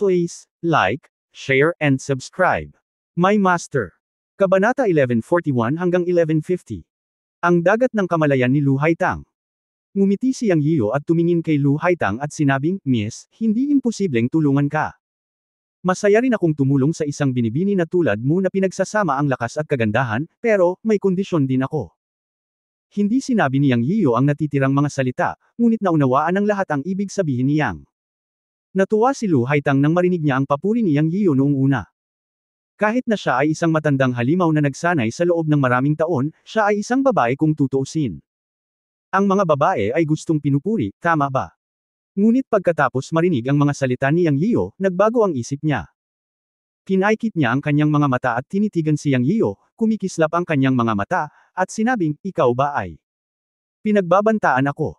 Please, like, share and subscribe. My Master. Kabanata 1141 hanggang 1150. Ang dagat ng kamalayan ni Lu Haitang. Ngumiti si Yang Yiyo at tumingin kay Lu Haitang at sinabing, Miss, hindi imposibleng tulungan ka. Masaya rin akong tumulong sa isang binibini na tulad mo na pinagsasama ang lakas at kagandahan, pero, may kondisyon din ako. Hindi sinabi ni Yang Yiyo ang natitirang mga salita, ngunit naunawaan ng lahat ang ibig sabihin ni Yang. Natuwa si Lu Haitang nang marinig niya ang papuri ni Yang Yiyo noong una. Kahit na siya ay isang matandang halimaw na nagsanay sa loob ng maraming taon, siya ay isang babae kung tutuusin. Ang mga babae ay gustong pinupuri, tama ba? Ngunit pagkatapos marinig ang mga salita ni Yang Yiyo, nagbago ang isip niya. Kinaikit niya ang kanyang mga mata at tinitigan si Yang Yiyo, kumikislap ang kanyang mga mata, at sinabing, ikaw ba ay pinagbabantaan ako?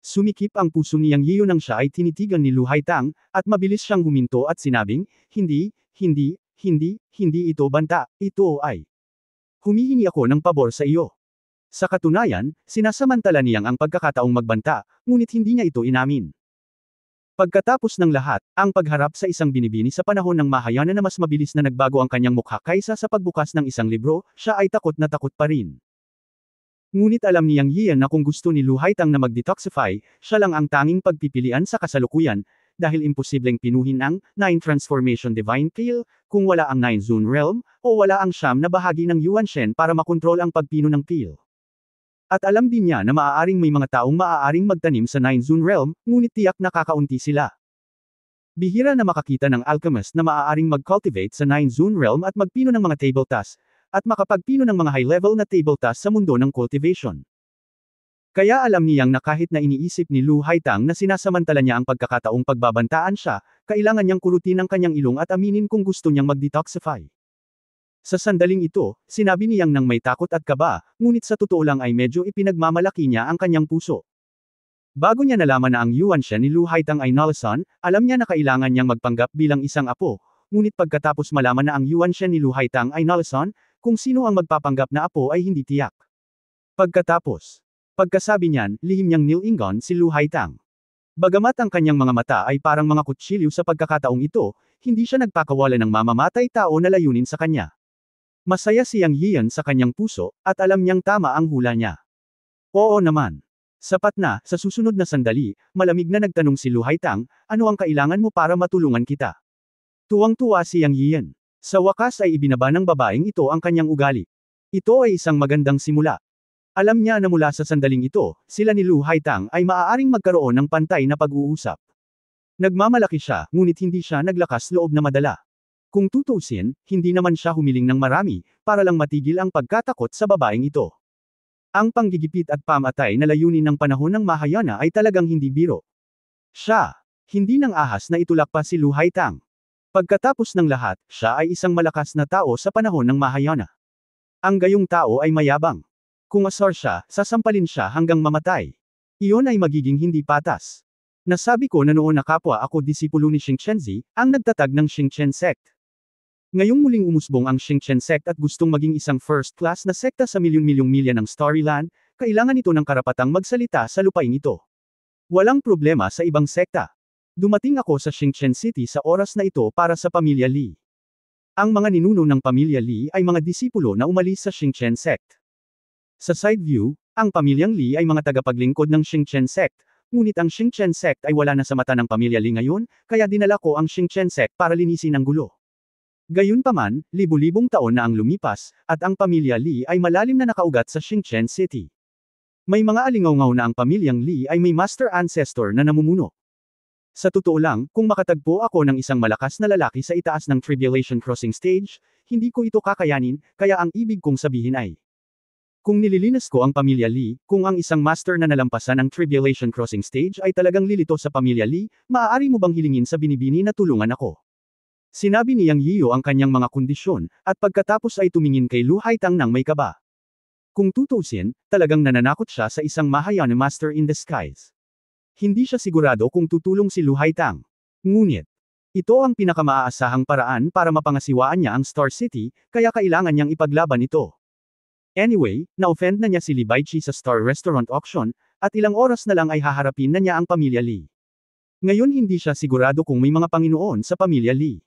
Sumikip ang puso ni Yang Yiyo nang siya ay tinitigan ni Lu Haitang, at mabilis siyang huminto at sinabing, hindi ito banta, ito ay humihingi ako ng pabor sa iyo. Sa katunayan, sinasamantala niyang ang pagkakataong magbanta, ngunit hindi niya ito inamin. Pagkatapos ng lahat, ang pagharap sa isang binibini sa panahon ng Mahayana na mas mabilis na nagbago ang kanyang mukha kaysa sa pagbukas ng isang libro, siya ay takot na takot pa rin. Ngunit alam ni Yang Yiyan na kung gusto ni Lu Haitang na mag-detoxify, siya lang ang tanging pagpipilian sa kasalukuyan, dahil imposibleng pinuhin ang 9 Transformation Divine Peel, kung wala ang 9 Zone Realm, o wala ang siyam na bahagi ng Yuan Shen para makontrol ang pagpino ng peel. At alam din niya na maaaring may mga taong maaaring magtanim sa 9 Zone Realm, ngunit tiyak na kakaunti sila. Bihira na makakita ng alchemist na maaaring mag-cultivate sa 9 Zone Realm at magpino ng mga table tasks, at makapagpino ng mga high-level na table tasks sa mundo ng cultivation. Kaya alam niyang na kahit na iniisip ni Lu Haitang na sinasamantala niya ang pagkakataong pagbabantaan siya, kailangan niyang kurutin ang kanyang ilong at aminin kung gusto niyang mag-detoxify. Sa sandaling ito, sinabi niyang nang may takot at kaba, ngunit sa totoo lang ay medyo ipinagmamalaki niya ang kanyang puso. Bago niya nalaman na ang Yuan Shen ni Lu Haitang ay Nalasan, alam niya na kailangan niyang magpanggap bilang isang apo, ngunit pagkatapos malaman na ang Yuan Shen ni Lu Haitang ay Nalasan, kung sino ang magpapanggap na apo ay hindi tiyak. Pagkasabi niyan, lihim niyang nilingon si Lu Haitang. Bagamat ang kanyang mga mata ay parang mga kutsilyo sa pagkakataong ito, hindi siya nagpakawala ng mamamatay tao na layunin sa kanya. Masaya si Yang Yiyan sa kanyang puso, at alam niyang tama ang hula niya. Oo naman. Sapat na, sa susunod na sandali, malamig na nagtanong si Lu Haitang, ano ang kailangan mo para matulungan kita? Tuwang-tuwa si Yang Yiyan. Sa wakas ay ibinaba ng babaeng ito ang kanyang ugali. Ito ay isang magandang simula. Alam niya na mula sa sandaling ito, sila ni Lu Haitang ay maaaring magkaroon ng pantay na pag-uusap. Nagmamalaki siya, ngunit hindi siya naglakas loob na madala. Kung tutuusin, hindi naman siya humiling ng marami, para lang matigil ang pagkatakot sa babaeng ito. Ang panggigipit at pamatay na layunin ng panahon ng Mahayana ay talagang hindi biro. Siya, hindi nang ahas na itulak pa si Lu Haitang. Pagkatapos ng lahat, siya ay isang malakas na tao sa panahon ng Mahayana. Ang gayong tao ay mayabang. Kung asar siya, sasampalin siya hanggang mamatay. Iyon ay magiging hindi patas. Nasabi ko na noon na kapwa ako disipulo ni Xingqianzi, ang nagtatag ng Xingqian sect. Ngayong muling umusbong ang Xingqian sect at gustong maging isang first-class na sekta sa milyon-milyong milya ng Storyland, kailangan ito ng karapatang magsalita sa lupain ito. Walang problema sa ibang sekta. Dumating ako sa Xingqian City sa oras na ito para sa pamilya Li. Ang mga ninuno ng pamilya Li ay mga disipulo na umalis sa Xingqian sect. Sa side view, ang pamilyang Li ay mga tagapaglingkod ng Xingqian sect, ngunit ang Xingqian sect ay wala na sa mata ng pamilya Li ngayon, kaya dinala ko ang Xingqian sect para linisin ang gulo. Gayunpaman, libu-libong taon na ang lumipas, at ang pamilya Li ay malalim na nakaugat sa Xingqian City. May mga alingaw-ngaw na ang pamilyang Li ay may master ancestor na namumuno. Sa totoo lang, kung makatagpo ako ng isang malakas na lalaki sa itaas ng Tribulation Crossing Stage, hindi ko ito kakayanin, kaya ang ibig kong sabihin ay, kung nililinas ko ang pamilya Li, kung ang isang master na nalampasan ang Tribulation Crossing Stage ay talagang lilito sa pamilya Li, maaari mo bang hilingin sa binibini na tulungan ako? Sinabi ni Yang Yiyo ang kanyang mga kondisyon, at pagkatapos ay tumingin kay Lu Haitang nang may kaba. Kung tutuusin, talagang nananakot siya sa isang Mahayana master in disguise. Hindi siya sigurado kung tutulong si Lu Haitang. Ngunit, ito ang pinakamaaasahang paraan para mapangasiwaan niya ang Star City, kaya kailangan niyang ipaglaban ito. Anyway, na-offend na niya si Li Baichi sa Star Restaurant Auction, at ilang oras na lang ay haharapin na niya ang pamilya Li. Ngayon hindi siya sigurado kung may mga Panginoon sa pamilya Lee.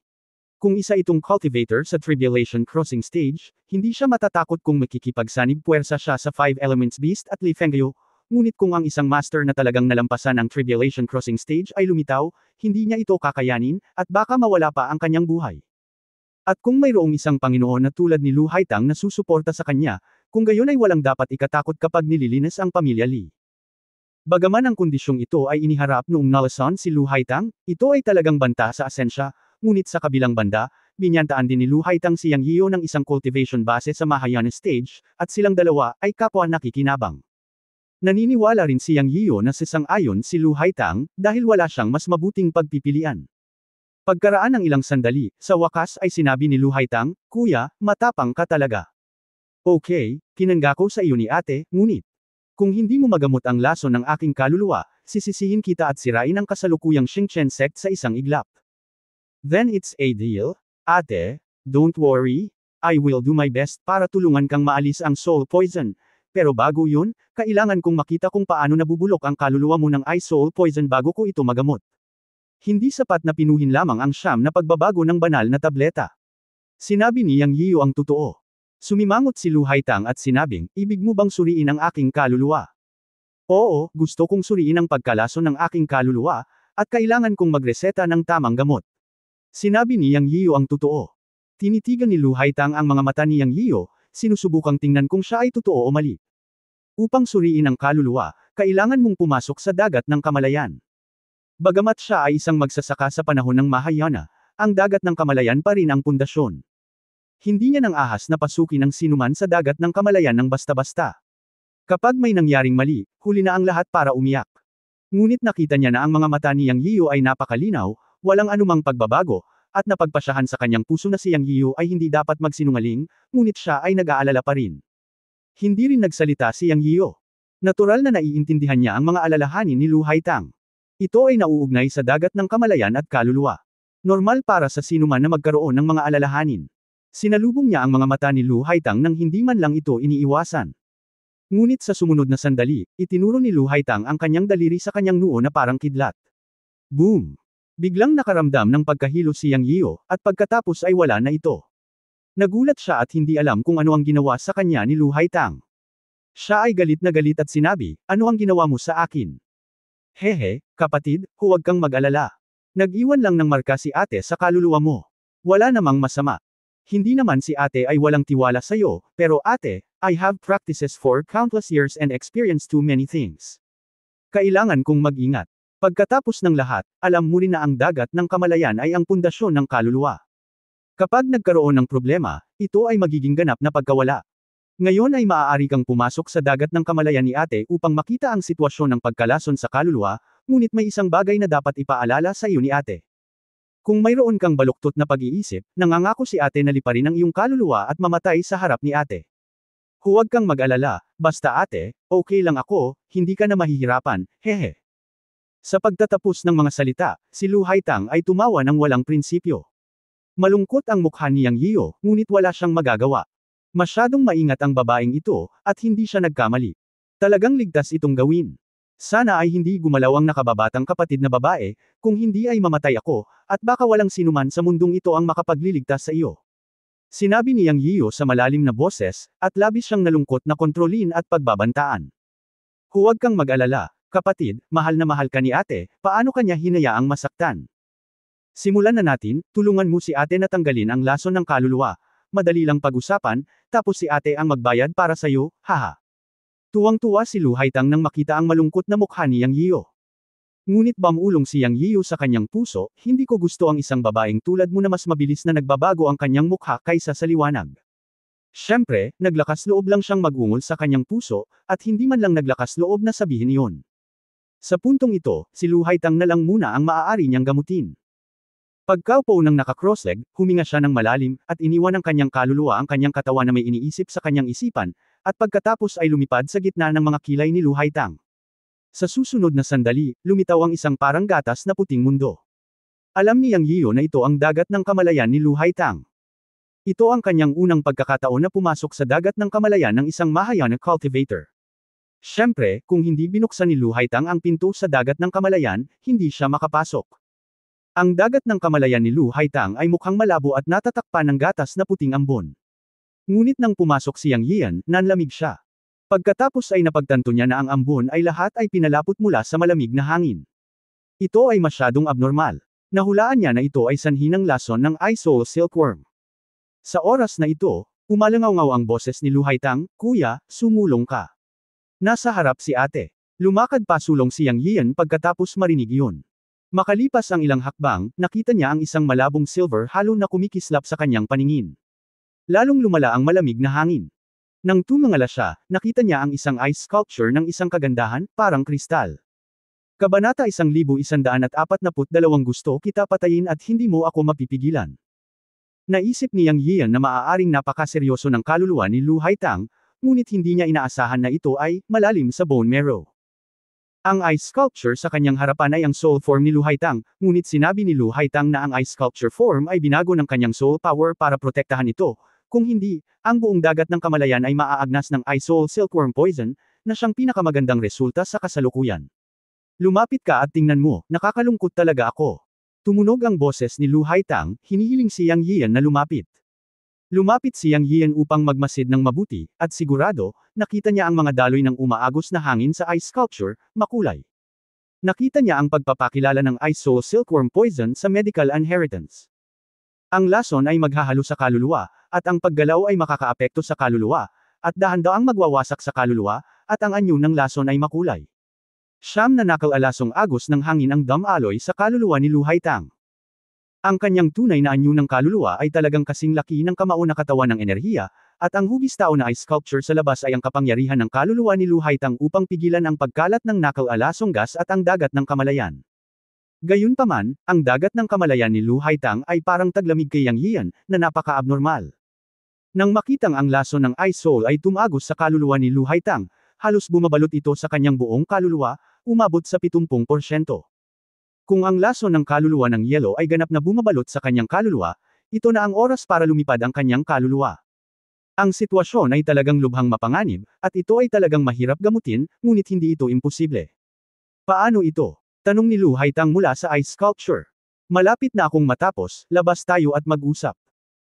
Kung isa itong cultivator sa Tribulation Crossing Stage, hindi siya matatakot kung makikipagsanib puwersa siya sa Five Elements Beast at Li Fengyu, ngunit kung ang isang master na talagang nalampasan ang Tribulation Crossing Stage ay lumitaw, hindi niya ito kakayanin, at baka mawala pa ang kanyang buhay. At kung mayroong isang Panginoon na tulad ni Lu Haitang na susuporta sa kanya, kung gayon ay walang dapat ikatakot kapag nililinis ang pamilya Lee. Bagaman ang kondisyong ito ay iniharap noong nalason si Lu Haitang, ito ay talagang banta sa asensya, ngunit sa kabilang banda, binyantaan din ni Lu Haitang si Yang Yio ng isang cultivation base sa Mahayana Stage, at silang dalawa ay kapwa nakikinabang. Naniniwala rin si Yang Yio na sasang-ayon si Lu Haitang, dahil wala siyang mas mabuting pagpipilian. Pagkaraan ng ilang sandali, sa wakas ay sinabi ni Lu Haitang, "Kuya, matapang ka talaga. Okay, kinangako sa iyo ni ate, ngunit kung hindi mo magamot ang lason ng aking kaluluwa, sisisihin kita at sirain ang kasalukuyang Xingchen sect sa isang iglap. Then it's a deal, ate, don't worry, I will do my best para tulungan kang maalis ang soul poison, pero bago yun, kailangan kong makita kung paano nabubulok ang kaluluwa mo ng soul poison bago ko ito magamot. Hindi sapat na pinuhin lamang ang siyam na pagbabago ng banal na tableta." Sinabi ni Yang Yio ang totoo. Sumimangot si Lu Haitang at sinabing, "Ibig mo bang suriin ang aking kaluluwa?" "Oo, gusto kong suriin ang pagkalason ng aking kaluluwa, at kailangan kong magreseta ng tamang gamot." Sinabi ni Yang Yio ang totoo. Tinitigan ni Lu Haitang ang mga mata ni Yang Yio, sinusubukang tingnan kung siya ay totoo o mali. Upang suriin ang kaluluwa, kailangan mong pumasok sa dagat ng kamalayan. Bagamat siya ay isang magsasaka sa panahon ng Mahayana, ang dagat ng kamalayan pa rin ang pundasyon. Hindi niya nang ahas na pasukin ang sinuman sa dagat ng kamalayan ng basta-basta. Kapag may nangyaring mali, huli na ang lahat para umiyak. Ngunit nakita niya na ang mga mata ni Yang Yio ay napakalinaw, walang anumang pagbabago, at napagpasyahan sa kanyang puso na si Yang Yio ay hindi dapat magsinungaling, ngunit siya ay nag-aalala pa rin. Hindi rin nagsalita si Yang Yio. Natural na naiintindihan niya ang mga alalahanin ni Lu Haitang. Ito ay nauugnay sa dagat ng kamalayan at kaluluwa. Normal para sa sinuman na magkaroon ng mga alalahanin. Sinalubong niya ang mga mata ni Lu Haitang nang hindi man lang ito iniiwasan. Ngunit sa sumunod na sandali, itinuro ni Lu Haitang ang kanyang daliri sa kanyang noo na parang kidlat. Boom! Biglang nakaramdam ng pagkahilo si Yang Yio, at pagkatapos ay wala na ito. Nagulat siya at hindi alam kung ano ang ginawa sa kanya ni Lu Haitang. Siya ay galit na galit at sinabi, "Ano ang ginawa mo sa akin?" "Hehe, kapatid, huwag kang mag-alala. Nag-iwan lang ng marka si ate sa kaluluwa mo. Wala namang masama. Hindi naman si ate ay walang tiwala sa'yo, pero ate, I have practices for countless years and experience too many things. Kailangan kong mag-ingat. Pagkatapos ng lahat, alam mo rin na ang dagat ng kamalayan ay ang pundasyon ng kaluluwa. Kapag nagkaroon ng problema, ito ay magiging ganap na pagkawala. Ngayon ay maaari kang pumasok sa dagat ng kamalayan ni ate upang makita ang sitwasyon ng pagkalason sa kaluluwa, ngunit may isang bagay na dapat ipaalala sa iyo ni ate. Kung mayroon kang baluktot na pag-iisip, nangangako si ate na liparin ang iyong kaluluwa at mamatay sa harap ni ate. Huwag kang mag-alala, basta ate, okay lang ako, hindi ka na mahihirapan, hehe." Sa pagtatapos ng mga salita, si Lu Haitang ay tumawa ng walang prinsipyo. Malungkot ang mukha ni Yang Yio, ngunit wala siyang magagawa. Masyadong maingat ang babaeng ito, at hindi siya nagkamali. Talagang ligtas itong gawin. Sana ay hindi gumalaw ang nakababatang kapatid na babae, kung hindi ay mamatay ako, at baka walang sinuman sa mundong ito ang makapagliligtas sa iyo. Sinabi ni Yang Yio sa malalim na boses, at labis siyang nalungkot na kontrolin at pagbabantaan. "Huwag kang mag-alala, kapatid, mahal na mahal ka ni ate, paano kanya hinayaang masaktan? Simulan na natin, tulungan mo si ate na tanggalin ang lason ng kaluluwa. Madali lang pag-usapan, tapos si ate ang magbayad para sa'yo, haha." Tuwang-tuwa si Lu Haitang nang makita ang malungkot na mukha ni Yang Yio. Ngunit bamulong si Yang Yio sa kanyang puso, "Hindi ko gusto ang isang babaeng tulad mo na mas mabilis na nagbabago ang kanyang mukha kaysa sa liwanag." Siyempre, naglakas loob lang siyang mag-ungol sa kanyang puso, at hindi man lang naglakas loob na sabihin iyon. Sa puntong ito, si Lu Haitang na lang muna ang maaari niyang gamutin. Pagkaupo ng naka-crossleg, huminga siya ng malalim, at iniwan ng kanyang kaluluwa ang kanyang katawan na may iniisip sa kanyang isipan, at pagkatapos ay lumipad sa gitna ng mga kilay ni Lu Haitang. Sa susunod na sandali, lumitaw ang isang parang gatas na puting mundo. Alam ni Yang Yio na ito ang dagat ng kamalayan ni Lu Haitang. Ito ang kanyang unang pagkakataon na pumasok sa dagat ng kamalayan ng isang Mahayana cultivator. Siyempre, kung hindi binuksan ni Lu Haitang ang pinto sa dagat ng kamalayan, hindi siya makapasok. Ang dagat ng kamalayan ni Lu Haitang ay mukhang malabo at natatakpan ng gatas na puting ambon. Ngunit nang pumasok si Yang Yian, nanlamig siya. Pagkatapos ay napagtanto niya na ang ambon ay lahat ay pinalapot mula sa malamig na hangin. Ito ay masyadong abnormal. Nahulaan niya na ito ay sanhi ng lason ng Eye Soul Silkworm. Sa oras na ito, umalangaw-ngaw ang boses ni Lu Haitang, "Kuya, sumulong ka." Nasa harap si ate. Lumakad pasulong si Yang Yian pagkatapos marinig iyon. Makalipas ang ilang hakbang, nakita niya ang isang malabong silver halo na kumikislap sa kanyang paningin. Lalong lumala ang malamig na hangin. Nang tumingala siya, nakita niya ang isang ice sculpture ng isang kagandahan, parang kristal. Kabanata 1142 Gusto kita patayin at hindi mo ako mapipigilan. Naisip ni Yang Yian na maaaring napakaseryoso ng kaluluwa ni Lu Haitang, ngunit hindi niya inaasahan na ito ay malalim sa bone marrow. Ang ice sculpture sa kanyang harapan ay ang soul form ni Lu Haitang, ngunit sinabi ni Lu Haitang na ang ice sculpture form ay binago ng kanyang soul power para protektahan ito, kung hindi, ang buong dagat ng kamalayan ay maaagnas ng Eye Soul Silkworm Poison, na siyang pinakamagandang resulta sa kasalukuyan. Lumapit ka at tingnan mo, nakakalungkot talaga ako. Tumunog ang boses ni Lu Haitang, hinihiling si Yang Yian na lumapit. Lumapit si Yang Yian upang magmasid ng mabuti, at sigurado, nakita niya ang mga daloy ng umaagos na hangin sa ice sculpture, makulay. Nakita niya ang pagpapakilala ng Eye Soul Silkworm Poison sa medical inheritance. Ang lason ay maghahalo sa kaluluwa, at ang paggalaw ay makakaapekto sa kaluluwa, at dahan-daang magwawasak sa kaluluwa, at ang anyo ng lason ay makulay. Siyam na nakaalasong agos ng hangin ang dam-aloy sa kaluluwa ni Lu Haitang. Ang kanyang tunay na anyo ng kaluluwa ay talagang kasing laki ng kamao na katawan ng enerhiya, at ang hugis tao na ice sculpture sa labas ay ang kapangyarihan ng kaluluwa ni Lu Haitang upang pigilan ang pagkalat ng nakaalasong gas at ang dagat ng kamalayan. Gayunpaman, ang dagat ng kamalayan ni Lu Haitang ay parang taglamig kay Yang Yian, na napaka-abnormal. Nang makitang ang lason ng Eye Soul ay tumagos sa kaluluwa ni Lu Haitang, halos bumabalot ito sa kanyang buong kaluluwa, umabot sa 70%. Kung ang lason ng kaluluwa ng yelo ay ganap na bumabalot sa kanyang kaluluwa, ito na ang oras para lumipad ang kanyang kaluluwa. Ang sitwasyon ay talagang lubhang mapanganib, at ito ay talagang mahirap gamutin, ngunit hindi ito imposible. Paano ito? Tanong ni Lu Haitang mula sa ice sculpture. Malapit na akong matapos, labas tayo at mag-usap.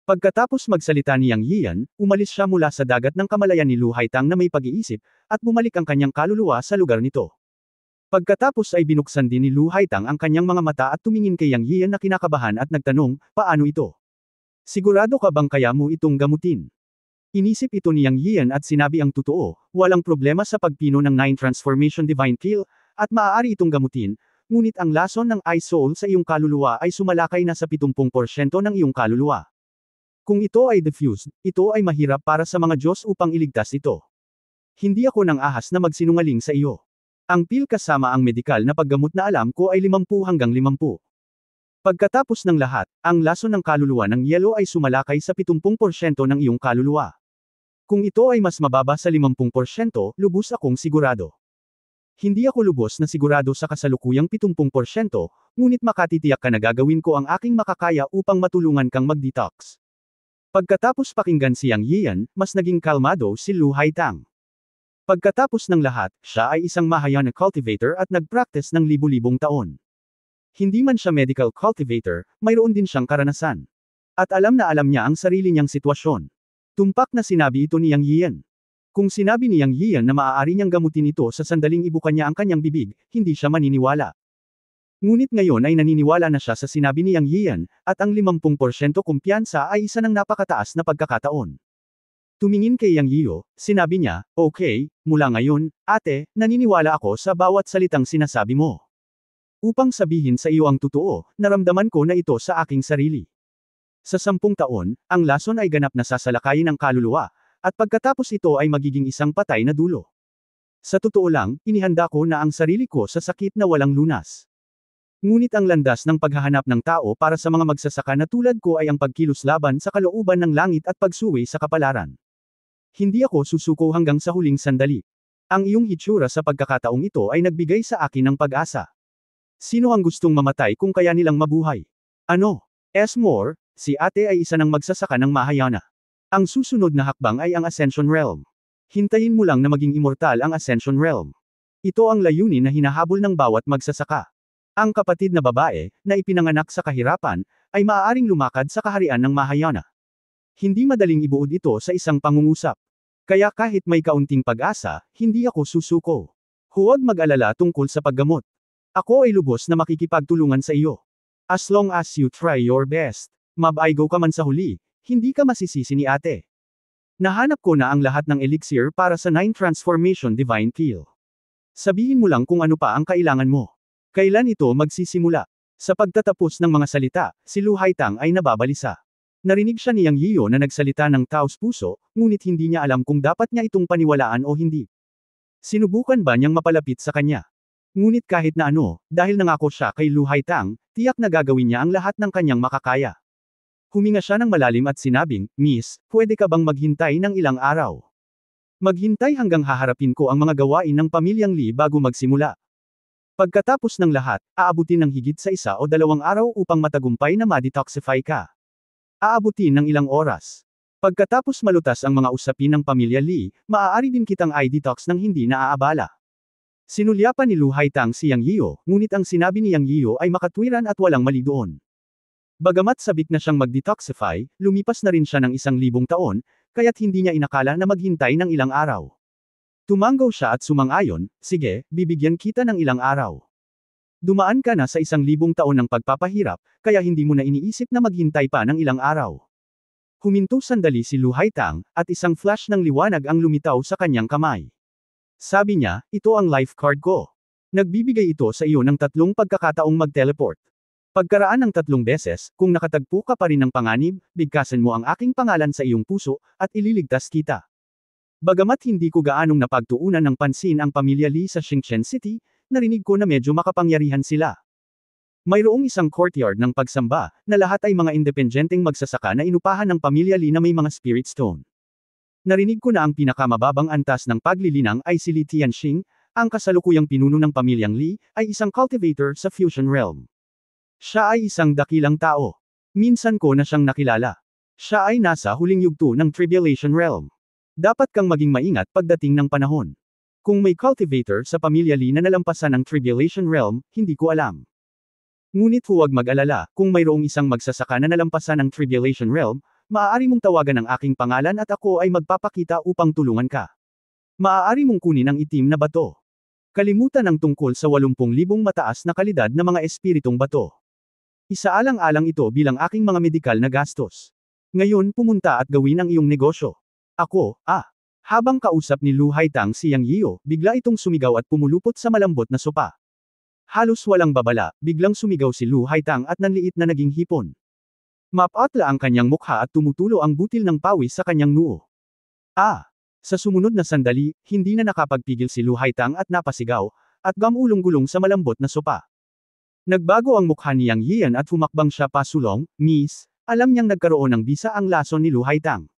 Pagkatapos magsalita ni Yang Yian, umalis siya mula sa dagat ng kamalayan ni Lu Haitang na may pag-iisip, at bumalik ang kanyang kaluluwa sa lugar nito. Pagkatapos ay binuksan din ni Lu Haitang ang kanyang mga mata at tumingin kay Yang Yian na kinakabahan at nagtanong, paano ito? Sigurado ka bang kaya mo itong gamutin? Inisip ito ni Yang Yian at sinabi ang totoo, walang problema sa pagpino ng 9 Transformation Divine Kill, at maaari itong gamutin, ngunit ang lason ng Eye Soul sa iyong kaluluwa ay sumalakay na sa 70% ng iyong kaluluwa. Kung ito ay diffused, ito ay mahirap para sa mga Diyos upang iligtas ito. Hindi ako nang ahas na magsinungaling sa iyo. Ang pil kasama ang medikal na paggamot na alam ko ay 50 hanggang 50. Pagkatapos ng lahat, ang lason ng kaluluwa ng yelo ay sumalakay sa 70% ng iyong kaluluwa. Kung ito ay mas mababa sa 50%, lubos akong sigurado. Hindi ako lubos na sigurado sa kasalukuyang 70%, ngunit makatitiyak ka na gagawin ko ang aking makakaya upang matulungan kang mag-detox. Pagkatapos pakinggan si Yang Yian, mas naging kalmado si Lu Haitang. Pagkatapos ng lahat, siya ay isang Mahayana cultivator at nag-practice ng libu-libong taon. Hindi man siya medical cultivator, mayroon din siyang karanasan. At alam na alam niya ang sarili niyang sitwasyon. Tumpak na sinabi ito ni Yang Yian. Kung sinabi ni Yang Yian na maaari niyang gamutin ito sa sandaling ibukan niya ang kanyang bibig, hindi siya maniniwala. Ngunit ngayon ay naniniwala na siya sa sinabi ni Yang Yian, at ang 50% kumpiyansa ay isa ng napakataas na pagkakataon. Tumingin kay Yang Yiyo, sinabi niya, okay, mula ngayon, ate, naniniwala ako sa bawat salitang sinasabi mo. Upang sabihin sa iyo ang totoo, naramdaman ko na ito sa aking sarili. Sa 10 taon, ang lason ay ganap na sasalakayin ng kaluluwa, at pagkatapos ito ay magiging isang patay na dulo. Sa totoo lang, inihanda ko na ang sarili ko sa sakit na walang lunas. Ngunit ang landas ng paghahanap ng tao para sa mga magsasaka na tulad ko ay ang pagkilos laban sa kalooban ng langit at pagsuwi sa kapalaran. Hindi ako susuko hanggang sa huling sandali. Ang iyong hitsura sa pagkakataong ito ay nagbigay sa akin ng pag-asa. Sino ang gustong mamatay kung kaya nilang mabuhay? Ano? More, si ate ay isa ng magsasaka ng Mahayana. Ang susunod na hakbang ay ang Ascension Realm. Hintayin mo lang na maging immortal ang Ascension Realm. Ito ang layunin na hinahabol ng bawat magsasaka. Ang kapatid na babae, na ipinanganak sa kahirapan, ay maaaring lumakad sa kaharian ng Mahayana. Hindi madaling ibuod ito sa isang pangungusap. Kaya kahit may kaunting pag-asa, hindi ako susuko. Huwag mag-alala tungkol sa paggamot. Ako ay lubos na makikipagtulungan sa iyo. As long as you try your best. Mabaigo ka man sa huli, hindi ka masisisi ni ate. Nahanap ko na ang lahat ng elixir para sa 9 Transformation Divine Kill. Sabihin mo lang kung ano pa ang kailangan mo. Kailan ito magsisimula? Sa pagtatapos ng mga salita, si Lu Haitang ay nababalisa. Narinig siya ni Yang Yiyo na nagsalita ng taos puso, ngunit hindi niya alam kung dapat niya itong paniwalaan o hindi. Sinubukan ba niyang mapalapit sa kanya? Ngunit kahit na ano, dahil nangako siya kay Lu Haitang, tiyak na gagawin niya ang lahat ng kanyang makakaya. Huminga siya ng malalim at sinabing, Miss, pwede ka bang maghintay ng ilang araw? Maghintay hanggang haharapin ko ang mga gawain ng pamilyang Lee bago magsimula. Pagkatapos ng lahat, aabutin ng higit sa 1 o 2 araw upang matagumpay na ma-detoxify ka. Aabutin ng ilang oras. Pagkatapos malutas ang mga usapin ng pamilya Lee, maaari din kitang i-detox ng hindi naaabala. Sinulyapan ni Lu Haitang si Yang Yiyo, ngunit ang sinabi ni Yang Yiyo ay makatwiran at walang mali doon. Bagamat sabik na siyang mag-detoxify, lumipas na rin siya ng 1,000 taon, kaya't hindi niya inakala na maghintay ng ilang araw. Tumanggaw siya at sumang-ayon, sige, bibigyan kita ng ilang araw. Dumaan ka na sa 1,000 taon ng pagpapahirap, kaya hindi mo na iniisip na maghintay pa ng ilang araw. Huminto sandali si Lu Haitang, at isang flash ng liwanag ang lumitaw sa kanyang kamay. Sabi niya, ito ang life card ko. Nagbibigay ito sa iyo ng 3 pagkakataong mag-teleport. Pagkaraan ng 3 beses, kung nakatagpo ka pa rin ng panganib, bigkasan mo ang aking pangalan sa iyong puso, at ililigtas kita. Bagamat hindi ko gaanong napagtuunan ng pansin ang pamilya Lee sa Xingchen City, narinig ko na medyo makapangyarihan sila. Mayroong isang courtyard ng pagsamba, na lahat ay mga independenteng magsasaka na inupahan ng pamilya Lee na may mga spirit stone. Narinig ko na ang pinakamababang antas ng paglilinang ay si Li Tianxing, ang kasalukuyang pinuno ng pamilyang Lee, ay isang cultivator sa Fusion Realm. Siya ay isang dakilang tao. Minsan ko na siyang nakilala. Siya ay nasa huling yugto ng Tribulation Realm. Dapat kang maging maingat pagdating ng panahon. Kung may cultivator sa pamilya Lee na nalampasan ang Tribulation Realm, hindi ko alam. Ngunit huwag mag-alala, kung mayroong isang magsasaka na nalampasan ang Tribulation Realm, maaari mong tawagan ang aking pangalan at ako ay magpapakita upang tulungan ka. Maaari mong kunin ang itim na bato. Kalimutan ang tungkol sa 80,000 mataas na kalidad na mga espiritong bato. Isaalang-alang ito bilang aking mga medikal na gastos. Ngayon pumunta at gawin ang iyong negosyo. Ako. Habang kausap ni Lu Haitang si Yang Yiyo, bigla itong sumigaw at pumulupot sa malambot na sopa. Halos walang babala, biglang sumigaw si Lu Haitang at nanliit na naging hipon. Mapatla ang kanyang mukha at tumutulo ang butil ng pawis sa kanyang noo. Sa sumunod na sandali, hindi na nakapagpigil si Lu Haitang at napasigaw, at gamulong-gulong sa malambot na sopa. Nagbago ang mukha ni Yang Yiyan at humakbang siya pasulong, Miss, alam niyang nagkaroon ng bisa ang lason ni Lu Haitang.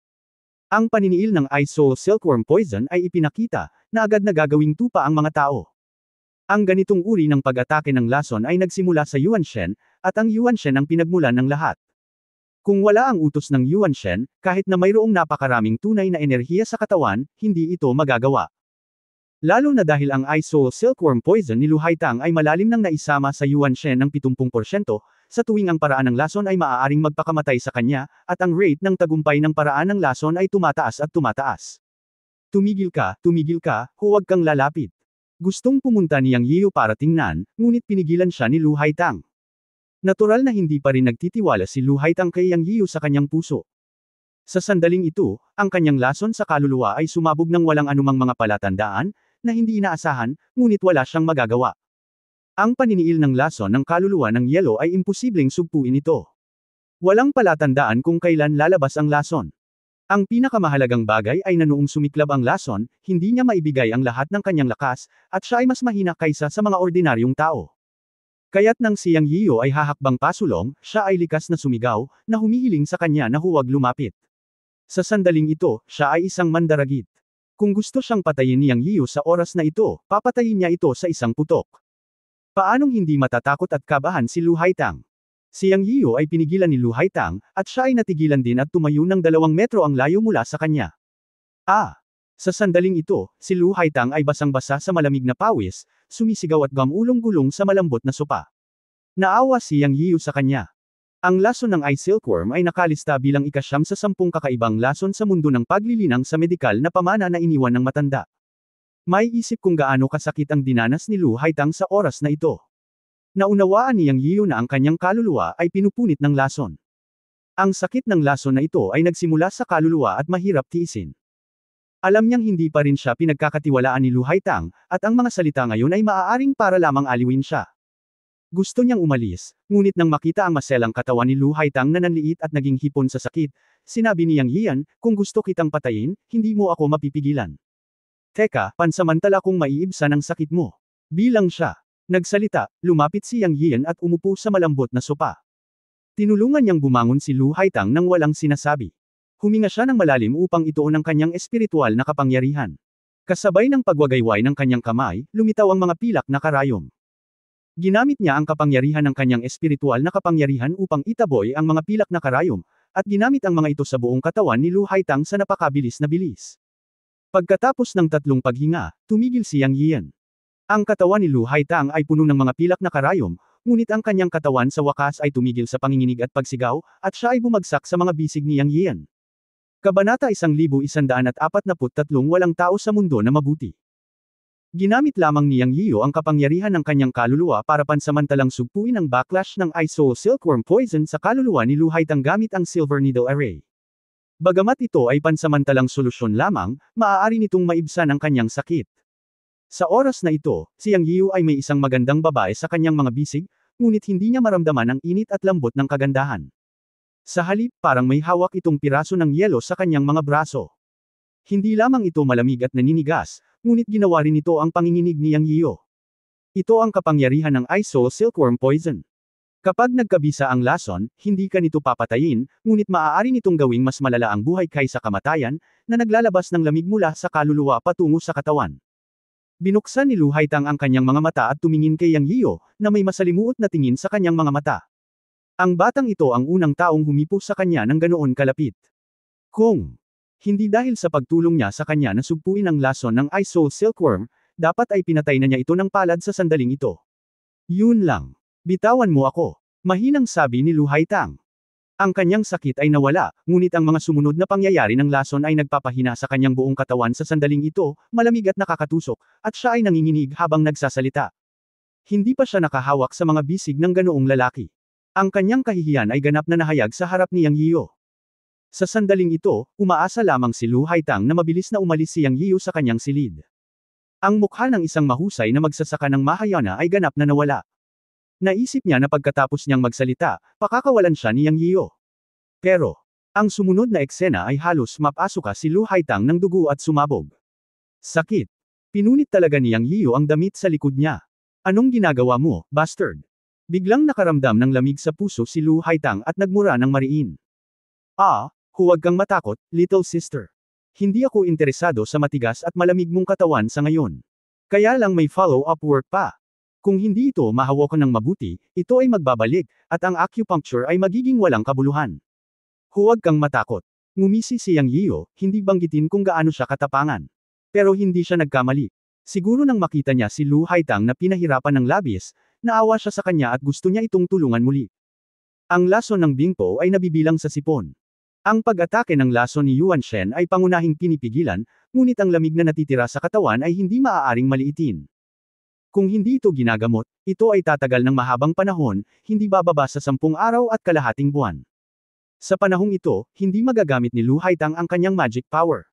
Ang paniniil ng Ice Soul Silkworm Poison ay ipinakita, na agad na gagawing tupa ang mga tao. Ang ganitong uri ng pag-atake ng lason ay nagsimula sa Yuanshen, at ang Yuanshen ang pinagmulan ng lahat. Kung wala ang utos ng Yuanshen, kahit na mayroong napakaraming tunay na enerhiya sa katawan, hindi ito magagawa. Lalo na dahil ang Ice Soul Silkworm Poison ni Lu Haitang ay malalim nang naisama sa Yuanshen ng 70%, sa tuwing ang paraan ng lason ay maaaring magpakamatay sa kanya, at ang rate ng tagumpay ng paraan ng lason ay tumataas at tumataas. Tumigil ka, huwag kang lalapit. Gustong pumunta ni Yang Yiyo para tingnan, ngunit pinigilan siya ni Lu Haitang. Natural na hindi pa rin nagtitiwala si Lu Haitang kay Yang Yiyo sa kanyang puso. Sa sandaling ito, ang kanyang lason sa kaluluwa ay sumabog ng walang anumang mga palatandaan, na hindi inaasahan, ngunit wala siyang magagawa. Ang paniniil ng lason ng kaluluwa ng yelo ay imposibleng sugpuin ito. Walang palatandaan kung kailan lalabas ang lason. Ang pinakamahalagang bagay ay na noong sumiklab ang lason, hindi niya maibigay ang lahat ng kanyang lakas, at siya ay mas mahina kaysa sa mga ordinaryong tao. Kaya't nang si Yang Yiyo ay hahakbang pasulong, siya ay likas na sumigaw, na humihiling sa kanya na huwag lumapit. Sa sandaling ito, siya ay isang mandaragit. Kung gusto siyang patayin ni Yang Yiyo sa oras na ito, papatayin niya ito sa isang putok. Paanong hindi matatakot at kabahan si Lu Haitang? Si Yang Yiyo ay pinigilan ni Lu Haitang, at siya ay natigilan din at tumayo ng 2 metro ang layo mula sa kanya. Sa sandaling ito, si Lu Haitang ay basang-basa sa malamig na pawis, sumisigaw at gumulong-gulong sa malambot na sopa. Naawa si Yang Yiu sa kanya. Ang lason ng eye silkworm ay nakalista bilang ika-9 sa 10 kakaibang lason sa mundo ng paglilinang sa medikal na pamana na iniwan ng matanda. May isip kung gaano kasakit ang dinanas ni Lu Haitang sa oras na ito. Naunawaan ni Yang Yiu na ang kanyang kaluluwa ay pinupunit ng lason. Ang sakit ng lason na ito ay nagsimula sa kaluluwa at mahirap tiisin. Alam niyang hindi pa rin siya pinagkakatiwalaan ni Lu Haitang, at ang mga salita ngayon ay maaaring para lamang aliwin siya. Gusto niyang umalis, ngunit nang makita ang maselang katawan ni Lu Haitang na nanliit at naging hipon sa sakit, sinabi ni Yang Yian, kung gusto kitang patayin, hindi mo ako mapipigilan. Teka, pansamantala kong maiibsan ang sakit mo. Bilang siya nagsalita, lumapit si Yang Yian at umupo sa malambot na sopa. Tinulungan niyang bumangon si Lu Haitang nang walang sinasabi. Huminga siya ng malalim upang ituon ang kanyang espiritual na kapangyarihan. Kasabay ng pagwagayway ng kanyang kamay, lumitaw ang mga pilak na karayom. Ginamit niya ang kapangyarihan ng kanyang espiritual na kapangyarihan upang itaboy ang mga pilak na karayom, at ginamit ang mga ito sa buong katawan ni Lu Haitang sa napakabilis na bilis. Pagkatapos ng 3 paghinga, tumigil si Yang Yian. Ang katawan ni Lu Haitang ay puno ng mga pilak na karayom, ngunit ang kanyang katawan sa wakas ay tumigil sa panginginig at pagsigaw, at siya ay bumagsak sa mga bisig ni Yang Yian. Kabanata 1143 Walang tao sa mundo na mabuti. Ginamit lamang ni Yang Yiu ang kapangyarihan ng kanyang kaluluwa para pansamantalang sugpuin ang backlash ng Eye Soul Silkworm Poison sa kaluluwa ni Lu Haitang gamit ang Silver Needle Array. Bagamat ito ay pansamantalang solusyon lamang, maaari nitong maibsan ang kanyang sakit. Sa oras na ito, si Yang Yiu ay may isang magandang babae sa kanyang mga bisig, ngunit hindi niya maramdaman ang init at lambot ng kagandahan. Sa halip, parang may hawak itong piraso ng yelo sa kanyang mga braso. Hindi lamang ito malamig at naninigas, ngunit ginawa rin ito ang panginginig ni Yang Yiu. Ito ang kapangyarihan ng Eye Soul Silkworm Poison. Kapag nagkabisa ang lason, hindi ka nito papatayin, ngunit maaari nitong gawing mas malala ang buhay kaysa kamatayan, na naglalabas ng lamig mula sa kaluluwa patungo sa katawan. Binuksan ni Lu Haitang ang kanyang mga mata at tumingin kay Yang Yiu, na may masalimuot na tingin sa kanyang mga mata. Ang batang ito ang unang taong humipo sa kanya ng ganoon kalapit. Kung hindi dahil sa pagtulong niya sa kanya na sugpuin ang lason ng Eye Soul Silkworm, dapat ay pinatay na niya ito ng palad sa sandaling ito. Yun lang. Bitawan mo ako. Mahinang sabi ni Lu Haitang. Ang kanyang sakit ay nawala, ngunit ang mga sumunod na pangyayari ng lason ay nagpapahina sa kanyang buong katawan sa sandaling ito, malamig at nakakatusok, at siya ay nanginginig habang nagsasalita. Hindi pa siya nakahawak sa mga bisig ng ganoong lalaki. Ang kanyang kahihiyan ay ganap na nahayag sa harap ni Yang Yiu. Sa sandaling ito, umaasa lamang si Lu Haitang na mabilis na umalis si Yang Yiu sa kanyang silid. Ang mukha ng isang mahusay na magsasaka ng Mahayana ay ganap na nawala. Naisip niya na pagkatapos niyang magsalita, pakakawalan siya ni Yang Yiu. Pero, ang sumunod na eksena ay halos mapasuka si Lu Haitang ng dugo at sumabog. Sakit. Pinunit talaga ni Yang Yiu ang damit sa likod niya. Anong ginagawa mo, bastard? Biglang nakaramdam ng lamig sa puso si Lu Haitang at nagmura ng mariin. Huwag kang matakot, little sister. Hindi ako interesado sa matigas at malamig mong katawan sa ngayon. Kaya lang may follow-up work pa. Kung hindi ito mahawakan ng mabuti, ito ay magbabalik, at ang acupuncture ay magiging walang kabuluhan. Huwag kang matakot. Ngumisi si Yang Yiu, hindi banggitin kung gaano siya katapangan. Pero hindi siya nagkamali. Siguro nang makita niya si Lu Haitang na pinahirapan ng labis, naawa siya sa kanya at gusto niya itong tulungan muli. Ang lason ng Bingpo ay nabibilang sa sipon. Ang pag-atake ng lason ni Yuan Shen ay pangunahing pinipigilan, ngunit ang lamig na natitira sa katawan ay hindi maaaring maliitin. Kung hindi ito ginagamot, ito ay tatagal ng mahabang panahon, hindi bababa sa 10 araw at kalahating buwan. Sa panahong ito, hindi magagamit ni Lu Haitang ang kanyang magic power.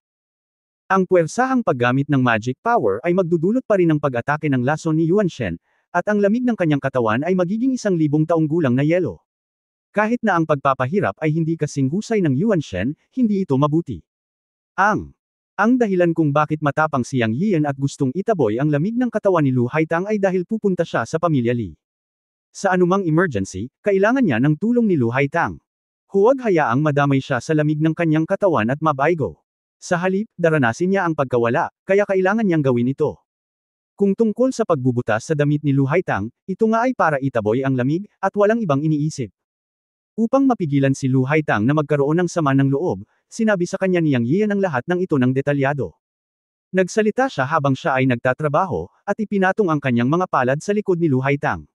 Ang puwersahang paggamit ng magic power ay magdudulot pa rin ng pag-atake ng lason ni Yuan Shen, at ang lamig ng kanyang katawan ay magiging 1,000 taong gulang na yelo. Kahit na ang pagpapahirap ay hindi kasing husay ng Yuan Shen, hindi ito mabuti. Ang dahilan kung bakit matapang si Yang Yian at gustong itaboy ang lamig ng katawan ni Lu Haitang ay dahil pupunta siya sa pamilya Li. Sa anumang emergency, kailangan niya ng tulong ni Lu Haitang. Huwag hayaang madamay siya sa lamig ng kanyang katawan at mabaigo. Sa halip, daranasin niya ang pagkawala, kaya kailangan niyang gawin ito. Kung tungkol sa pagbubutas sa damit ni Lu Haitang, ito nga ay para itaboy ang lamig, at walang ibang iniisip. Upang mapigilan si Lu Haitang na magkaroon ng sama ng loob, sinabi sa kanya ni Yang Yian ang lahat ng ito ng detalyado. Nagsalita siya habang siya ay nagtatrabaho, at ipinatong ang kanyang mga palad sa likod ni Lu Haitang.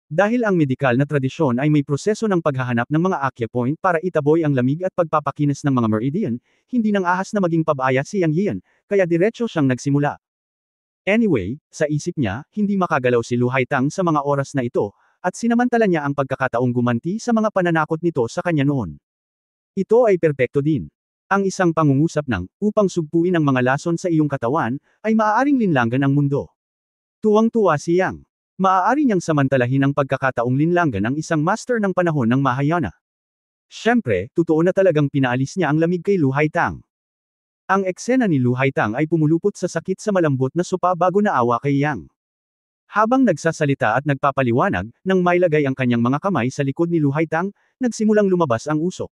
Dahil ang medikal na tradisyon ay may proseso ng paghahanap ng mga acupoint para itaboy ang lamig at pagpapakinis ng mga meridian, hindi nang ahas na maging pabaya si Yang Yian, kaya diretso siyang nagsimula. Anyway, sa isip niya, hindi makagalaw si Lu Haitang sa mga oras na ito, at sinamantala niya ang pagkakataong gumanti sa mga pananakot nito sa kanya noon. Ito ay perpekto din. Ang isang pangungusap upang sugpuin ang mga lason sa iyong katawan, ay maaaring linlangan ang mundo. Tuwang-tuwa si Yang. Maaari niyang samantalahin ang pagkakataong linlangan ang isang master ng panahon ng Mahayana. Siyempre, totoo na talagang pinaalis niya ang lamig kay Lu Haitang. Ang eksena ni Lu Haitang ay pumulupot sa sakit sa malambot na sopa bago naawa kay Yang. Habang nagsasalita at nagpapaliwanag, nang mailagay ang kanyang mga kamay sa likod ni Lu Haitang, nagsimulang lumabas ang usok.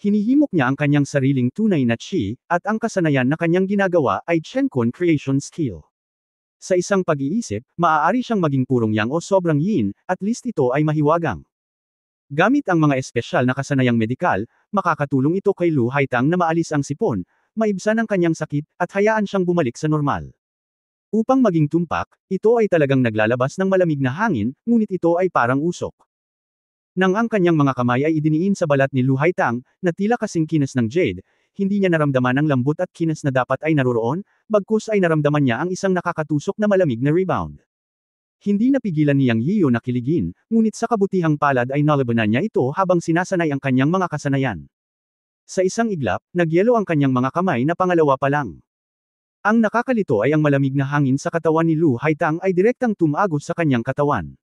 Hinihimok niya ang kanyang sariling tunay na chi, at ang kasanayan na kanyang ginagawa ay Chenkun Creation Skill. Sa isang pag-iisip, maaari siyang maging purong yang o sobrang yin, at least ito ay mahiwagang. Gamit ang mga espesyal na kasanayang medikal, makakatulong ito kay Lu Haitang na maalis ang sipon, maibsan ang kanyang sakit, at hayaan siyang bumalik sa normal. Upang maging tumpak, ito ay talagang naglalabas ng malamig na hangin, ngunit ito ay parang usok. Nang ang kanyang mga kamay ay idiniin sa balat ni Lu Haitang, na tila kasing kinas ng jade, hindi niya naramdaman ang lambot at kinas na dapat ay naroroon, bagkus ay naramdaman niya ang isang nakakatusok na malamig na rebound. Hindi napigilan ni Yang Yiyo na kiligin, ngunit sa kabutihang palad ay nalabanan niya ito habang sinasanay ang kanyang mga kasanayan. Sa isang iglap, nagyelo ang kanyang mga kamay na pangalawa pa lang. Ang nakakalito ay ang malamig na hangin sa katawan ni Lu Haitang ay direktang tumagos sa kanyang katawan.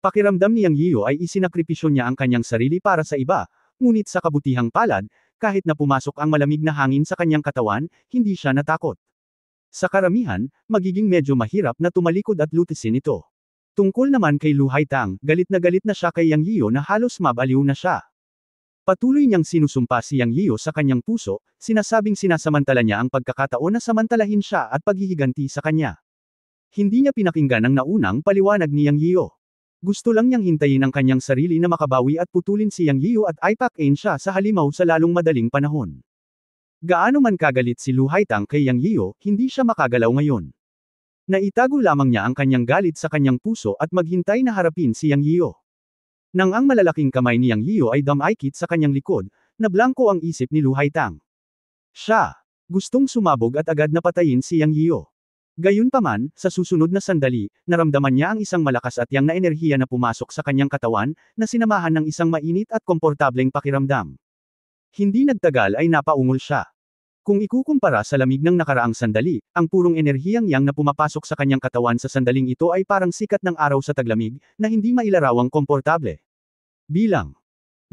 Pakiramdam ni Yang Yiyo ay isinakripisyo niya ang kanyang sarili para sa iba, ngunit sa kabutihang palad, kahit na pumasok ang malamig na hangin sa kanyang katawan, hindi siya natakot. Sa karamihan, magiging medyo mahirap na tumalikod at lutisin ito. Tungkol naman kay Lu Haitang, galit na siya kay Yang Yiyo na halos mabaliw na siya. Patuloy niyang sinusumpa si Yang Yiyo sa kanyang puso, sinasabing sinasamantala niya ang pagkakataon na samantalahin siya at paghihiganti sa kanya. Hindi niya pinakinggan ang naunang paliwanag ni Yang Yiyo. Gusto lang niyang hintayin ang kanyang sarili na makabawi at putulin si Yang Yiyo at ipack-in siya sa halimaw sa lalong madaling panahon. Gaano man kagalit si Lu Haitang kay Yang Yiyo, hindi siya makagalaw ngayon. Naitago lamang niya ang kanyang galit sa kanyang puso at maghintay na harapin si Yang Yiyo. Nang ang malalaking kamay ni Yang Yiyo ay damaykit sa kanyang likod, nablangko ang isip ni Lu Haitang. Siya, gustong sumabog at agad na patayin si Yang Yiyo. Gayunpaman, sa susunod na sandali, naramdaman niya ang isang malakas at yang na enerhiya na pumasok sa kanyang katawan, na sinamahan ng isang mainit at komportableng pakiramdam. Hindi nagtagal ay napaungol siya. Kung ikukumpara sa lamig ng nakaraang sandali, ang purong enerhiyang yang na pumapasok sa kanyang katawan sa sandaling ito ay parang sikat ng araw sa taglamig, na hindi mailarawang komportable. Bilang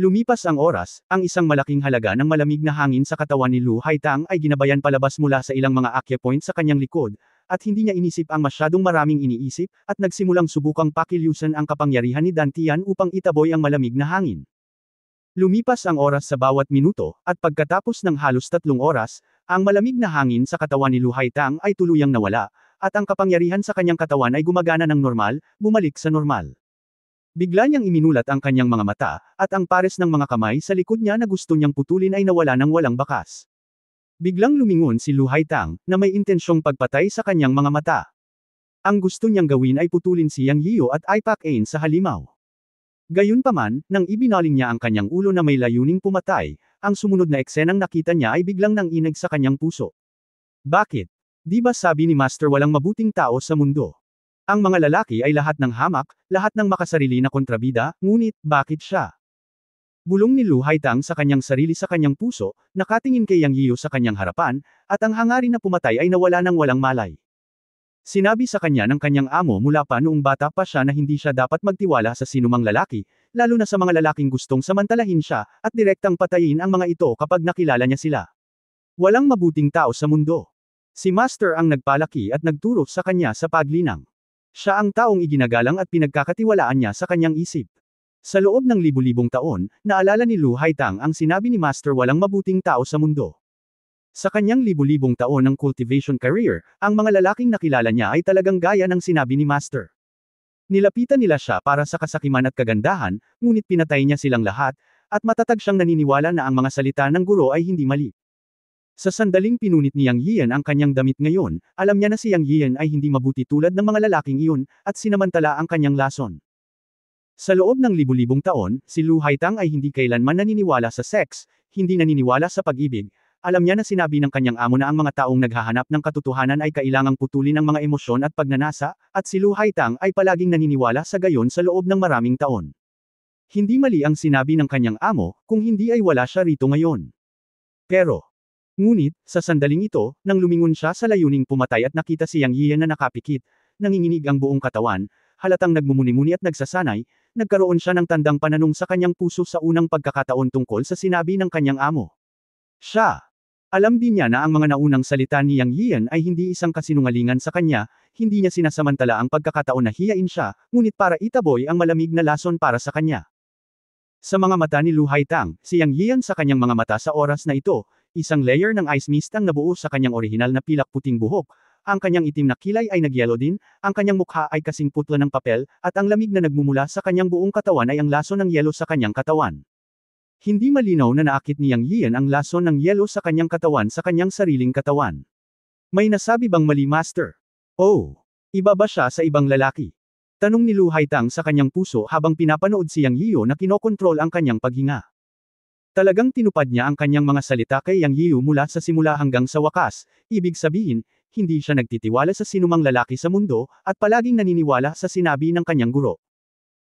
lumipas ang oras, ang isang malaking halaga ng malamig na hangin sa katawan ni Lu Haitang ay ginabayan palabas mula sa ilang mga acupoint sa kanyang likod, at hindi niya inisip ang masyadong maraming iniisip, at nagsimulang subukang pakilusan ang kapangyarihan ni Dantian upang itaboy ang malamig na hangin. Lumipas ang oras sa bawat minuto, at pagkatapos ng halos 3 oras, ang malamig na hangin sa katawan ni Lu Haitang ay tuluyang nawala, at ang kapangyarihan sa kanyang katawan ay gumagana ng normal, bumalik sa normal. Bigla niyang iminulat ang kanyang mga mata, at ang pares ng mga kamay sa likod niya na gusto niyang putulin ay nawala ng walang bakas. Biglang lumingon si Lu Haitang, na may intensyong pagpatay sa kanyang mga mata. Ang gusto niyang gawin ay putulin si Yang Yiyo at ipack-in sa halimaw. Gayunpaman, nang ibinaling niya ang kanyang ulo na may layuning pumatay, ang sumunod na eksenang nakita niya ay biglang nanginag sa kanyang puso. Bakit? Di ba sabi ni Master walang mabuting tao sa mundo? Ang mga lalaki ay lahat ng hamak, lahat ng makasarili na kontrabida, ngunit, bakit siya? Bulong ni Lu Haitang sa kanyang sarili sa kanyang puso, nakatingin kay Yang Yiyo sa kanyang harapan, at ang hangarin na pumatay ay nawala ng walang malay. Sinabi sa kanya ng kanyang amo mula pa noong bata pa siya na hindi siya dapat magtiwala sa sinumang lalaki, lalo na sa mga lalaking gustong samantalahin siya, at direktang patayin ang mga ito kapag nakilala niya sila. Walang mabuting tao sa mundo. Si Master ang nagpalaki at nagturo sa kanya sa paglinang. Siya ang taong iginagalang at pinagkakatiwalaan niya sa kanyang isip. Sa loob ng libu-libong taon, naalala ni Lu Haitang ang sinabi ni Master walang mabuting tao sa mundo. Sa kanyang libu-libong taon ng cultivation career, ang mga lalaking nakilala niya ay talagang gaya ng sinabi ni Master. Nilapitan nila siya para sa kasakiman at kagandahan, ngunit pinatay niya silang lahat, at matatag siyang naniniwala na ang mga salita ng guro ay hindi mali. Sa sandaling pinunit ni Yang Yian ang kanyang damit ngayon, alam niya na si Yang Yian ay hindi mabuti tulad ng mga lalaking iyon, at sinamantala ang kanyang lason. Sa loob ng libu-libong taon, si Lu Haitang ay hindi kailanman naniniwala sa sex, hindi naniniwala sa pag-ibig. Alam niya na sinabi ng kanyang amo na ang mga taong naghahanap ng katotohanan ay kailangang putulin ang mga emosyon at pagnanasa, at si Lu Haitang ay palaging naniniwala sa gayon sa loob ng maraming taon. Hindi mali ang sinabi ng kanyang amo, kung hindi ay wala siya rito ngayon. Ngunit, sa sandaling ito, nang lumingon siya sa layuning pumatay at nakita si Yang Yian na nakapikit, nanginginig ang buong katawan, halatang nagmumuni-muni at nagsasanay, nagkaroon siya ng tandang pananong sa kanyang puso sa unang pagkakataon tungkol sa sinabi ng kanyang amo. Alam din niya na ang mga naunang salita ni Yang Yian ay hindi isang kasinungalingan sa kanya, hindi niya sinasamantala ang pagkakataon na hiyain siya, ngunit para itaboy ang malamig na lason para sa kanya. Sa mga mata ni Lu Haitang, si Yang Yian sa kanyang mga mata sa oras na ito, isang layer ng ice mist ang nabuo sa kanyang orihinal na pilak puting buhok, ang kanyang itim na kilay ay nagyelo din, ang kanyang mukha ay kasing putla ng papel, at ang lamig na nagmumula sa kanyang buong katawan ay ang lason ng yelo sa kanyang katawan. Hindi malinaw na naakit ni Yang Yian ang lason ng yelo sa kanyang katawan sa kanyang sariling katawan. May nasabi bang mali, Master? Oh, iba ba siya sa ibang lalaki? Tanong ni Lu Haitang sa kanyang puso habang pinapanood si Yang Yiu na kinokontrol ang kanyang paghinga. Talagang tinupad niya ang kanyang mga salita kay Yang Yiu mula sa simula hanggang sa wakas, ibig sabihin, hindi siya nagtitiwala sa sinumang lalaki sa mundo, at palaging naniniwala sa sinabi ng kanyang guro.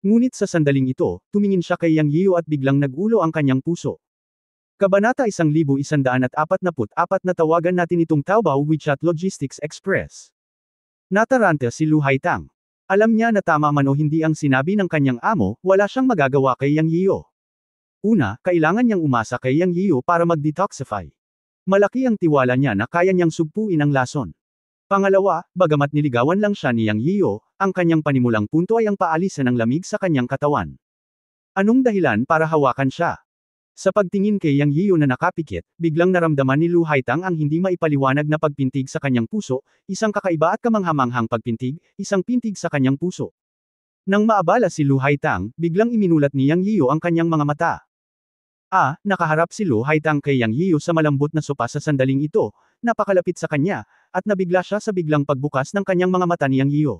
Ngunit sa sandaling ito, tumingin siya kay Yang Yiu at biglang nagulo ang kanyang puso. Kabanata 1144 na tawagan natin itong Taobao WeChat Logistics Express. Nataranta si Lu Haitang. Alam niya na tama man o hindi ang sinabi ng kanyang amo, wala siyang magagawa kay Yang Yiu. Una, kailangan niyang umasa kay Yang Yiu para mag-detoxify. Malaki ang tiwala niya na kaya niyang sugpuin ang lason. Pangalawa, bagamat niligawan lang siya ni Yang Yiu, ang kanyang panimulang punto ay ang paalisan ng lamig sa kanyang katawan. Anong dahilan para hawakan siya? Sa pagtingin kay Yang Yiu na nakapikit, biglang naramdaman ni Lu Haitang ang hindi maipaliwanag na pagpintig sa kanyang puso, isang kakaiba at kamanghamanghang pagpintig, isang pintig sa kanyang puso. Nang maabala si Lu Haitang, biglang iminulat ni Yang Yiu ang kanyang mga mata. Nakaharap si Lu Haitang kay Yang Yiu sa malambot na sopa sa sandaling ito, napakalapit sa kanya, at nabigla siya sa biglang pagbukas ng kanyang mga mata ni Yang Yiu.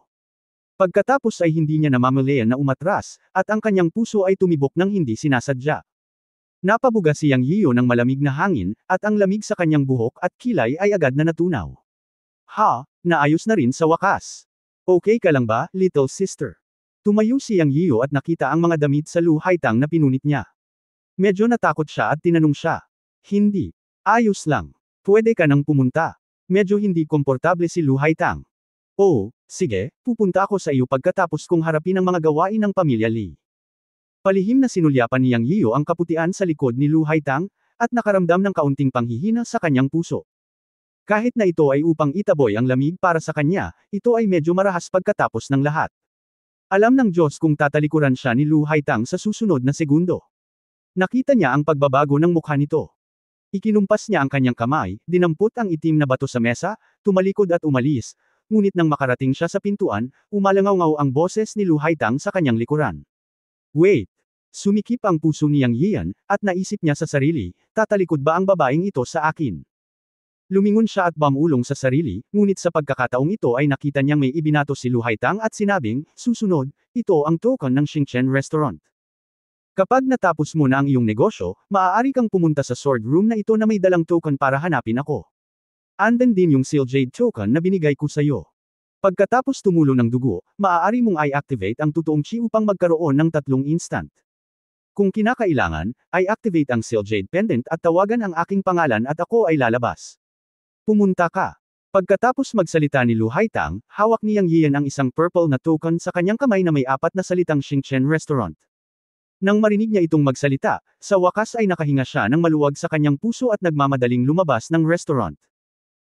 Pagkatapos ay hindi niya namamalayan na umatras, at ang kanyang puso ay tumibok ng hindi sinasadya. Napabuga si Yang Yiu ng malamig na hangin, at ang lamig sa kanyang buhok at kilay ay agad na natunaw. Naayos na rin sa wakas. Okay ka lang ba, little sister? Tumayo si Yang Yiu at nakita ang mga damit sa Lu Haitang na pinunit niya. Medyo natakot siya at tinanong siya. Hindi. Ayos lang. Pwede ka nang pumunta. Medyo hindi komportable si Lu Haitang. Oo, sige, pupunta ako sa iyo pagkatapos kong harapin ang mga gawain ng pamilya Li. Palihim na sinulyapan ni Yang Yiu ang kaputian sa likod ni Lu Haitang, at nakaramdam ng kaunting panghihina sa kanyang puso. Kahit na ito ay upang itaboy ang lamig para sa kanya, ito ay medyo marahas pagkatapos ng lahat. Alam ng Diyos kung tatalikuran siya ni Lu Haitang sa susunod na segundo. Nakita niya ang pagbabago ng mukha nito. Ikinumpas niya ang kanyang kamay, dinampot ang itim na bato sa mesa, tumalikod at umalis, ngunit nang makarating siya sa pintuan, umalangaw-ngaw ang boses ni Lu Haitang sa kanyang likuran. Wait! Sumikip ang puso ni Yang Yian, at naisip niya sa sarili, tatalikod ba ang babaeng ito sa akin? Lumingon siya at bumulong sa sarili, ngunit sa pagkakataong ito ay nakita niyang may ibinato si Lu Haitang at sinabing, susunod, ito ang token ng Xingchen Restaurant. Kapag natapos mo na ang iyong negosyo, maaari kang pumunta sa sword room na ito na may dalang token para hanapin ako. Andan din yung Seal Jade token na binigay ko sa iyo. Pagkatapos tumulo ng dugo, maaari mong i-activate ang totoong chi upang magkaroon ng 3 instant. Kung kinakailangan, i-activate ang Seal Jade pendant at tawagan ang aking pangalan at ako ay lalabas. Pumunta ka. Pagkatapos magsalita ni Lu Haitang, hawak ni Yang Yian ang isang purple na token sa kanyang kamay na may 4 na salitang Xingchen Restaurant. Nang marinig niya itong magsalita, sa wakas ay nakahinga siya ng maluwag sa kanyang puso at nagmamadaling lumabas ng restaurant.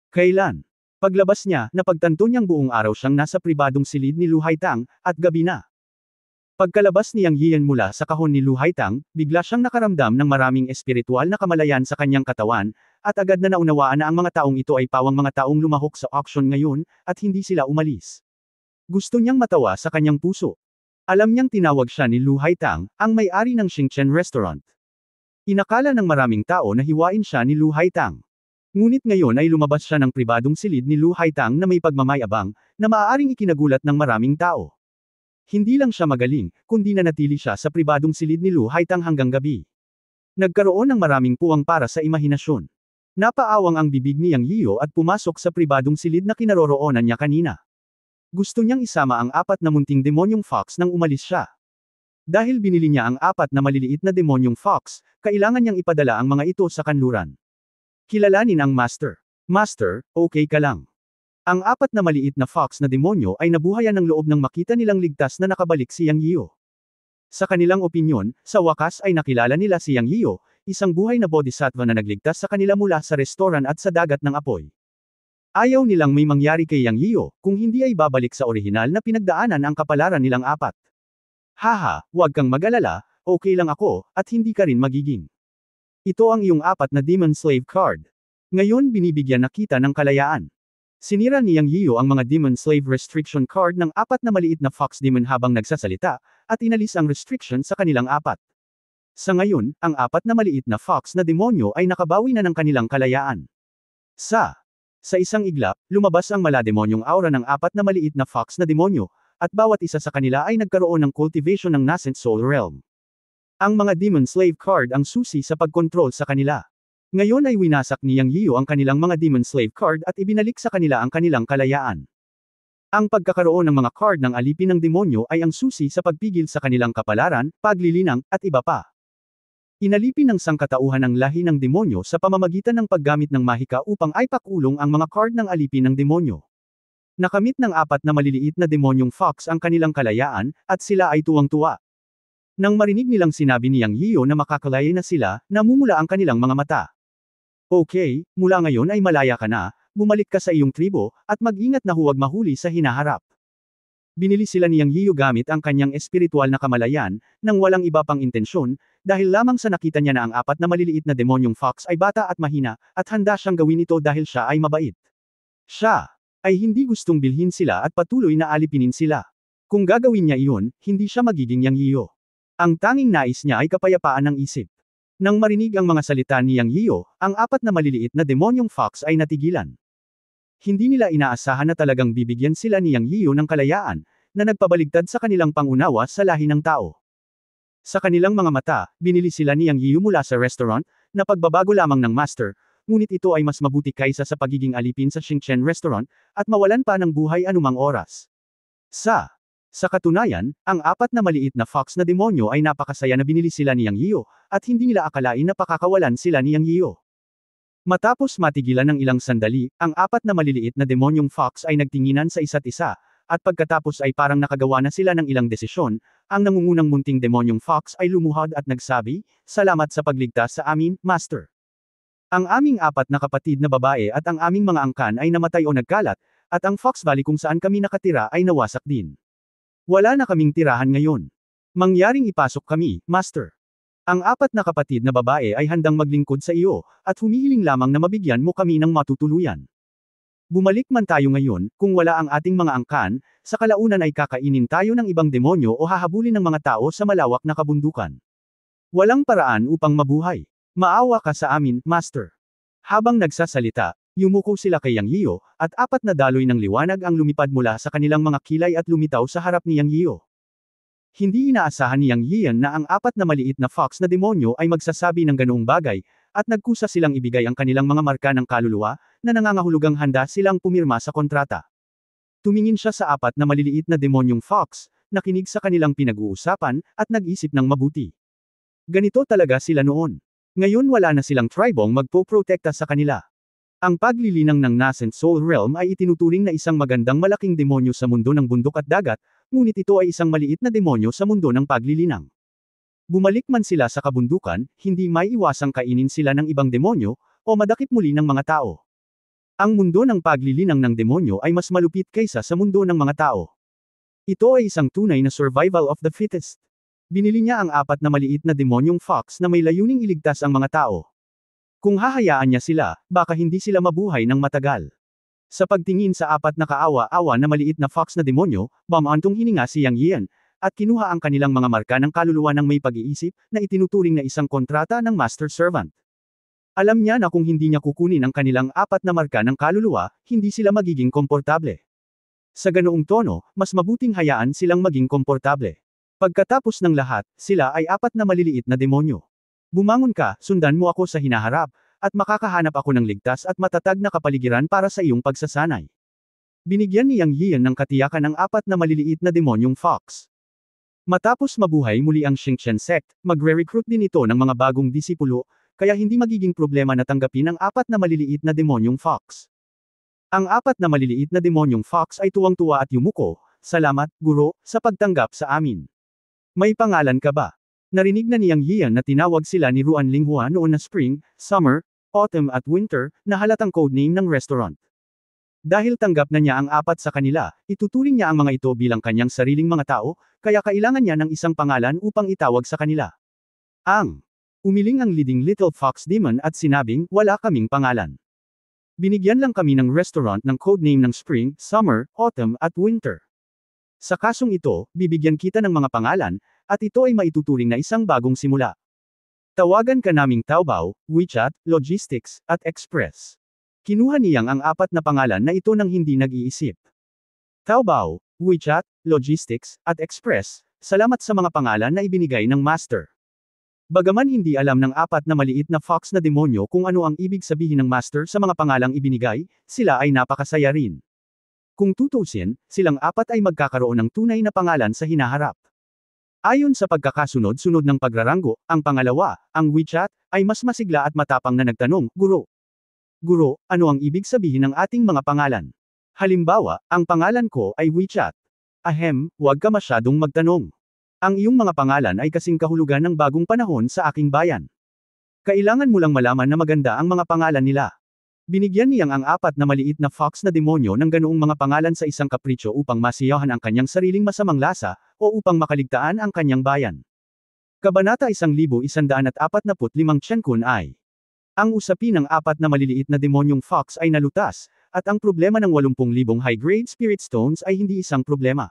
Kailan? Paglabas niya, napagtanto niyang buong araw siyang nasa pribadong silid ni Lu Haitang, at gabi na. Pagkalabas ni Yang Yian mula sa kahon ni Lu Haitang, bigla siyang nakaramdam ng maraming espiritual na kamalayan sa kanyang katawan, at agad na naunawaan na ang mga taong ito ay pawang mga taong lumahok sa auction ngayon, at hindi sila umalis. Gusto niyang matawa sa kanyang puso. Alam niyang tinawag siya ni Lu Haitang, ang may-ari ng Xingchen Restaurant. Inakala ng maraming tao na hiwain siya ni Lu Haitang. Ngunit ngayon ay lumabas siya ng pribadong silid ni Lu Haitang na may pagmamayabang, na maaaring ikinagulat ng maraming tao. Hindi lang siya magaling, kundi nanatili siya sa pribadong silid ni Lu Haitang hanggang gabi. Nagkaroon ng maraming puwang para sa imahinasyon. Napaawang ang bibig ni Yang Yiyo at pumasok sa pribadong silid na kinaroroonan niya kanina. Gusto niyang isama ang 4 na munting demonyong fox nang umalis siya. Dahil binili niya ang 4 na maliliit na demonyong fox, kailangan niyang ipadala ang mga ito sa kanluran. Kilalanin ang Master. Master, okay ka lang. Ang 4 na maliit na fox na demonyo ay nabuhayan ng loob nang makita nilang ligtas na nakabalik si Yang Yiyo. Sa kanilang opinyon, sa wakas ay nakilala nila si Yang Yiyo, isang buhay na bodhisattva na nagligtas sa kanila mula sa restoran at sa dagat ng apoy. Ayaw nilang may mangyari kay Yang Yiyo, kung hindi ay babalik sa orihinal na pinagdaanan ang kapalaran nilang 4. Haha, huwag kang mag-alala, okay lang ako, at hindi ka rin magiging. Ito ang iyong 4 na Demon Slave card. Ngayon binibigyan na kita ng kalayaan. Sinira ni Yang Yiyo ang mga Demon Slave Restriction card ng 4 na maliit na Fox Demon habang nagsasalita, at inalis ang restriction sa kanilang 4. Sa ngayon, ang 4 na maliit na Fox na demonyo ay nakabawi na ng kanilang kalayaan. Sa isang iglap, lumabas ang malademonyong aura ng 4 na maliit na Fox na demonyo, at bawat isa sa kanila ay nagkaroon ng cultivation ng nascent soul realm. Ang mga Demon Slave card ang susi sa pagkontrol sa kanila. Ngayon ay winasak ni Yang Yiyo ang kanilang mga Demon Slave card at ibinalik sa kanila ang kanilang kalayaan. Ang pagkakaroon ng mga card ng alipin ng demonyo ay ang susi sa pagpigil sa kanilang kapalaran, paglilinang, at iba pa. Inalipin ng sangkatauhan ang lahi ng demonyo sa pamamagitan ng paggamit ng mahika upang aipakulong ang mga card ng alipin ng demonyo. Nakamit ng 4 na maliliit na demonyong fox ang kanilang kalayaan, at sila ay tuwang-tuwa. Nang marinig nilang sinabi ni Yang Yiyo na makakalaya na sila, namumula ang kanilang mga mata. Okay, mula ngayon ay malaya ka na, bumalik ka sa iyong tribo, at mag-ingat na huwag mahuli sa hinaharap. Binili sila ni Yang Yiyo gamit ang kanyang espiritual na kamalayan, nang walang iba pang intensyon, dahil lamang sa nakita niya na ang 4 na maliliit na demonyong fox ay bata at mahina, at handa siyang gawin ito dahil siya ay mabait. Siya ay hindi gustong bilhin sila at patuloy na alipinin sila. Kung gagawin niya iyon, hindi siya magiging Yang Yiyo. Ang tanging nais niya ay kapayapaan ng isip. Nang marinig ang mga salita ni Yang Yiyo, ang 4 na maliliit na demonyong fox ay natigilan. Hindi nila inaasahan na talagang bibigyan sila ni Yang Yiyo ng kalayaan, na nagpabaligtad sa kanilang pangunawa sa lahi ng tao. Sa kanilang mga mata, binili sila ni Yang Yiyo mula sa restaurant, na pagbabago lamang ng master, ngunit ito ay mas mabuti kaysa sa pagiging alipin sa Xingchen restaurant, at mawalan pa ng buhay anumang oras. Sa katunayan, ang 4 na maliit na fox na demonyo ay napakasaya na binili sila ni Yang Yiyo, at hindi nila akalain na pakakawalan sila ni Yang Yiyo. Matapos matigilan ng ilang sandali, ang 4 na maliliit na demonyong fox ay nagtinginan sa isa't isa, at pagkatapos ay parang nakagawa na sila ng ilang desisyon, ang nangungunang munting demonyong fox ay lumuhod at nagsabi, "Salamat sa pagligtas sa amin, Master. Ang aming 4 na kapatid na babae at ang aming mga angkan ay namatay o nagkalat, at ang Fox Valley kung saan kami nakatira ay nawasak din. Wala na kaming tirahan ngayon. Mangyaring ipasok kami, Master. Ang 4 na kapatid na babae ay handang maglingkod sa iyo, at humihiling lamang na mabigyan mo kami ng matutuluyan. Bumalik man tayo ngayon, kung wala ang ating mga angkan, sa kalaunan ay kakainin tayo ng ibang demonyo o hahabulin ng mga tao sa malawak na kabundukan. Walang paraan upang mabuhay. Maawa ka sa amin, Master." Habang nagsasalita, yumuko sila kay Yang Yiyo, at 4 na daloy ng liwanag ang lumipad mula sa kanilang mga kilay at lumitaw sa harap ni Yang Yiyo. Hindi inaasahan ni Yang Yiyan na ang 4 na maliit na fox na demonyo ay magsasabi ng ganoong bagay, at nagkusa silang ibigay ang kanilang mga marka ng kaluluwa, na nangangahulugang handa silang pumirma sa kontrata. Tumingin siya sa 4 na maliliit na demonyong fox, nakinig sa kanilang pinag-uusapan, at nag-isip ng mabuti. Ganito talaga sila noon. Ngayon wala na silang tribong magpoprotekta sa kanila. Ang paglilinang ng Nascent Soul Realm ay itinuturing na isang magandang malaking demonyo sa mundo ng bundok at dagat, ngunit ito ay isang maliit na demonyo sa mundo ng paglilinang. Bumalik man sila sa kabundukan, hindi maiiwasang kainin sila ng ibang demonyo, o madakip muli ng mga tao. Ang mundo ng paglilinang ng demonyo ay mas malupit kaysa sa mundo ng mga tao. Ito ay isang tunay na survival of the fittest. Binili niya ang 4 na maliit na demonyong fox na may layuning iligtas ang mga tao. Kung hahayaan niya sila, baka hindi sila mabuhay ng matagal. Sa pagtingin sa 4 na kaawa-awa na maliit na fox na demonyo, bumantong hininga si Yang Yiyan, at kinuha ang kanilang mga marka ng kaluluwa ng may pag-iisip, na itinuturing na isang kontrata ng master servant. Alam niya na kung hindi niya kukunin ang kanilang 4 na marka ng kaluluwa, hindi sila magiging komportable. Sa ganoong tono, mas mabuting hayaan silang maging komportable. Pagkatapos ng lahat, sila ay 4 na maliliit na demonyo. Bumangon ka, sundan mo ako sa hinaharap, at makakahanap ako ng ligtas at matatag na kapaligiran para sa iyong pagsasanay. Binigyan ni Yang Yian ng katiyakan ang 4 na maliliit na demonyong fox. Matapos mabuhay muli ang Xingchen sect, magre-recruit din ito ng mga bagong disipulo, kaya hindi magiging problema na tanggapin ang 4 na maliliit na demonyong fox. Ang 4 na maliliit na demonyong fox ay tuwang-tuwa at yumuko, "Salamat, guro, sa pagtanggap sa amin. May pangalan ka ba?" Narinig na ni Yang Yian na tinawag sila ni Ruan Linghua noon na Spring, Summer, Autumn at Winter, na halatang codename ng restaurant. Dahil tanggap na niya ang 4 sa kanila, ituturing niya ang mga ito bilang kanyang sariling mga tao, kaya kailangan niya ng isang pangalan upang itawag sa kanila. Umiling ang leading little fox demon at sinabing, "Wala kaming pangalan. Binigyan lang kami ng restaurant ng codename ng Spring, Summer, Autumn at Winter. Sa kasong ito, bibigyan kita ng mga pangalan, at ito ay maituturing na isang bagong simula. Tawagan ka naming Taobao, WeChat, Logistics, at Express." Kinuha niyang ang 4 na pangalan na ito nang hindi nag-iisip. Taobao, WeChat, Logistics, at Express, salamat sa mga pangalan na ibinigay ng Master. Bagaman hindi alam ng 4 na maliit na fox na demonyo kung ano ang ibig sabihin ng Master sa mga pangalang ibinigay, sila ay napakasaya rin. Kung tutusin, silang 4 ay magkakaroon ng tunay na pangalan sa hinaharap. Ayon sa pagkakasunod-sunod ng pagraranggo, ang pangalawa, ang WeChat, ay mas masigla at matapang na nagtanong, "Guro, ano ang ibig sabihin ng ating mga pangalan?" Halimbawa, ang pangalan ko ay WeChat. Huwag ka masyadong magtanong. Ang iyong mga pangalan ay kasing kahulugan ng bagong panahon sa aking bayan. Kailangan mo lang malaman na maganda ang mga pangalan nila. Binigyan niyang ang 4 na maliit na fox na demonyo ng ganoong mga pangalan sa isang kapritsyo upang masiyahan ang kanyang sariling masamang lasa, o upang makaligtaan ang kanyang bayan. Kabanata 1145 Chen-kun ay. Ang usapin ng 4 na maliliit na demonyong fox ay nalutas, at ang problema ng 80,000 high-grade spirit stones ay hindi isang problema.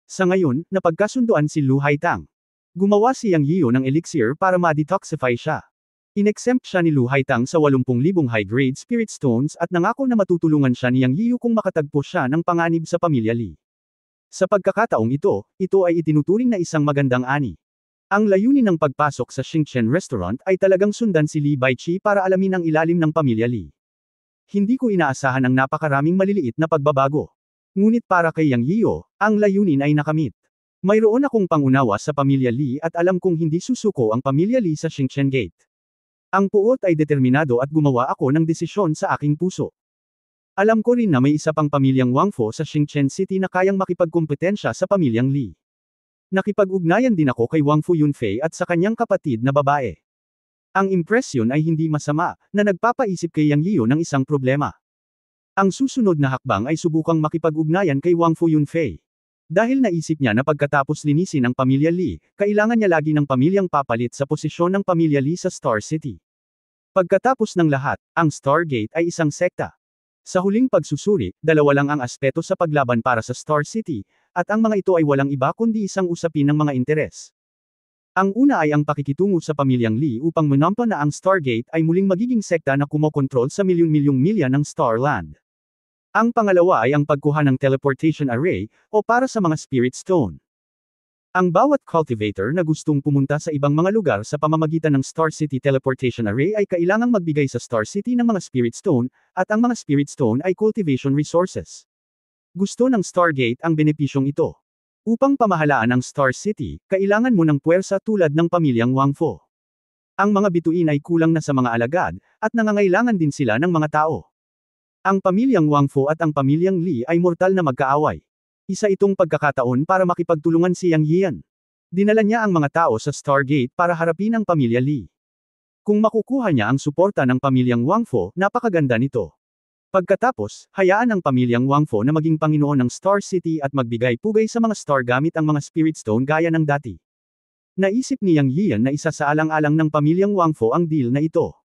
Sa ngayon, napagkasunduan si Lu Haitang. Gumawa si Yang Yiu ng elixir para ma-detoxify siya. Inexempt siya ni Lu Haitang sa 80,000 high-grade spirit stones at nangako na matutulungan siya ni Yang Yiu kung makatagpo siya ng panganib sa pamilya Li. Sa pagkakataong ito ay itinuturing na isang magandang ani. Ang layunin ng pagpasok sa Xingchen restaurant ay talagang sundan si Li Baichi para alamin ang ilalim ng pamilya Li. Hindi ko inaasahan ang napakaraming maliliit na pagbabago. Ngunit para kay Yang Yiu, ang layunin ay nakamit. Mayroon akong pangunawa sa pamilya Li at alam kong hindi susuko ang pamilya Li sa Xingchen Gate. Ang puot ay determinado at gumawa ako ng desisyon sa aking puso. Alam ko rin na may isa pang pamilyang Wangfo sa Xingchen City na kayang makipagkompetensya sa pamilyang Li. Nakipag-ugnayan din ako kay Wangfu Yunfei at sa kanyang kapatid na babae. Ang impresyon ay hindi masama, na nagpapaisip kay Yang Yiu ng isang problema. Ang susunod na hakbang ay subukang makipag-ugnayan kay Wangfu Yunfei. Dahil naisip niya na pagkatapos linisin ang pamilya Li, kailangan niya lagi ng pamilyang papalit sa posisyon ng pamilya Li sa Star City. Pagkatapos ng lahat, ang Stargate ay isang sekta. Sa huling pagsusuri, dalawa lang ang aspeto sa paglaban para sa Star City, at ang mga ito ay walang iba kundi isang usapin ng mga interes. Ang una ay ang pakikitungo sa pamilyang Li upang manampa na ang Stargate ay muling magiging sekta na kumokontrol sa milyon-milyong milya ng Starland. Ang pangalawa ay ang pagkuha ng teleportation array, o para sa mga spirit stone. Ang bawat cultivator na gustong pumunta sa ibang mga lugar sa pamamagitan ng Star City Teleportation Array ay kailangang magbigay sa Star City ng mga spirit stone, at ang mga spirit stone ay cultivation resources. Gusto ng Stargate ang benepisyong ito. Upang pamahalaan ang Star City, kailangan mo ng puwersa tulad ng pamilyang Wangfo. Ang mga bituin ay kulang na sa mga alagad, at nangangailangan din sila ng mga tao. Ang pamilyang Wangfo at ang pamilyang Li ay mortal na magkaaway. Isa itong pagkakataon para makipagtulungan si Yang Yian. Dinala niya ang mga tao sa Stargate para harapin ang pamilya Li. Kung makukuha niya ang suporta ng pamilyang Wangfo, napakaganda nito. Pagkatapos, hayaan ang pamilyang Wangfo na maging Panginoon ng Star City at magbigay-pugay sa mga star gamit ang mga Spirit Stone gaya ng dati. Naisip ni Yang Yian na isa sa alang-alang ng pamilyang Wangfo ang deal na ito.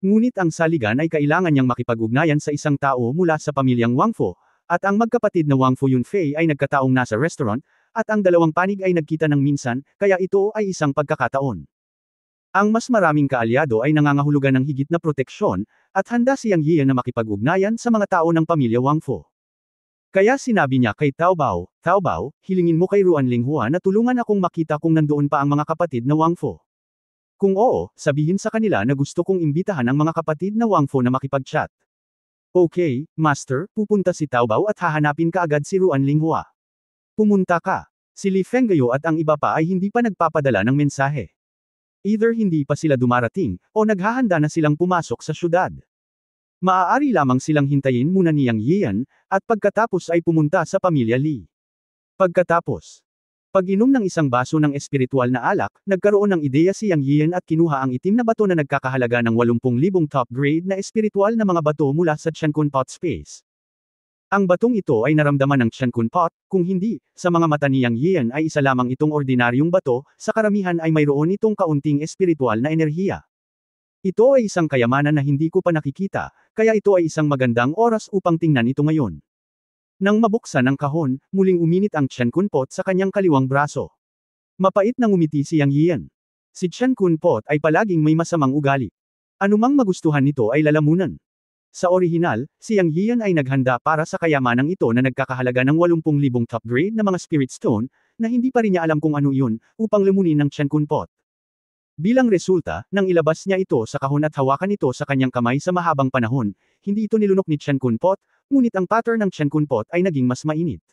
Ngunit ang saligan ay kailangan niyang makipag-ugnayan sa isang tao mula sa pamilyang Wangfo, at ang magkapatid na Wangfo Yunfei ay nagkataong nasa restaurant, at ang dalawang panig ay nagkita ng minsan, kaya ito ay isang pagkakataon. Ang mas maraming kaalyado ay nangangahulugan ng higit na proteksyon, at handa si Yang Yiyan na makipag-ugnayan sa mga tao ng pamilya Wang Fu. Kaya sinabi niya kay Taobao, Taobao, hilingin mo kay Ruan Linghua na tulungan akong makita kung nandoon pa ang mga kapatid na Wang Fu. Kung oo, sabihin sa kanila na gusto kong imbitahan ang mga kapatid na Wang Fu na makipag-chat. Okay, Master, pupunta si Taobao at hahanapin kaagad si Ruan Linghua. Pumunta ka. Si Li Fenggayo at ang iba pa ay hindi pa nagpapadala ng mensahe. Either hindi pa sila dumarating, o naghahanda na silang pumasok sa syudad. Maaari lamang silang hintayin muna ni Yang Yiyan, at pagkatapos ay pumunta sa pamilya Li. Pagkatapos, pag-inom ng isang baso ng espiritual na alak, nagkaroon ng ideya si Yang Yiyan at kinuha ang itim na bato na nagkakahalaga ng 80,000 top grade na espiritual na mga bato mula sa Qiankun Pot Space. Ang batong ito ay naramdaman ng Qiankun Pot, kung hindi, sa mga mata ni Yang Yiyan ay isa lamang itong ordinaryong bato, sa karamihan ay mayroon itong kaunting espiritual na enerhiya. Ito ay isang kayamanan na hindi ko pa nakikita, kaya ito ay isang magandang oras upang tingnan ito ngayon. Nang mabuksan ang kahon, muling uminit ang Qiankun Pot sa kanyang kaliwang braso. Mapait na ngumiti si Yang Yiyan. Si Qiankun Pot ay palaging may masamang ugali. Anumang magustuhan nito ay lalamunan. Sa orihinal, si Yang Yiyan ay naghanda para sa kayamanang ito na nagkakahalaga ng 80,000 top grade na mga spirit stone, na hindi pa rin niya alam kung ano iyon, upang lamunin ng Qiankun Pot. Bilang resulta, nang ilabas niya ito sa kahon at hawakan ito sa kanyang kamay sa mahabang panahon, hindi ito nilunok ni Qiankun Pot, ngunit ang pattern ng Qiankun Pot ay naging mas mainit.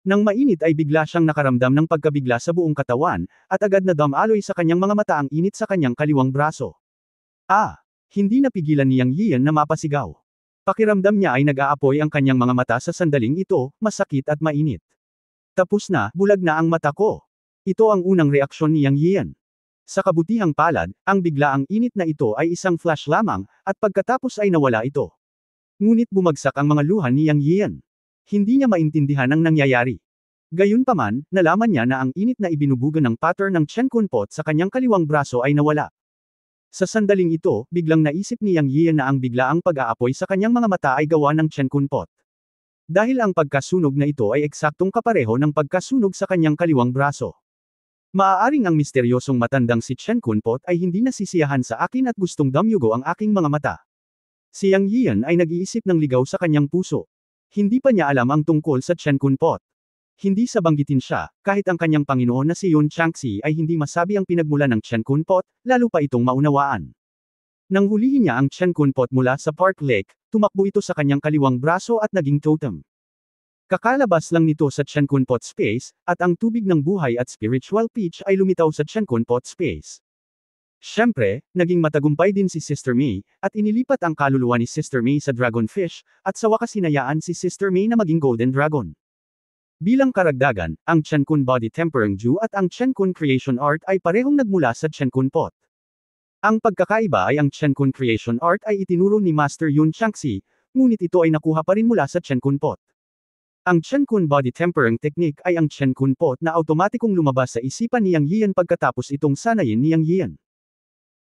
Nang mainit ay bigla siyang nakaramdam ng pagkabigla sa buong katawan, at agad na damaloy sa kanyang mga mata ang init sa kanyang kaliwang braso. Hindi napigilan ni Yang Yiyan na mapasigaw. Pakiramdam niya ay nag-aapoy ang kanyang mga mata sa sandaling ito, masakit at mainit. Tapos na, bulag na ang mata ko. Ito ang unang reaksyon ni Yang Yiyan. Sa kabutihang palad, ang biglaang init na ito ay isang flash lamang, at pagkatapos ay nawala ito. Ngunit bumagsak ang mga luha ni Yang Yiyan. Hindi niya maintindihan ang nangyayari. Gayunpaman, nalaman niya na ang init na ibinubuga ng pattern ng Qiankun Pot sa kanyang kaliwang braso ay nawala. Sa sandaling ito, biglang naisip ni Yang Yiyan na ang biglaang pag-aapoy sa kanyang mga mata ay gawa ng Qiankun Pot. Dahil ang pagkasunog na ito ay eksaktong kapareho ng pagkasunog sa kanyang kaliwang braso. Maaaring ang misteryosong matandang si Qiankun Pot ay hindi nasisiyahan sa akin at gustong damyugo ang aking mga mata. Si Yang Yiyan ay nag-iisip ng ligaw sa kanyang puso. Hindi pa niya alam ang tungkol sa Qiankun Pot. Hindi sa banggitin siya, kahit ang kanyang Panginoon na si Yun Changxi ay hindi masabi ang pinagmulan ng Qiankun Pot, lalo pa itong maunawaan. Nang hulihin niya ang Qiankun Pot mula sa Park Lake, tumakbo ito sa kanyang kaliwang braso at naging totem. Kakalabas lang nito sa Qiankun Pot Space, at ang tubig ng buhay at spiritual peach ay lumitaw sa Qiankun Pot Space. Siyempre, naging matagumpay din si Sister May, at inilipat ang kaluluwa ni Sister May sa Dragonfish, at sa wakas hinayaan si Sister May na maging Golden Dragon. Bilang karagdagan, ang Qiankun Body Tempering Dew at ang Qiankun Creation Art ay parehong nagmula sa Qiankun Pot. Ang pagkakaiba ay ang Qiankun Creation Art ay itinuro ni Master Yun Changxi, ngunit ito ay nakuha pa rin mula sa Qiankun Pot. Ang Qiankun Body Tempering Technique ay ang Qiankun Pot na automatikong lumabas sa isipan ni Yang Yiyan pagkatapos itong sanayin ni Yang Yiyan.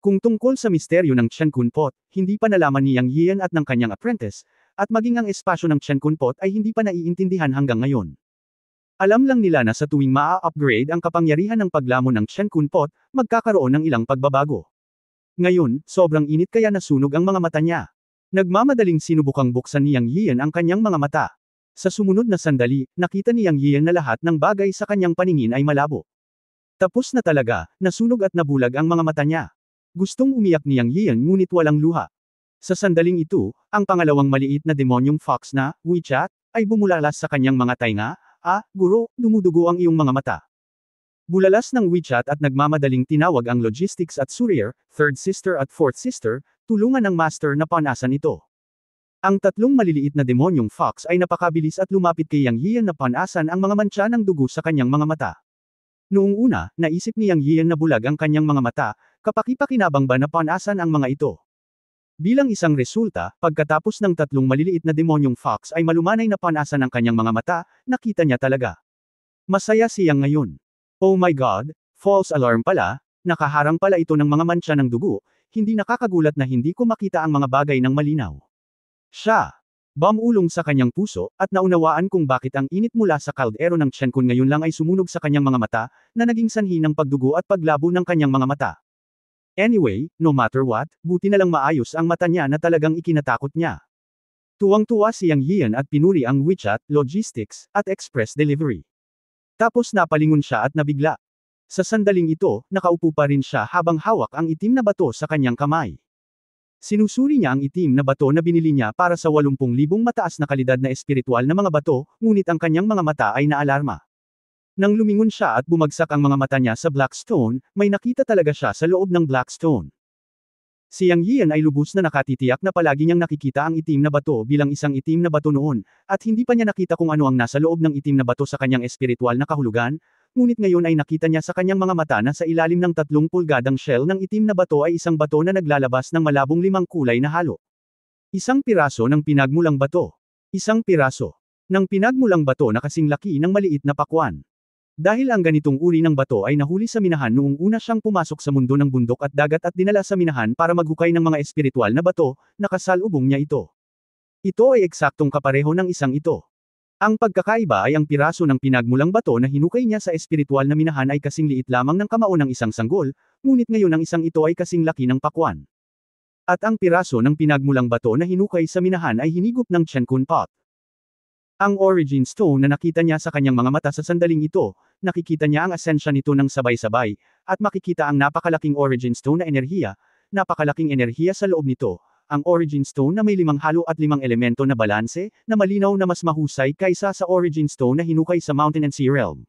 Kung tungkol sa misteryo ng Qiankun Pot, hindi pa nalaman ni Yang Yiyan at ng kanyang apprentice, at maging ang espasyo ng Qiankun Pot ay hindi pa naiintindihan hanggang ngayon. Alam lang nila na sa tuwing maa-upgrade ang kapangyarihan ng paglamon ng Qiankun Pot, magkakaroon ng ilang pagbabago. Ngayon, sobrang init kaya nasunog ang mga mata niya. Nagmamadaling sinubukang buksan ni Yang Yiyan ang kanyang mga mata. Sa sumunod na sandali, nakita ni Yang Yiyan na lahat ng bagay sa kanyang paningin ay malabo. Tapos na talaga, nasunog at nabulag ang mga mata niya. Gustong umiyak ni Yang Yiyan ngunit walang luha. Sa sandaling ito, ang pangalawang maliit na demonyong fox na, WeChat, ay bumulalas sa kanyang mga tainga. Guro, dumudugo ang iyong mga mata. Bulalas ng WeChat at nagmamadaling tinawag ang logistics at Surya, third sister at fourth sister, tulungan ng master na panasan ito. Ang tatlong maliliit na demonyong fox ay napakabilis at lumapit kay Yang Yiyan na panasan ang mga mantsa ng dugo sa kanyang mga mata. Noong una, naisip ni Yang Yiyan na bulag ang kanyang mga mata, kapaki-pakinabang ba na panasan ang mga ito. Bilang isang resulta, pagkatapos ng tatlong maliliit na demonyong fox ay malumanay na panasan ang kanyang mga mata, nakita niya talaga. Masaya si Yang ngayon. Oh my God, false alarm pala, nakaharang pala ito ng mga mantsa ng dugo, hindi nakakagulat na hindi ko makita ang mga bagay ng malinaw. Siya. Bumulong sa kanyang puso, at naunawaan kung bakit ang init mula sa kaldero ng Qiankun ngayon lang ay sumunog sa kanyang mga mata, na naging sanhi ng pagdugo at paglabo ng kanyang mga mata. Anyway, no matter what, buti na lang maayos ang mata niya na talagang ikinatakot niya. Tuwang-tuwa si Yang Yian at pinuri ang WeChat, logistics, at express delivery. Tapos napalingon siya at nabigla. Sa sandaling ito, nakaupo pa rin siya habang hawak ang itim na bato sa kanyang kamay. Sinusuri niya ang itim na bato na binili niya para sa 80,000 mataas na kalidad na espiritual na mga bato, ngunit ang kanyang mga mata ay naalarma. Nang lumingon siya at bumagsak ang mga mata niya sa black stone, may nakita talaga siya sa loob ng black stone. Si Yang Yian ay lubos na nakatitiyak na palagi niyang nakikita ang itim na bato bilang isang itim na bato noon, at hindi pa niya nakita kung ano ang nasa loob ng itim na bato sa kanyang espiritual na kahulugan, ngunit ngayon ay nakita niya sa kanyang mga mata na sa ilalim ng 3 pulgadang shell ng itim na bato ay isang bato na naglalabas ng malabong 5 kulay na halo. Isang piraso ng pinagmulang bato. Isang piraso ng pinagmulang bato na kasing laki ng maliit na pakwan. Dahil ang ganitong uri ng bato ay nahuli sa minahan noong una siyang pumasok sa mundo ng bundok at dagat at dinala sa minahan para maghukay ng mga espiritual na bato, nakasalubong niya ito. Ito ay eksaktong kapareho ng isang ito. Ang pagkakaiba ay ang piraso ng pinagmulang bato na hinukay niya sa espiritual na minahan ay kasing liit lamang ng kamao ng isang sanggol, ngunit ngayon ang isang ito ay kasing laki ng pakwan. At ang piraso ng pinagmulang bato na hinukay sa minahan ay hinigop ng Chenkun pot. Ang origin stone na nakita niya sa kanyang mga mata sa sandaling ito, nakikita niya ang ascension nito ng sabay-sabay, at makikita ang napakalaking origin stone na enerhiya, napakalaking enerhiya sa loob nito, ang origin stone na may 5 halo at 5 elemento na balanse, na malinaw na mas mahusay kaysa sa origin stone na hinukay sa Mountain and Sea Realm.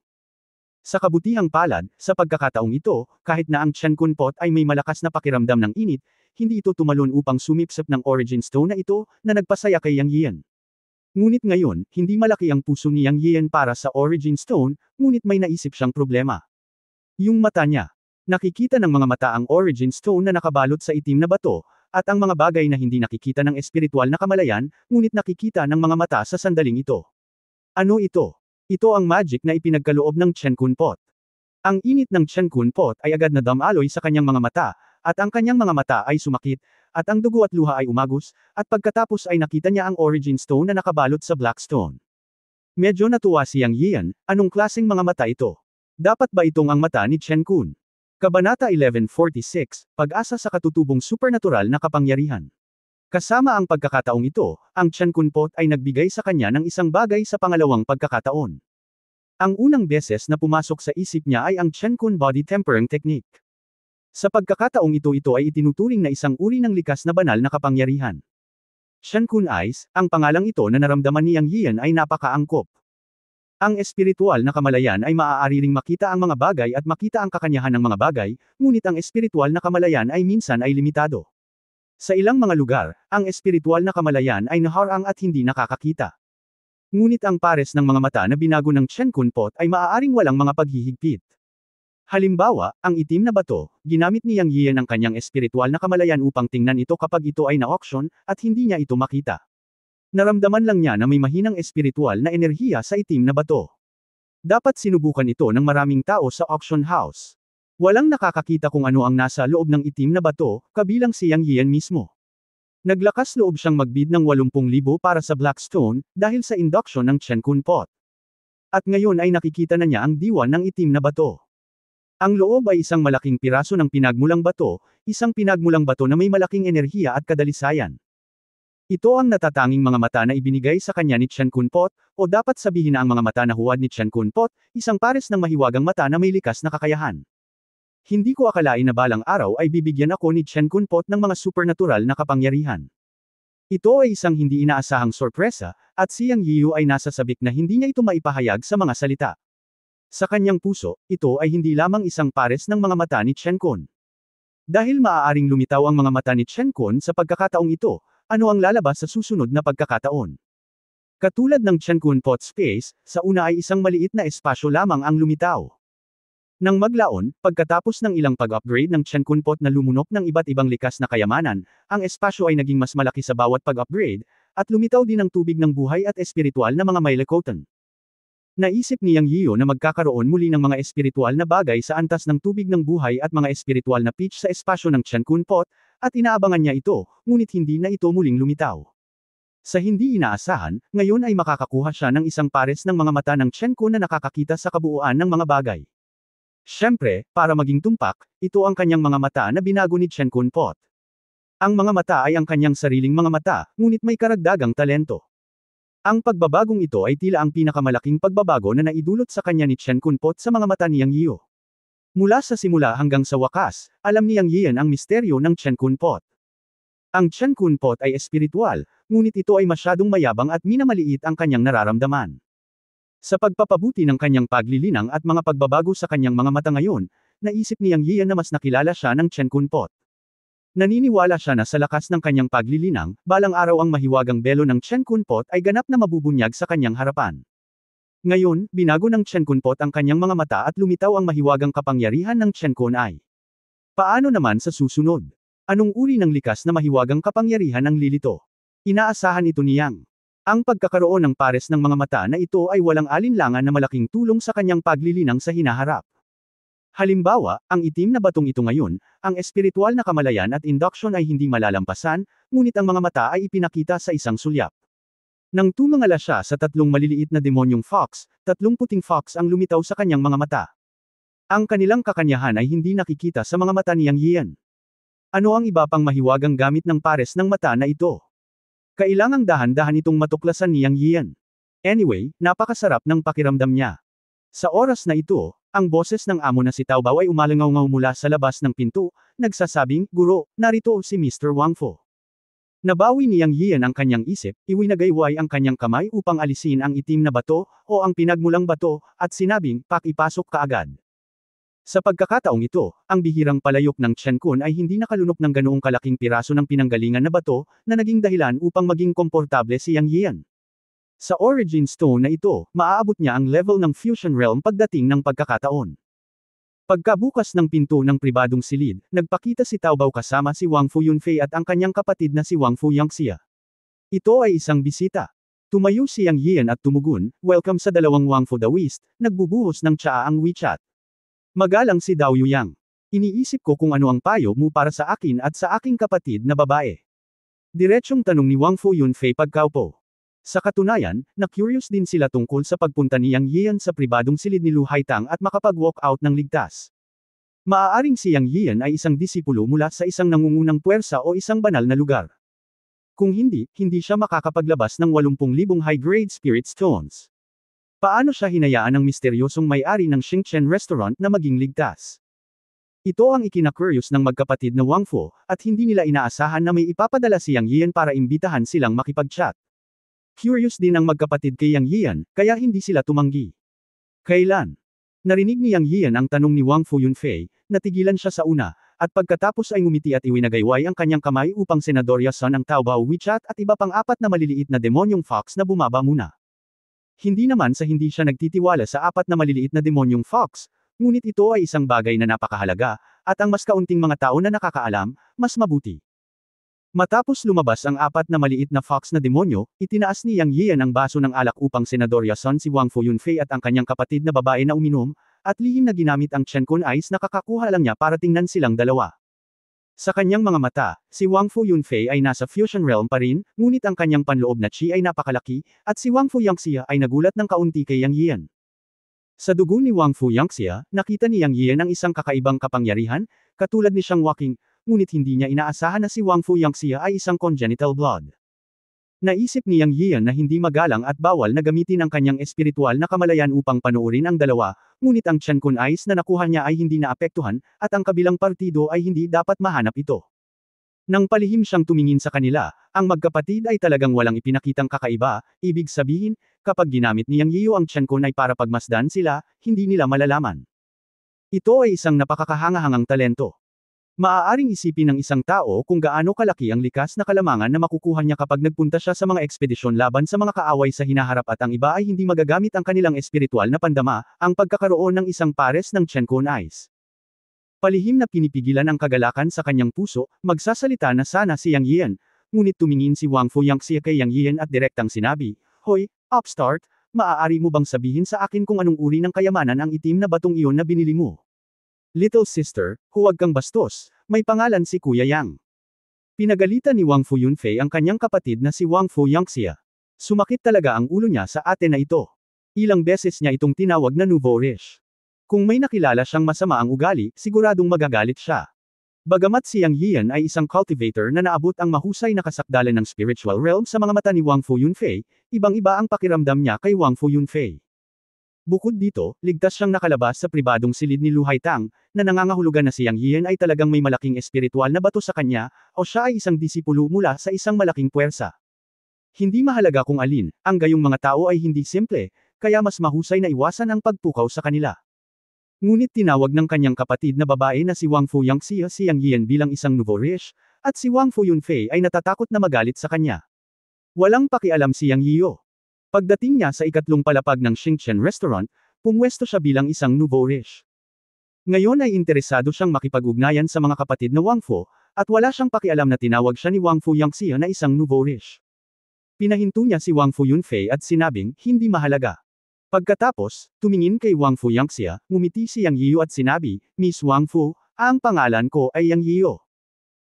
Sa kabutihang palad, sa pagkakataong ito, kahit na ang Chenkun pot ay may malakas na pakiramdam ng init, hindi ito tumalon upang sumipsip ng origin stone na ito, na nagpasaya kay Yang Yian. Ngunit ngayon, hindi malaki ang puso ni Yang Yian para sa origin stone, ngunit may naisip siyang problema. Yung mata niya. Nakikita ng mga mata ang origin stone na nakabalot sa itim na bato, at ang mga bagay na hindi nakikita ng espiritual na kamalayan, ngunit nakikita ng mga mata sa sandaling ito. Ano ito? Ito ang magic na ipinagkaloob ng Chenkun pot. Ang init ng Chenkun pot ay agad na damaloy sa kanyang mga mata, at ang kanyang mga mata ay sumakit, at ang dugo at luha ay umagos, at pagkatapos ay nakita niya ang origin stone na nakabalot sa black stone. Medyo natuwa si Yang Yian, anong klaseng mga mata ito? Dapat ba itong ang mata ni Chenkun? Kabanata 1146, Pag-asa sa katutubong supernatural na kapangyarihan. Kasama ang pagkakataong ito, ang Chenkun pot ay nagbigay sa kanya ng isang bagay sa pangalawang pagkakataon. Ang unang beses na pumasok sa isip niya ay ang Chenkun body tempering technique. Sa pagkakataong ito ay itinuturing na isang uri ng likas na banal na kapangyarihan. Chenkun Eyes, ang pangalang ito na naramdaman ni Yang Yian ay napakaangkop. Ang espiritual na kamalayan ay maaari ring makita ang mga bagay at makita ang kakanyahan ng mga bagay, ngunit ang espiritual na kamalayan ay minsan ay limitado. Sa ilang mga lugar, ang espiritual na kamalayan ay naharang at hindi nakakakita. Ngunit ang pares ng mga mata na binago ng Chenkun pot ay maaaring walang mga paghihigpit. Halimbawa, ang itim na bato, ginamit ni Yang Yian ang kanyang espiritual na kamalayan upang tingnan ito kapag ito ay na-auction, at hindi niya ito makita. Naramdaman lang niya na may mahinang espiritual na enerhiya sa itim na bato. Dapat sinubukan ito ng maraming tao sa auction house. Walang nakakakita kung ano ang nasa loob ng itim na bato, kabilang si Yang Yian mismo. Naglakas loob siyang magbid ng 80,000 para sa Blackstone, dahil sa induction ng Chenkun pot. At ngayon ay nakikita na niya ang diwa ng itim na bato. Ang loob ay isang malaking piraso ng pinagmulang bato, isang pinagmulang bato na may malaking enerhiya at kadalisayan. Ito ang natatanging mga mata na ibinigay sa kanya ni Chenkun pot, o dapat sabihin na ang mga mata na huwad ni Chenkun pot, isang pares ng mahiwagang mata na may likas na kakayahan. Hindi ko akalain na balang araw ay bibigyan ako ni Chenkun pot ng mga supernatural na kapangyarihan. Ito ay isang hindi inaasahang sorpresa, at si Yang Yiu ay nasa sabik na hindi niya ito maipahayag sa mga salita. Sa kanyang puso, ito ay hindi lamang isang pares ng mga mata ni Chenkun. Dahil maaaring lumitaw ang mga mata ni Chenkun sa pagkakataong ito, ano ang lalabas sa susunod na pagkakataon? Katulad ng Chenkun pot space, sa una ay isang maliit na espasyo lamang ang lumitaw. Nang maglaon, pagkatapos ng ilang pag-upgrade ng Chenkun pot na lumunok ng iba't ibang likas na kayamanan, ang espasyo ay naging mas malaki sa bawat pag-upgrade, at lumitaw din ang tubig ng buhay at espiritual na mga Mylekothan. Naisip ni Yang Yiu na magkakaroon muli ng mga espiritual na bagay sa antas ng tubig ng buhay at mga espiritual na pitch sa espasyo ng Chenkun pot, at inaabangan niya ito, ngunit hindi na ito muling lumitaw. Sa hindi inaasahan, ngayon ay makakakuha siya ng isang pares ng mga mata ng Chenkun na nakakakita sa kabuuan ng mga bagay. Siyempre, para maging tumpak, ito ang kanyang mga mata na binago ni Chen Kunpot. Ang mga mata ay ang kanyang sariling mga mata, ngunit may karagdagang talento. Ang pagbabagong ito ay tila ang pinakamalaking pagbabago na naidulot sa kanya ni Chen Kunpot sa mga mata ni Yang Yiu. Mula sa simula hanggang sa wakas, alam ni Yang Yian ang misteryo ng Chen Kunpot. Ang Chen Kunpot ay espiritual, ngunit ito ay masyadong mayabang at minamaliit ang kanyang nararamdaman. Sa pagpapabuti ng kanyang paglilinang at mga pagbabago sa kanyang mga mata ngayon, naisip ni Yang Yian na mas nakilala siya ng Chen Kunpot. Naniniwala siya na sa lakas ng kanyang paglilinang, balang araw ang mahiwagang belo ng Chen Kunpot ay ganap na mabubunyag sa kanyang harapan. Ngayon, binago ng Chen Kunpot ang kanyang mga mata at lumitaw ang mahiwagang kapangyarihan ng Chen Kunai. Paano naman sa susunod? Anong uri ng likas na mahiwagang kapangyarihan ang lilito? Inaasahan ito ni Yang. Ang pagkakaroon ng pares ng mga mata na ito ay walang alinlangan na malaking tulong sa kanyang paglilinang sa hinaharap. Halimbawa, ang itim na batong ito ngayon, ang espiritual na kamalayan at induction ay hindi malalampasan, ngunit ang mga mata ay ipinakita sa isang sulyap. Nang tumangala siya sa tatlong maliliit na demonyong fox, tatlong puting fox ang lumitaw sa kanyang mga mata. Ang kanilang kakanyahan ay hindi nakikita sa mga mata ni Yang Yian. Ano ang iba pang mahiwagang gamit ng pares ng mata na ito? Kailangang dahan-dahan itong matuklasan ni Yang Yian. Anyway, napakasarap ng pakiramdam niya. Sa oras na ito, ang boses ng amo na si Taobao ay umalangaw-ngaw mula sa labas ng pinto, nagsasabing, "Guro, narito si Mr. Wang Fu." Nabawi ni Yang Yian ang kanyang isip, iwinagayway ang kanyang kamay upang alisin ang itim na bato, o ang pinagmulang bato, at sinabing, "Pakipasok ka agad." Sa pagkakataong ito, ang bihirang palayok ng Chen Kun ay hindi nakalunok ng ganoong kalaking piraso ng pinanggalingan na bato, na naging dahilan upang maging komportable si Yang Yian. Sa Origin Stone na ito, maaabot niya ang level ng Fusion Realm pagdating ng pagkakataon. Pagkabukas ng pinto ng pribadong silid, nagpakita si Taobao kasama si Wang Fu Yunfei at ang kanyang kapatid na si Wang Fu Yangxia. Ito ay isang bisita. Tumayo si Yang Yian at tumugon, "Welcome sa dalawang Wang Fu Daoist," nagbubuhos ng tsaa ang WeChat. Magalang si Dao Yuyang. Iniisip ko kung ano ang payo mo para sa akin at sa aking kapatid na babae. Diretsyong tanong ni Wang Fu Yunfei pagkaupo. Sa katunayan, na-curious din sila tungkol sa pagpunta ni Yang Yian sa pribadong silid ni Lu Haitang at makapag-walk out ng ligtas. Maaaring si Yang Yian ay isang disipulo mula sa isang nangungunang puwersa o isang banal na lugar. Kung hindi, hindi siya makakapaglabas ng 80,000 high-grade spirit stones. Paano siya hinayaan ng misteryosong may-ari ng Xingchen Restaurant na maging ligtas? Ito ang ikina-curious ng magkapatid na Wang Fu, at hindi nila inaasahan na may ipapadala si Yang Yian para imbitahan silang makipag-chat. Curious din ang magkapatid kay Yang Yian, kaya hindi sila tumanggi. Kailan? Narinig ni Yang Yian ang tanong ni Wang Fu Yunfei, natigilan siya sa una, at pagkatapos ay ngumiti at iwinagayway ang kanyang kamay upang senadoryasan ang Taobao WeChat at iba pang apat na maliliit na demonyong fox na bumaba muna. Hindi naman sa hindi siya nagtitiwala sa apat na maliliit na demonyong fox, ngunit ito ay isang bagay na napakahalaga, at ang mas kaunting mga tao na nakakaalam, mas mabuti. Matapos lumabas ang apat na maliit na fox na demonyo, itinaas ni Yang Yian ang baso ng alak upang senadoryasan si Wang Fu Yunfei at ang kanyang kapatid na babae na uminom, at lihim na ginamit ang Chen Kun Ice na kakakuha lang niya para tingnan silang dalawa. Sa kanyang mga mata, si Wang Fu Yunfei ay nasa Fusion Realm pa rin, ngunit ang kanyang panloob na chi ay napakalaki, at si Wang Fu Yangxia ay nagulat ng kaunti kay Yang Yian. Sa dugo ni Wang Fu Yangxia, nakita ni Yang Yian ang isang kakaibang kapangyarihan, katulad ni siyang walking, ngunit hindi niya inaasahan na si Wang Fu Yangxia ay isang congenital blood. Naisip ni Yang Yian na hindi magalang at bawal na gamitin ang kanyang espiritual na kamalayan upang panuorin ang dalawa, ngunit ang Chen Kun Ice na nakuha niya ay hindi naapektuhan, at ang kabilang partido ay hindi dapat mahanap ito. Nang palihim siyang tumingin sa kanila, ang magkapatid ay talagang walang ipinakitang kakaiba, ibig sabihin, kapag ginamit ni Yang Yiu ang Chen Kun ay para pagmasdan sila, hindi nila malalaman. Ito ay isang napakakahangahangang talento. Maaaring isipin ng isang tao kung gaano kalaki ang likas na kalamangan na makukuha niya kapag nagpunta siya sa mga ekspedisyon laban sa mga kaaway sa hinaharap at ang iba ay hindi magagamit ang kanilang espiritual na pandama, ang pagkakaroon ng isang pares ng Chen Kun Ice. Palihim na pinipigilan ang kagalakan sa kanyang puso, magsasalita na sana si Yang Yian, ngunit tumingin si Wang Fu Yangxia kay Yang Yian at direktang sinabi, "Hoy, upstart, maaari mo bang sabihin sa akin kung anong uri ng kayamanan ang itim na batong iyon na binili mo? Little sister, huwag kang bastos, may pangalan si Kuya Yang." Pinagalitan ni Wang Fu Yunfei ang kanyang kapatid na si Wang Fu Yangxia. Sumakit talaga ang ulo niya sa ate na ito. Ilang beses niya itong tinawag na nouveau riche. Kung may nakilala siyang masama ang ugali, siguradong magagalit siya. Bagamat si Yang Yian ay isang cultivator na naabot ang mahusay na kasakdalan ng spiritual realm sa mga mata ni Wang Fu Yunfei, ibang-iba ang pakiramdam niya kay Wang Fu Yunfei. Bukod dito, ligtas siyang nakalabas sa pribadong silid ni Lu Haitang, na nangangahulugan na si Yang Yian ay talagang may malaking espiritual na bato sa kanya, o siya ay isang disipulo mula sa isang malaking puwersa. Hindi mahalaga kung alin, ang gayong mga tao ay hindi simple, kaya mas mahusay na iwasan ang pagpukaw sa kanila. Ngunit tinawag ng kanyang kapatid na babae na si Wang Fu Yangxia si Yang Yian bilang isang nouveau-riche, at si Wang Fu Yunfei ay natatakot na magalit sa kanya. Walang pakialam si Yang Yiyo. Pagdating niya sa ikatlong palapag ng Xingchen Restaurant, pumwesto siya bilang isang nouveau-riche. Ngayon ay interesado siyang makipag-ugnayan sa mga kapatid na Wang Fu, at wala siyang pakialam na tinawag siya ni Wang Fu Yangxia na isang nouveau-riche. Pinahinto niya si Wang Fu Yunfei at sinabing, hindi mahalaga. Pagkatapos, tumingin kay Wang Fu Yangxia, ngumiti si Yang Yiyo at sinabi, Miss Wang Fu, ang pangalan ko ay Yang Yiyo.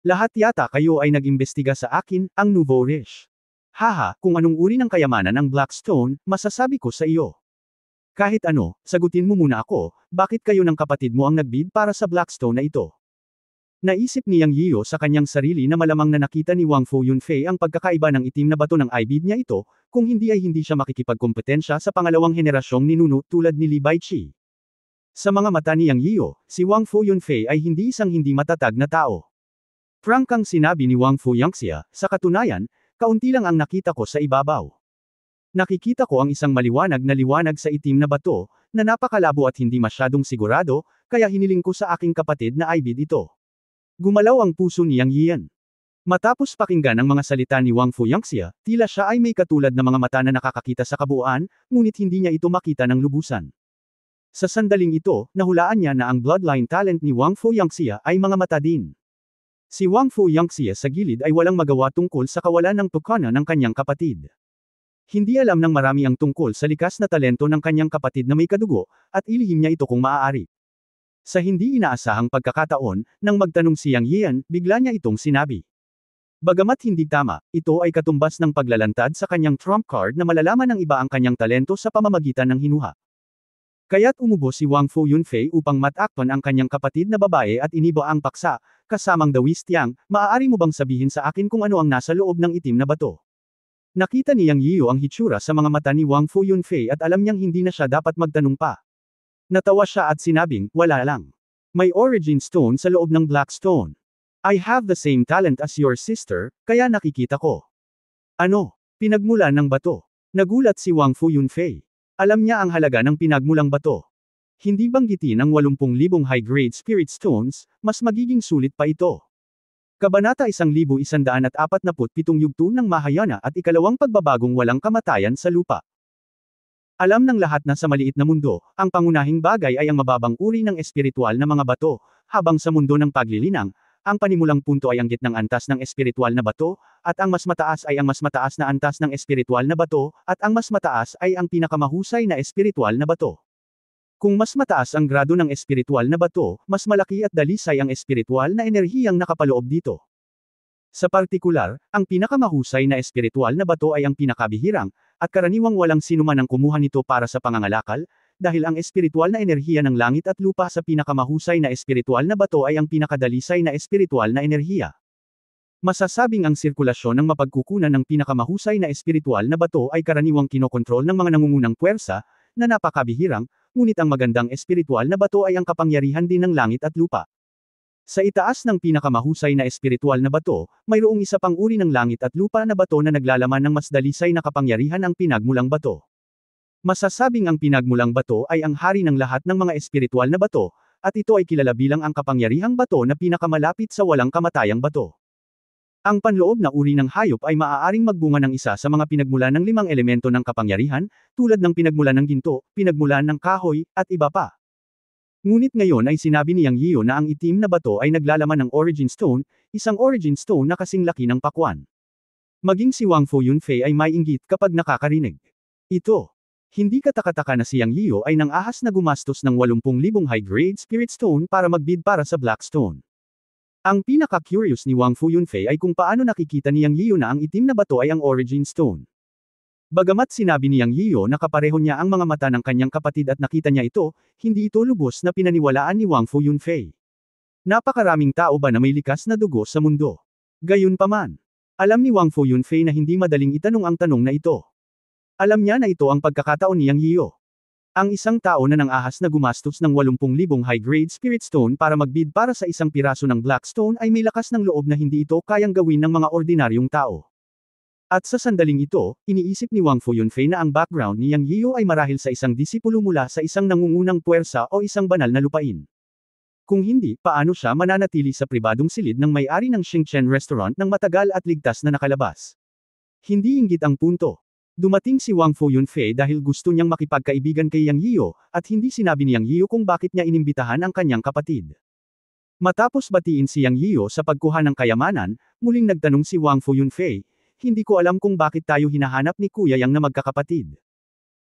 Lahat yata kayo ay nag-imbestiga sa akin, ang nouveau-riche. Haha, kung anong uri ng kayamanan ng Blackstone, masasabi ko sa iyo. Kahit ano, sagutin mo muna ako, bakit kayo ng kapatid mo ang nagbid para sa Blackstone na ito? Naisip ni Yang Yiyo sa kanyang sarili na malamang na nakita ni Wang Fu Yunfei ang pagkakaiba ng itim na bato ng ibid niya ito, kung hindi ay hindi siya makikipagkompetensya sa pangalawang henerasyong ninuno tulad ni Li Baiqi. Sa mga mata ni Yang Yiyo, si Wang Fu Yunfei ay hindi isang hindi matatag na tao. Prangkang sinabi ni Wang Fu Yangxia, sa katunayan, kaunti lang ang nakita ko sa ibabaw. Nakikita ko ang isang maliwanag na liwanag sa itim na bato, na napakalabo at hindi masyadong sigurado, kaya hiniling ko sa aking kapatid na ibid ito. Gumalaw ang puso ni Yang Yian. Matapos pakinggan ang mga salita ni Wang Fu Yangxia, tila siya ay may katulad na mga mata na nakakakita sa kabuuan, ngunit hindi niya ito makita ng lubusan. Sa sandaling ito, nahulaan niya na ang bloodline talent ni Wang Fu Yangxia ay mga mata din. Si Wang Fu Yangxia sa gilid ay walang magawa tungkol sa kawalan ng tukana ng kanyang kapatid. Hindi alam ng marami ang tungkol sa likas na talento ng kanyang kapatid na may kadugo, at ilihim niya ito kung maaari. Sa hindi inaasahang pagkakataon, nang magtanong si Yang Yian, bigla niya itong sinabi. Bagamat hindi tama, ito ay katumbas ng paglalantad sa kanyang trump card na malalaman ng iba ang kanyang talento sa pamamagitan ng hinuha. Kaya't umubo si Wang Fu Yunfei upang matakpan ang kanyang kapatid na babae at iniba ang paksa, kasamang Dawis Tiang, maaari mo bang sabihin sa akin kung ano ang nasa loob ng itim na bato? Nakita ni Yang Yiyo ang hitsura sa mga mata ni Wang Fu Yunfei at alam niyang hindi na siya dapat magtanong pa. Natawa siya at sinabing, wala lang. May origin stone sa loob ng Blackstone. I have the same talent as your sister, kaya nakikita ko. Ano? Pinagmulan ng bato. Nagulat si Wang Fu Yunfei. Alam niya ang halaga ng pinagmulang bato. Hindi banggitin ang 80,000 high-grade spirit stones, mas magiging sulit pa ito. Kabanata 1147 Yugto ng Mahayana at ikalawang pagbabagong walang kamatayan sa lupa. Alam ng lahat na sa maliit na mundo, ang pangunahing bagay ay ang mababang uri ng espiritual na mga bato, habang sa mundo ng paglilinang, ang panimulang punto ay ang gitnang antas ng espiritual na bato, at ang mas mataas ay ang mas mataas na antas ng espiritual na bato, at ang mas mataas ay ang pinakamahusay na espiritual na bato. Kung mas mataas ang grado ng espiritual na bato, mas malaki at dalisay ang espiritual na enerhiyang nakapaloob dito. Sa partikular, ang pinakamahusay na espiritual na bato ay ang pinakabihirang, at karaniwang walang sinuman ang kumuha nito para sa pangangalakal, dahil ang espiritual na enerhiya ng langit at lupa sa pinakamahusay na espiritual na bato ay ang pinakadalisay na espiritual na enerhiya. Masasabing ang sirkulasyon ng mapagkukunan ng pinakamahusay na espiritual na bato ay karaniwang kinokontrol ng mga nangungunang puwersa, na napakabihirang, ngunit ang magandang espiritual na bato ay ang kapangyarihan din ng langit at lupa. Sa itaas ng pinakamahusay na espiritual na bato, mayroong isa pang uri ng langit at lupa na bato na naglalaman ng mas dalisay na kapangyarihan ang pinagmulang bato. Masasabing ang pinagmulang bato ay ang hari ng lahat ng mga espiritual na bato, at ito ay kilala bilang ang kapangyarihang bato na pinakamalapit sa walang kamatayang bato. Ang panloob na uri ng hayop ay maaaring magbunga ng isa sa mga pinagmulan ng 5 elemento ng kapangyarihan, tulad ng pinagmulan ng ginto, pinagmulan ng kahoy, at iba pa. Ngunit ngayon ay sinabi ni Yang Yiyo na ang itim na bato ay naglalaman ng origin stone, isang origin stone na kasing laki ng pakwan. Maging si Wang Fu Yunfei ay may inggit kapag nakakarinig. Ito. Hindi katakataka na si Yang Yiyo ay nang ahas na gumastos ng 80,000 high-grade spirit stone para magbid para sa Blackstone. Ang pinaka-curious ni Wang Fu Yunfei ay kung paano nakikita ni Yang Yiyo na ang itim na bato ay ang origin stone. Bagamat sinabi ni Yang Yiyo na kapareho niya ang mga mata ng kanyang kapatid at nakita niya ito, hindi ito lubos na pinaniwalaan ni Wang Fu Yunfei. Napakaraming tao ba na may likas na dugo sa mundo? Gayunpaman, alam ni Wang Fu Yunfei na hindi madaling itanong ang tanong na ito. Alam niya na ito ang pagkakataon ni Yang Yiyo. Ang isang tao na nang-ahas na gumastos ng 80,000 high-grade spirit stone para magbid para sa isang piraso ng black stone ay may lakas ng loob na hindi ito kayang gawin ng mga ordinaryong tao. At sa sandaling ito, iniisip ni Wang Fu Yunfei na ang background ni Yang Yiyo ay marahil sa isang disipulo mula sa isang nangungunang puwersa o isang banal na lupain. Kung hindi, paano siya mananatili sa pribadong silid ng may-ari ng Xingchen Restaurant ng matagal at ligtas na nakalabas? Hindi inggit ang punto. Dumating si Wang Fu Yunfei dahil gusto niyang makipagkaibigan kay Yang Yiyo, at hindi sinabi ni Yang Yiyo kung bakit niya inimbitahan ang kanyang kapatid. Matapos batiin si Yang Yiyo sa pagkuha ng kayamanan, muling nagtanong si Wang Fu Yunfei, hindi ko alam kung bakit tayo hinahanap ni Kuya Yang na magkakapatid.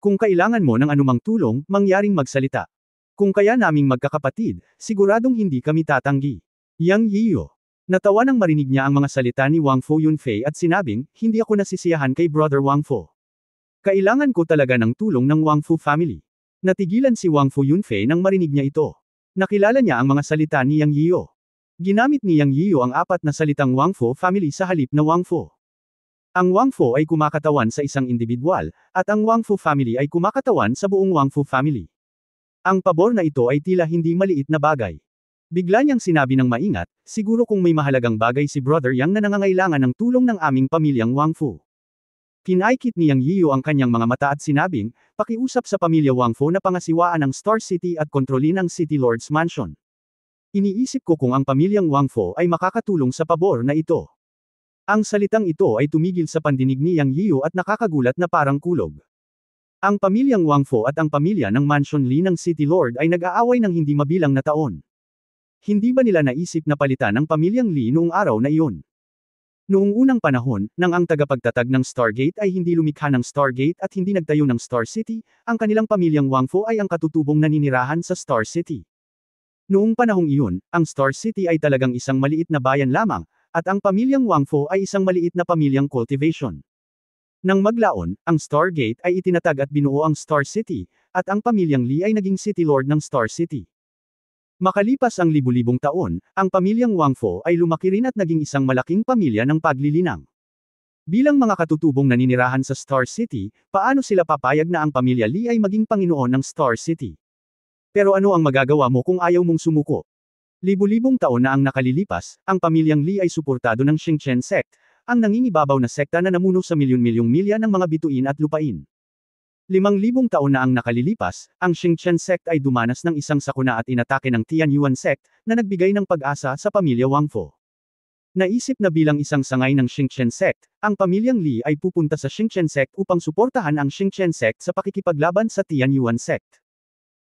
Kung kailangan mo ng anumang tulong, mangyaring magsalita. Kung kaya naming magkakapatid, siguradong hindi kami tatanggi. Yang Yiyo. Natawa nang marinig niya ang mga salita ni Wang Fu Yunfei at sinabing, hindi ako nasisiyahan kay Brother Wang Fu. Kailangan ko talaga ng tulong ng Wang Fu family. Natigilan si Wang Fu Yunfei nang marinig niya ito. Nakilala niya ang mga salita ni Yang Yiyo. Ginamit ni Yang Yiyo ang 4 na salitang Wang Fu family sa halip na Wang Fu. Ang Wang Fu ay kumakatawan sa isang individual, at ang Wang Fu family ay kumakatawan sa buong Wang Fu family. Ang pabor na ito ay tila hindi maliit na bagay. Bigla niyang sinabi ng maingat, siguro kung may mahalagang bagay si Brother Yang na nangangailangan ng tulong ng aming pamilyang Wang Fu. Kinaikit ni Yang Yiyo ang kanyang mga mata at sinabing, pakiusap sa pamilya Wang Fu na pangasiwaan ang Star City at kontrolin ang City Lord's Mansion. Iniisip ko kung ang pamilyang Wang Fu ay makakatulong sa pabor na ito. Ang salitang ito ay tumigil sa pandinig ni Yang Yiyo at nakakagulat na parang kulog. Ang pamilyang Wang Fu at ang pamilya ng Mansion Li ng City Lord ay nag-aaway ng hindi mabilang na taon. Hindi ba nila naisip na palitan ang pamilyang Li noong araw na iyon? Noong unang panahon, nang ang tagapagtatag ng Stargate ay hindi lumikha ng Stargate at hindi nagtayo ng Star City, ang kanilang pamilyang Wang Fu ay ang katutubong naninirahan sa Star City. Noong panahong iyon, ang Star City ay talagang isang maliit na bayan lamang, at ang pamilyang Wang Fu ay isang maliit na pamilyang cultivation. Nang maglaon, ang Stargate ay itinatag at binuo ang Star City, at ang pamilyang Li ay naging City Lord ng Star City. Makalipas ang libu-libong taon, ang pamilyang Wang Fu ay lumaki rin at naging isang malaking pamilya ng paglilinang. Bilang mga katutubong naninirahan sa Star City, paano sila papayag na ang pamilya Li ay maging Panginoon ng Star City? Pero ano ang magagawa mo kung ayaw mong sumuko? Libu-libong taon na ang nakalilipas, ang pamilyang Li ay suportado ng Xingchen Sect, ang nangingibabaw na sekta na namuno sa milyon-milyong milya ng mga bituin at lupain. 5,000 taon na ang nakalilipas, ang Xingchen Sect ay dumanas ng isang sakuna at inatake ng Tianyuan Sect, na nagbigay ng pag-asa sa pamilya Wang Fu. Naisip na bilang isang sangay ng Xingchen Sect, ang pamilyang Li ay pupunta sa Xingchen Sect upang suportahan ang Xingchen Sect sa pakikipaglaban sa Tianyuan Sect.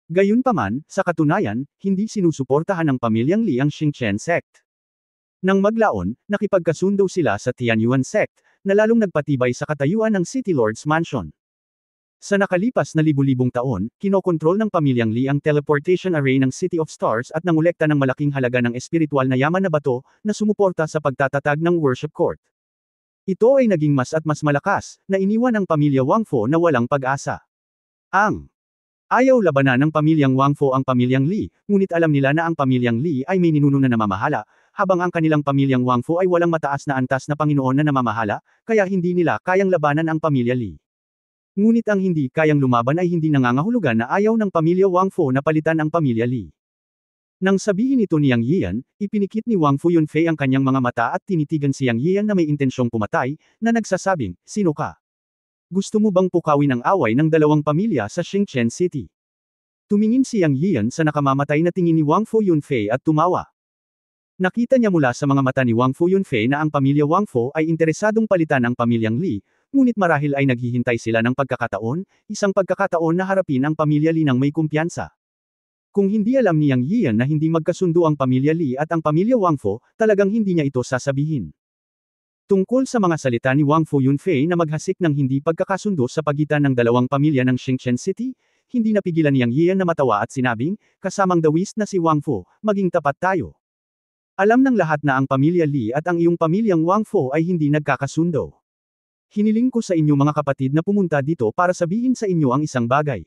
Gayunpaman, sa katunayan, hindi sinusuportahan ng pamilyang Li ang Xingchen Sect. Nang maglaon, nakipagkasundo sila sa Tianyuan Sect, na lalong nagpatibay sa katayuan ng City Lord's Mansion. Sa nakalipas na libu-libong taon, kinokontrol ng pamilyang Li ang teleportation array ng City of Stars at nangolekta ng malaking halaga ng espiritual na yaman na bato, na sumuporta sa pagtatatag ng worship court. Ito ay naging mas at mas malakas, na iniwan ang pamilya Wang Fu na walang pag-asa. Ayaw labanan ng pamilyang Wang Fu ang pamilyang Li, ngunit alam nila na ang pamilyang Li ay may ninuno na namamahala, habang ang kanilang pamilyang Wang Fu ay walang mataas na antas na Panginoon na namamahala, kaya hindi nila kayang labanan ang pamilya Li. Ngunit ang hindi kayang lumaban ay hindi nangangahulugan na ayaw ng pamilya Wang Fu na palitan ang pamilya Li. Nang sabihin ito ni Yang Yiyan, ipinikit ni Wang Fu Yunfei ang kanyang mga mata at tinitigan si Yang Yiyan na may intensyong pumatay, na nagsasabing, sino ka? Gusto mo bang pukawin ang away ng dalawang pamilya sa Xingchen City? Tumingin si Yang Yiyan sa nakamamatay na tingin ni Wang Fu Yunfei at tumawa. Nakita niya mula sa mga mata ni Wang Fu Yunfei na ang pamilya Wang Fu ay interesadong palitan ang pamilyang Li, ngunit marahil ay naghihintay sila ng pagkakataon, isang pagkakataon na harapin ang pamilya Li ng may kumpiyansa. Kung hindi alam ni Yang Yiyan na hindi magkasundo ang pamilya Li at ang pamilya Wang Fu, talagang hindi niya ito sasabihin. Tungkol sa mga salita ni Wang Fu Yunfei na maghasik ng hindi pagkakasundo sa pagitan ng dalawang pamilya ng Xingchen City, hindi napigilan ni Yang Yiyan na matawa at sinabing, kasamang dawis na si Wang Fu, maging tapat tayo. Alam ng lahat na ang pamilya Li at ang iyong pamilyang Wang Fu ay hindi nagkakasundo. Hiniling ko sa inyo mga kapatid na pumunta dito para sabihin sa inyo ang isang bagay.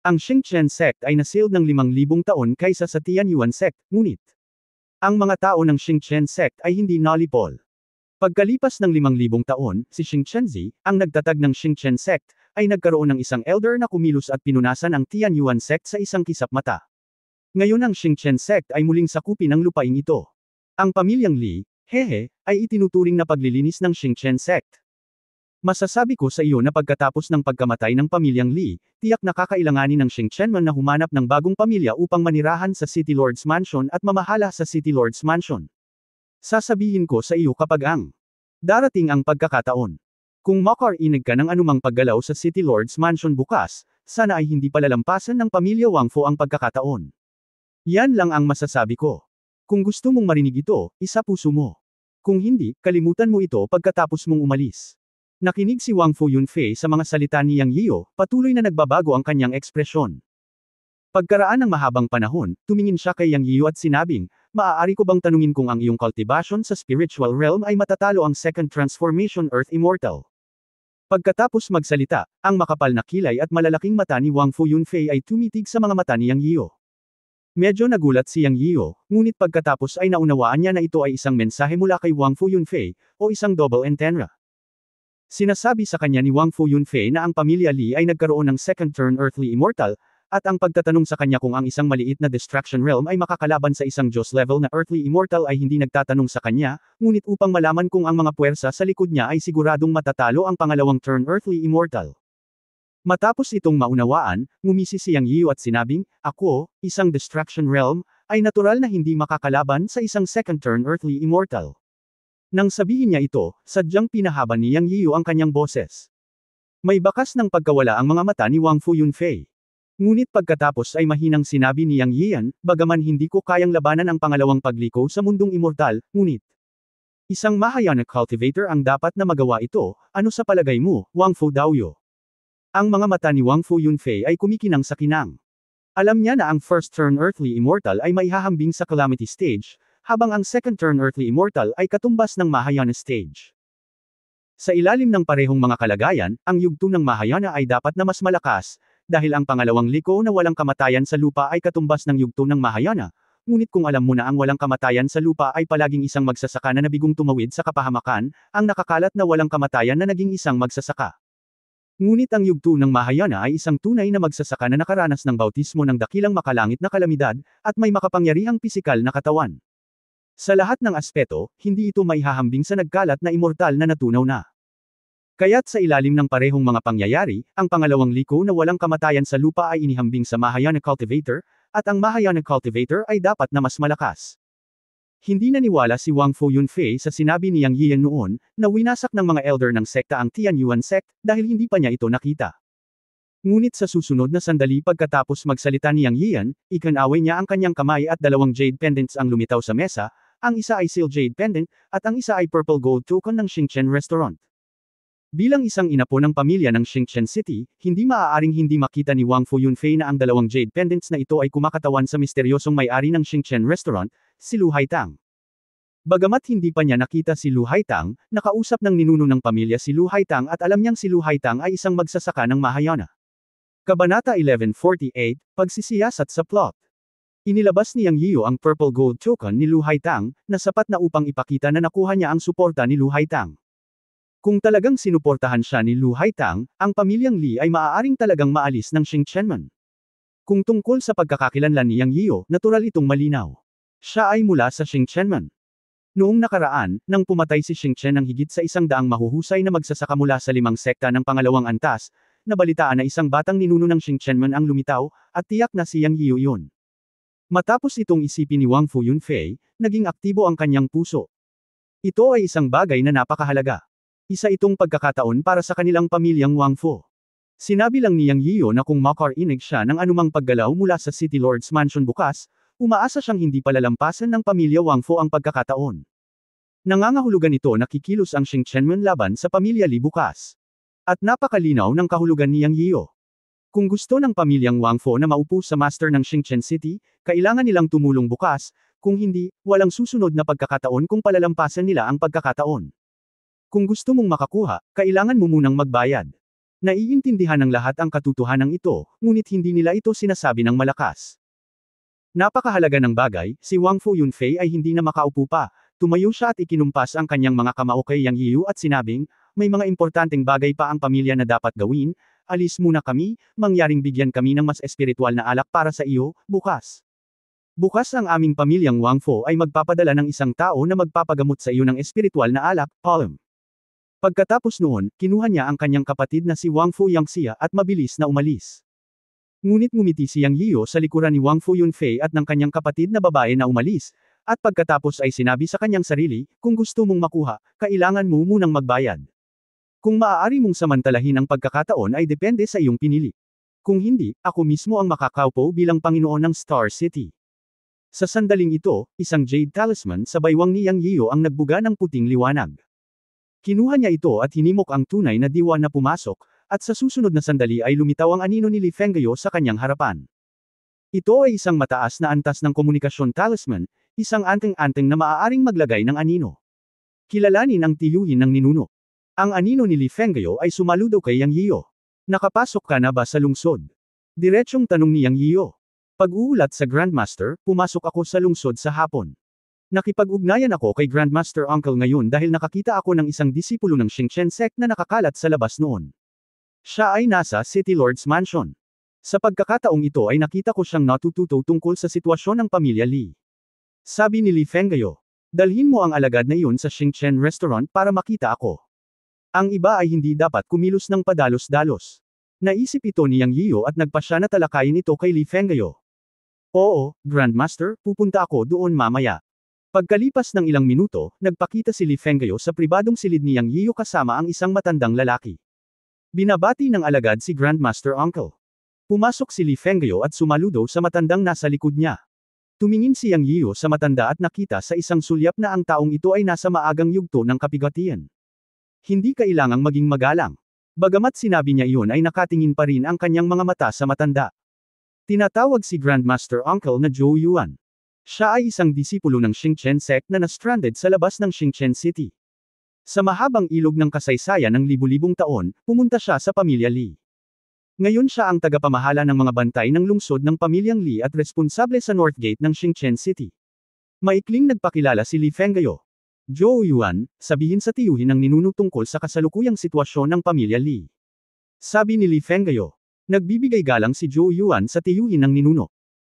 Ang Xingchen sect ay nasealed ng 5,000 taon kaysa sa Tianyuan sect, ngunit ang mga tao ng Xingchen sect ay hindi nalipol. Pagkalipas ng 5,000 taon, si Xingchenzi, ang nagtatag ng Xingchen sect, ay nagkaroon ng isang elder na kumilos at pinunasan ang Tianyuan sect sa isang kisap mata. Ngayon ang Xingchen sect ay muling sakupin ng lupain ito. Ang pamilyang Li, ay itinuturing na paglilinis ng Xingchen sect. Masasabi ko sa iyo na pagkatapos ng pagkamatay ng pamilyang Li, tiyak na kakailanganin ng Xingchenman na humanap ng bagong pamilya upang manirahan sa City Lord's Mansion at mamahala sa City Lord's Mansion. Sasabihin ko sa iyo kapag darating ang pagkakataon. Kung makarinig ka ng anumang paggalaw sa City Lord's Mansion bukas, sana ay hindi palalampasan ng pamilya Wangfo ang pagkakataon. Yan lang ang masasabi ko. Kung gusto mong marinig ito, isa puso mo. Kung hindi, kalimutan mo ito pagkatapos mong umalis. Nakinig si Wangfo Yunfei sa mga salita ni Yang Yio, patuloy na nagbabago ang kanyang ekspresyon. Pagkaraan ng mahabang panahon, tumingin siya kay Yang Yio at sinabing, maaari ko bang tanungin kung ang iyong cultivation sa spiritual realm ay matatalo ang second transformation Earth Immortal? Pagkatapos magsalita, ang makapal na kilay at malalaking mata ni Wangfo Yunfei ay tumitig sa mga mata ni Yang Yio. Medyo nagulat si Yang Yio, ngunit pagkatapos ay naunawaan niya na ito ay isang mensahe mula kay Wangfo Yunfei, o isang double antenna. Sinasabi sa kanya ni Wangfo Yunfei na ang pamilya Li ay nagkaroon ng second turn earthly immortal, at ang pagtatanong sa kanya kung ang isang maliit na distraction realm ay makakalaban sa isang Diyos level na earthly immortal ay hindi nagtatanong sa kanya, ngunit upang malaman kung ang mga puwersa sa likod niya ay siguradong matatalo ang pangalawang turn earthly immortal. Matapos itong maunawaan, ngumisi si Yang Yio at sinabing, ako, isang distraction realm, ay natural na hindi makakalaban sa isang second turn earthly immortal. Nang sabihin niya ito, sadyang pinahaba ni Yang Yio ang kanyang boses. May bakas ng pagkawala ang mga mata ni Wangfo Yunfei. Ngunit pagkatapos ay mahinang sinabi ni Yang Yian, bagaman hindi ko kayang labanan ang pangalawang pagliko sa mundong immortal, ngunit isang Mahayana cultivator ang dapat na magawa ito, ano sa palagay mo, Wangfo Daoyo? Ang mga mata ni Wangfo Yunfei ay kumikinang sa kinang. Alam niya na ang first turn earthly immortal ay maihahambing sa calamity stage, habang ang second turn earthly immortal ay katumbas ng Mahayana stage. Sa ilalim ng parehong mga kalagayan, ang yugto ng Mahayana ay dapat na mas malakas, dahil ang pangalawang liko na walang kamatayan sa lupa ay katumbas ng yugto ng Mahayana, ngunit kung alam mo na ang walang kamatayan sa lupa ay palaging isang magsasaka na nabigong tumawid sa kapahamakan, ang nakakalat na walang kamatayan na naging isang magsasaka. Ngunit ang yugto ng Mahayana ay isang tunay na magsasaka na nakaranas ng bautismo ng dakilang makalangit na kalamidad, at may makapangyarihang pisikal na katawan. Sa lahat ng aspeto, hindi ito maihahambing sa nagkalat na immortal na natunaw na. Kaya't sa ilalim ng parehong mga pangyayari, ang pangalawang liko na walang kamatayan sa lupa ay inihambing sa Mahayana cultivator, at ang Mahayana cultivator ay dapat na mas malakas. Hindi naniwala si Wangfo Yunfei sa sinabi ni Yang Yian noon, na winasak ng mga elder ng sekta ang Tianyuan sect, dahil hindi pa niya ito nakita. Ngunit sa susunod na sandali pagkatapos magsalita ni Yang Yian, ikinaway niya ang kanyang kamay at dalawang jade pendants ang lumitaw sa mesa, ang isa ay seal jade pendant, at ang isa ay purple gold token ng Xingchen Restaurant. Bilang isang inapo ng pamilya ng Xingchen City, hindi maaaring hindi makita ni Wangfo Yunfei na ang dalawang jade pendants na ito ay kumakatawan sa misteryosong may-ari ng Xingchen Restaurant, si Lu Haitang. Bagamat hindi pa niya nakita si Lu Haitang, nakausap ng ninuno ng pamilya si Lu Haitang at alam niyang si Lu Haitang ay isang magsasaka ng Mahayana. Kabanata 1148, Pagsisiyasat sa plot. Inilabas ni Yang Yio ang purple gold token ni Lu Haitang, na sapat na upang ipakita na nakuha niya ang suporta ni Lu Haitang. Kung talagang sinuportahan siya ni Lu Haitang, ang pamilyang Li ay maaaring talagang maalis ng Xingchenman. Kung tungkol sa pagkakakilanlan ni Yang Yio, natural itong malinaw. Siya ay mula sa Xingchenman. Noong nakaraan, nang pumatay si Xingchen ng higit sa 100 mahuhusay na magsasaka mula sa 5 sekta ng pangalawang antas, nabalitaan na isang batang ninuno ng Xingchenman ang lumitaw, at tiyak na si Yang Yio yun. Matapos itong isipin ni Wangfo Yunfei, naging aktibo ang kanyang puso. Ito ay isang bagay na napakahalaga. Isa itong pagkakataon para sa kanilang pamilyang Wangfo. Sinabi lang ni Yang Yio na kung makarinig siya ng anumang paggalaw mula sa City Lord's Mansion bukas, umaasa siyang hindi palalampasan ng pamilya Wangfo ang pagkakataon. Nangangahulugan ito na kikilos ang Xingchenman laban sa pamilya Li bukas. At napakalinaw ng kahulugan ni Yang Yio. Kung gusto ng pamilyang Wangfo na maupo sa master ng Xingchen City, kailangan nilang tumulong bukas, kung hindi, walang susunod na pagkakataon kung palalampasan nila ang pagkakataon. Kung gusto mong makakuha, kailangan mo munang magbayad. Naiintindihan ng lahat ang katotohanan ito, ngunit hindi nila ito sinasabi ng malakas. Napakahalaga ng bagay, si Wang Fu Yunfei ay hindi na makaupo pa. Tumayo siya at ikinumpas ang kanyang mga kamao kay Yang Yiyu at sinabing, may mga importanteng bagay pa ang pamilya na dapat gawin, alis muna kami, mangyaring bigyan kami ng mas espiritual na alak para sa iyo, bukas. Bukas ang aming pamilyang Wang Fu ay magpapadala ng isang tao na magpapagamot sa iyo ng espiritual na alak, Palm. Pagkatapos noon, kinuha niya ang kanyang kapatid na si Wang Fu Yangxia at mabilis na umalis. Ngunit ngumiti si Yang Yiyu sa likuran ni Wang Fu Yunfei at ng kanyang kapatid na babae na umalis, at pagkatapos ay sinabi sa kanyang sarili, kung gusto mong makuha, kailangan mo munang magbayad. Kung maaari mong samantalahin ang pagkakataon ay depende sa iyong pinili. Kung hindi, ako mismo ang makakaupo bilang Panginoon ng Star City. Sa sandaling ito, isang jade talisman sa baywang ni Yang Yiyu ang nagbuga ng puting liwanag. Kinuha niya ito at hinimok ang tunay na diwa na pumasok, at sa susunod na sandali ay lumitaw ang anino ni Li Fenggayo sa kanyang harapan. Ito ay isang mataas na antas ng komunikasyon talisman, isang anteng-anteng na maaaring maglagay ng anino. Kilalanin ang tiyuhin ng ninuno. Ang anino ni Li Fenggayo ay sumaludo kay Yang Yiyu. Nakapasok ka na ba sa lungsod? Diretsyong tanong ni Yang Yiyu. Pag-uulat sa Grandmaster, pumasok ako sa lungsod sa hapon. Nakipag-ugnayan ako kay Grandmaster Uncle ngayon dahil nakakita ako ng isang disipulo ng Xingchen sect na nakakalat sa labas noon. Siya ay nasa City Lord's Mansion. Sa pagkakataong ito ay nakita ko siyang natututo tungkol sa sitwasyon ng pamilya Li. Sabi ni Li Fenggayo, dalhin mo ang alagad na iyon sa Xingchen Restaurant para makita ako. Ang iba ay hindi dapat kumilos ng padalos-dalos. Naisip ito ni Yang Yiyu at nagpasya na talakayin ito kay Li Fenggayo. Oo, Grandmaster, pupunta ako doon mamaya. Pagkalipas ng ilang minuto, nagpakita si Li Fenggayo sa pribadong silid ni Yang Yiyu kasama ang isang matandang lalaki. Binabati ng alagad si Grandmaster Uncle. Pumasok si Li Fenggayo at sumaludo sa matandang nasa likod niya. Tumingin si Yang Yiyu sa matanda at nakita sa isang sulyap na ang taong ito ay nasa maagang yugto ng kapigatian. Hindi kailangang maging magalang. Bagamat sinabi niya iyon ay nakatingin pa rin ang kanyang mga mata sa matanda. Tinatawag si Grandmaster Uncle na Zhou Yuan. Siya ay isang disipulo ng Xingchen sect na na-stranded sa labas ng Xingchen City. Sa mahabang ilog ng kasaysayan ng libu-libong taon, pumunta siya sa pamilya Li. Ngayon siya ang tagapamahala ng mga bantay ng lungsod ng pamilyang Li at responsable sa North Gate ng Xingchen City. Maikling nagpakilala si Li Fenggayo. Zhou Yuan, sabihin sa tiyuhin ng ninuno tungkol sa kasalukuyang sitwasyon ng pamilya Li. Sabi ni Li Fenggayo. Nagbibigay galang si Zhou Yuan sa tiyuhin ng ninuno.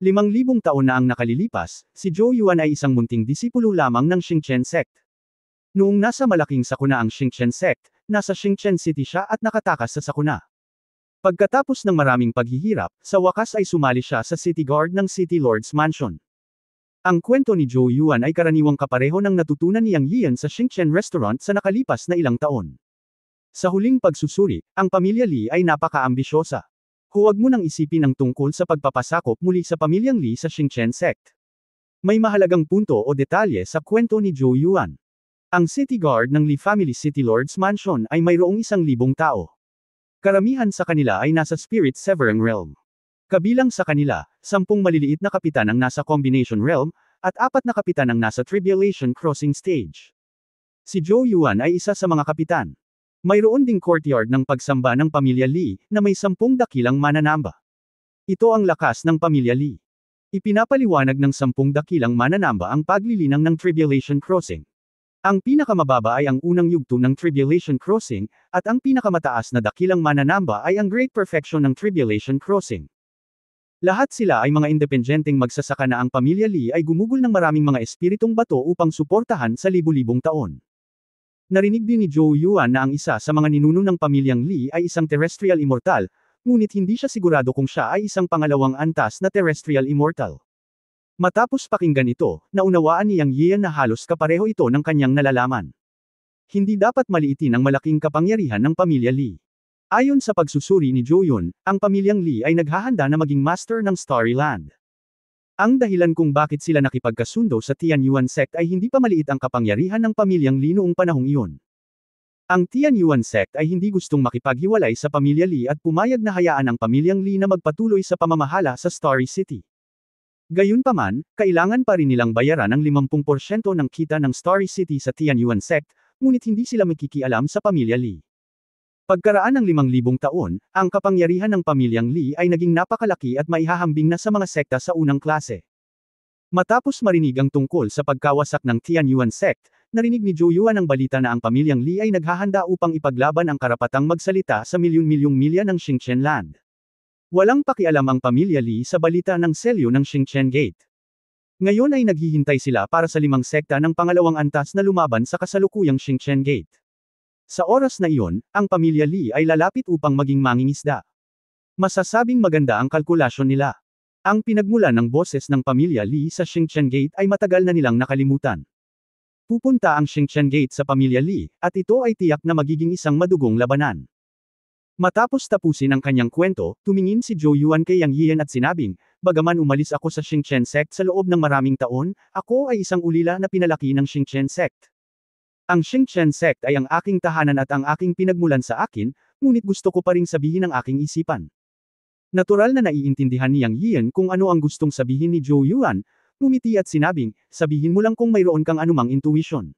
5,000 taon na ang nakalilipas, si Zhou Yuan ay isang munting disipulo lamang ng Xingchen sect. Noong nasa malaking sakuna ang Xingchen sect, nasa Xingchen City siya at nakatakas sa sakuna. Pagkatapos ng maraming paghihirap, sa wakas ay sumali siya sa City Guard ng City Lord's Mansion. Ang kwento ni Zhou Yuan ay karaniwang kapareho ng natutunan ni Yang Yian sa Xingchen Restaurant sa nakalipas na ilang taon. Sa huling pagsusuri, ang pamilya Li ay napaka-ambisyosa. Huwag mo nang isipin ang tungkol sa pagpapasakop muli sa pamilyang Li sa Xingchen sect. May mahalagang punto o detalye sa kwento ni Zhou Yuan. Ang City Guard ng Li Family City Lord's Mansion ay mayroong 1,000 tao. Karamihan sa kanila ay nasa Spirit Severing Realm. Kabilang sa kanila, 10 maliliit na kapitan ang nasa Combination Realm, at 4 na kapitan ang nasa Tribulation Crossing Stage. Si Zhou Yuan ay isa sa mga kapitan. Mayroon ding courtyard ng pagsamba ng pamilya Li, na may 10 dakilang mananamba. Ito ang lakas ng pamilya Li. Ipinapaliwanag ng 10 dakilang mananamba ang paglilinang ng Tribulation Crossing. Ang pinakamababa ay ang unang yugto ng Tribulation Crossing, at ang pinakamataas na dakilang mananamba ay ang Great Perfection ng Tribulation Crossing. Lahat sila ay mga independenteng magsasaka na ang pamilya Li ay gumugol ng maraming mga espiritong bato upang suportahan sa libu-libong taon. Narinig din ni Zhou Yuan na ang isa sa mga ninuno ng pamilyang Li ay isang terrestrial immortal, ngunit hindi siya sigurado kung siya ay isang pangalawang antas na terrestrial immortal. Matapos pakinggan ito, naunawaan ni Yang Yian na halos kapareho ito ng kanyang nalalaman. Hindi dapat maliitin ang malaking kapangyarihan ng pamilya Li. Ayon sa pagsusuri ni Zhou Yun, ang pamilyang Li ay naghahanda na maging master ng Starry Land. Ang dahilan kung bakit sila nakipagkasundo sa Tianyuan sect ay hindi pa maliit ang kapangyarihan ng pamilyang Li noong panahong iyon. Ang Tianyuan sect ay hindi gustong makipaghiwalay sa pamilya Li at pumayag na hayaan ang pamilyang Li na magpatuloy sa pamamahala sa Starry City. Gayunpaman, kailangan pa rin nilang bayaran ang 50% ng kita ng Starry City sa Tianyuan sect, ngunit hindi sila makikialam sa pamilya Li. Pagkaraan ng 5,000 taon, ang kapangyarihan ng pamilyang Li ay naging napakalaki at maihahambing na sa mga sekta sa unang klase. Matapos marinig ang tungkol sa pagkawasak ng Tianyuan sect, narinig ni Zhou Yuan ang balita na ang pamilyang Li ay naghahanda upang ipaglaban ang karapatang magsalita sa milyon-milyong milya ng Xingchen land. Walang pakialam ang pamilya Li sa balita ng selyo ng Xingchen Gate. Ngayon ay naghihintay sila para sa 5 sekta ng pangalawang antas na lumaban sa kasalukuyang Xingchen Gate. Sa oras na iyon, ang pamilya Li ay lalapit upang maging mangingisda. Masasabing maganda ang kalkulasyon nila. Ang pinagmulan ng boses ng pamilya Li sa Xingchen Gate ay matagal na nilang nakalimutan. Pupunta ang Xingchen Gate sa pamilya Li, at ito ay tiyak na magiging isang madugong labanan. Matapos tapusin ang kanyang kwento, tumingin si Zhou Yuan kay Yang Yian at sinabing, bagaman umalis ako sa Xingchen sect sa loob ng maraming taon, ako ay isang ulila na pinalaki ng Xingchen sect. Ang Xingchen sect ay ang aking tahanan at ang aking pinagmulan sa akin, ngunit gusto ko pa ring sabihin ang aking isipan. Natural na naiintindihan ni Yang Yian kung ano ang gustong sabihin ni Zhou Yuan, ngumiti at sinabing, sabihin mo lang kung mayroon kang anumang intuition.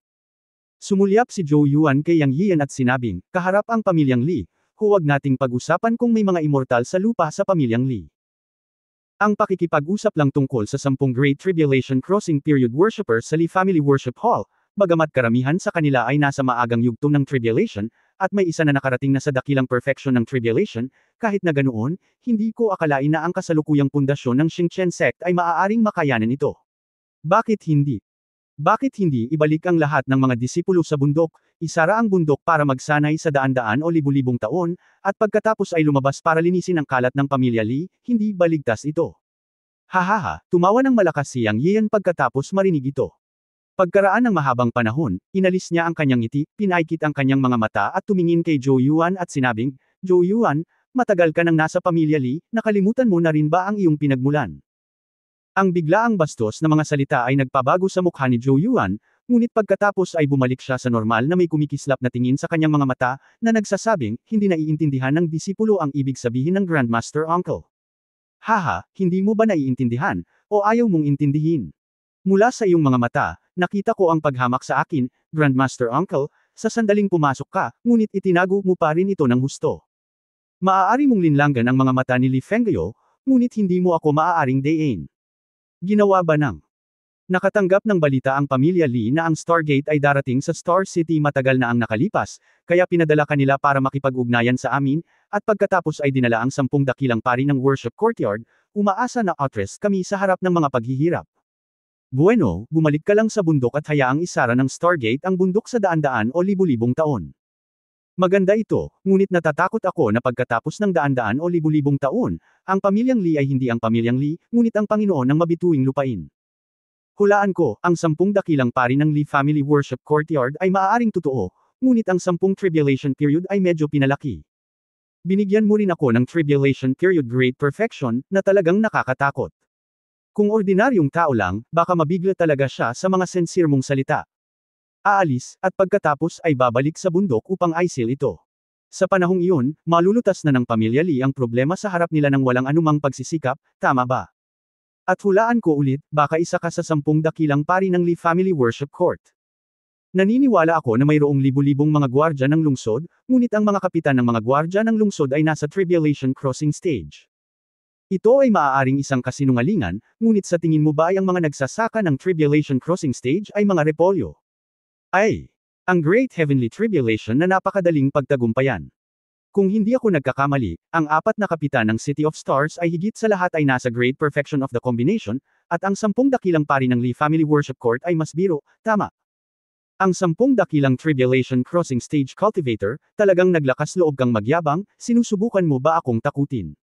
Sumulyap si Zhou Yuan kay Yang Yian at sinabing, kaharap ang pamilyang Li, huwag nating pag-usapan kung may mga immortal sa lupa sa pamilyang Li. Ang pakikipag-usap lang tungkol sa 10 Great Tribulation Crossing Period Worshippers sa Li Family Worship Hall, bagamat karamihan sa kanila ay nasa maagang yugto ng Tribulation, at may isa na nakarating na sa dakilang perfection ng Tribulation, kahit na ganoon, hindi ko akalain na ang kasalukuyang pundasyon ng Xingchen sect ay maaaring makayanan ito. Bakit hindi? Bakit hindi ibalik ang lahat ng mga disipulo sa bundok, isara ang bundok para magsanay sa daan-daan o libu-libong taon, at pagkatapos ay lumabas para linisin ang kalat ng pamilya Li, hindi baligtas ito. Hahaha, tumawa ng malakas si Yang Yian pagkatapos marinig ito. Pagkaraan ng mahabang panahon, inalis niya ang kanyang ngiti, pinaikit ang kanyang mga mata at tumingin kay Zhou Yuan at sinabing, Zhou Yuan, matagal ka nang nasa pamilya Li, nakalimutan mo na rin ba ang iyong pinagmulan? Ang biglaang bastos na mga salita ay nagpabago sa mukha ni Zhou Yuan, ngunit pagkatapos ay bumalik siya sa normal na may kumikislap na tingin sa kanyang mga mata, na nagsasabing, hindi naiintindihan ng disipulo ang ibig sabihin ng Grandmaster Uncle. Haha, hindi mo ba naiintindihan, o ayaw mong intindihin? Mula sa iyong mga mata, nakita ko ang paghamak sa akin, Grandmaster Uncle, sa sandaling pumasok ka, ngunit itinago mo pa rin ito ng husto. Maaari mong linlanggan ang mga mata ni Li Fengyo, ngunit hindi mo ako maaaring dayin. Ginawa ba ng nakatanggap ng balita ang pamilya Li na ang Stargate ay darating sa Star City matagal na ang nakalipas, kaya pinadala kanila para makipag-ugnayan sa amin, at pagkatapos ay dinala ang 10 dakilang pari ng worship courtyard, umaasa na address kami sa harap ng mga paghihirap. Bueno, bumalik ka lang sa bundok at hayaang isara ng Stargate ang bundok sa daan-daan o libu-libong taon. Maganda ito, ngunit natatakot ako na pagkatapos ng daan-daan o libu-libong taon, ang pamilyang Li ay hindi ang pamilyang Li, ngunit ang Panginoon ng mabituing lupain. Hulaan ko, ang 10 dakilang pari ng Li Family Worship Courtyard ay maaaring totoo, ngunit ang 10 Tribulation Period ay medyo pinalaki. Binigyan mo rin ako ng Tribulation Period Great Perfection, na talagang nakakatakot. Kung ordinaryong tao lang, baka mabigla talaga siya sa mga sincere mong salita. Aalis, at pagkatapos ay babalik sa bundok upang aisil ito. Sa panahong iyon, malulutas na ng pamilya Li ang problema sa harap nila ng walang anumang pagsisikap, tama ba? At hulaan ko ulit, baka isa ka sa 10 dakilang pari ng Li Family Worship Court. Naniniwala ako na mayroong libu-libong mga gwardya ng lungsod, ngunit ang mga kapitan ng mga gwardya ng lungsod ay nasa Tribulation Crossing Stage. Ito ay maaaring isang kasinungalingan, ngunit sa tingin mo ba ay ang mga nagsasaka ng Tribulation Crossing Stage ay mga repolyo? Ay! Ang Great Heavenly Tribulation na napakadaling pagtagumpayan. Kung hindi ako nagkakamali, ang 4 na kapitan ng City of Stars ay higit sa lahat ay nasa Great Perfection of the Combination, at ang 10 dakilang pari ng Li Family Worship Court ay mas biro, tama. Ang 10 dakilang Tribulation Crossing Stage Cultivator, talagang naglakas loob kang magyabang, sinusubukan mo ba akong takutin?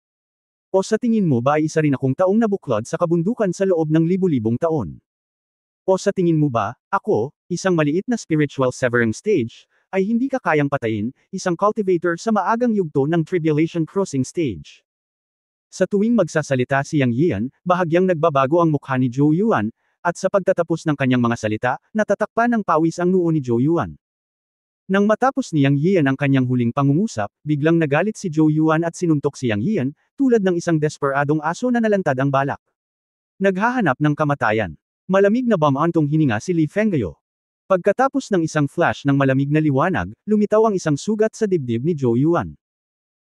O sa tingin mo ba ay isa rin akong taong nabuklod sa kabundukan sa loob ng libu-libong taon? O sa tingin mo ba, ako, isang maliit na spiritual severing stage, ay hindi ka kayang patayin, isang cultivator sa maagang yugto ng Tribulation Crossing Stage? Sa tuwing magsasalita si Yang Yian, bahagyang nagbabago ang mukha ni Zhou Yuan, at sa pagtatapos ng kanyang mga salita, natatakpan ng pawis ang noo ni Zhou Yuan. Nang matapos ni Yang Yian ang kanyang huling pangungusap, biglang nagalit si Zhou Yuan at sinuntok si Yang Yian, tulad ng isang desperadong aso na nalantad ang balak. Naghahanap ng kamatayan. Malamig na bamantong hininga si Li Fengyo. Pagkatapos ng isang flash ng malamig na liwanag, lumitaw ang isang sugat sa dibdib ni Zhou Yuan.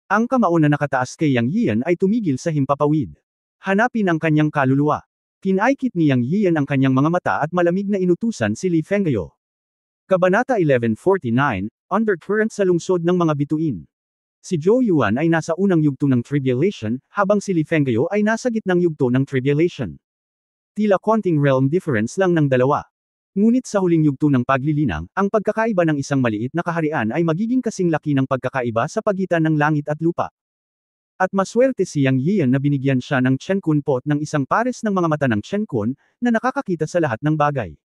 Ang kamao na nakataas kay Yang Yian ay tumigil sa himpapawid. Hanapin ang kanyang kaluluwa. Kinaikit ni Yang Yian ang kanyang mga mata at malamig na inutusan si Li Fengyo. Kabanata 1149, Undercurrent sa lungsod ng mga bituin. Si Zhou Yuan ay nasa unang yugto ng tribulation, habang si Li Fengyo ay nasa gitnang yugto ng tribulation. Tila konting realm difference lang ng dalawa. Ngunit sa huling yugto ng paglilinang, ang pagkakaiba ng isang maliit na kaharian ay magiging kasing laki ng pagkakaiba sa pagitan ng langit at lupa. At maswerte si Yang Yian na binigyan siya ng Chen Kun pot ng isang pares ng mga mata ng Chen Kun, na nakakakita sa lahat ng bagay.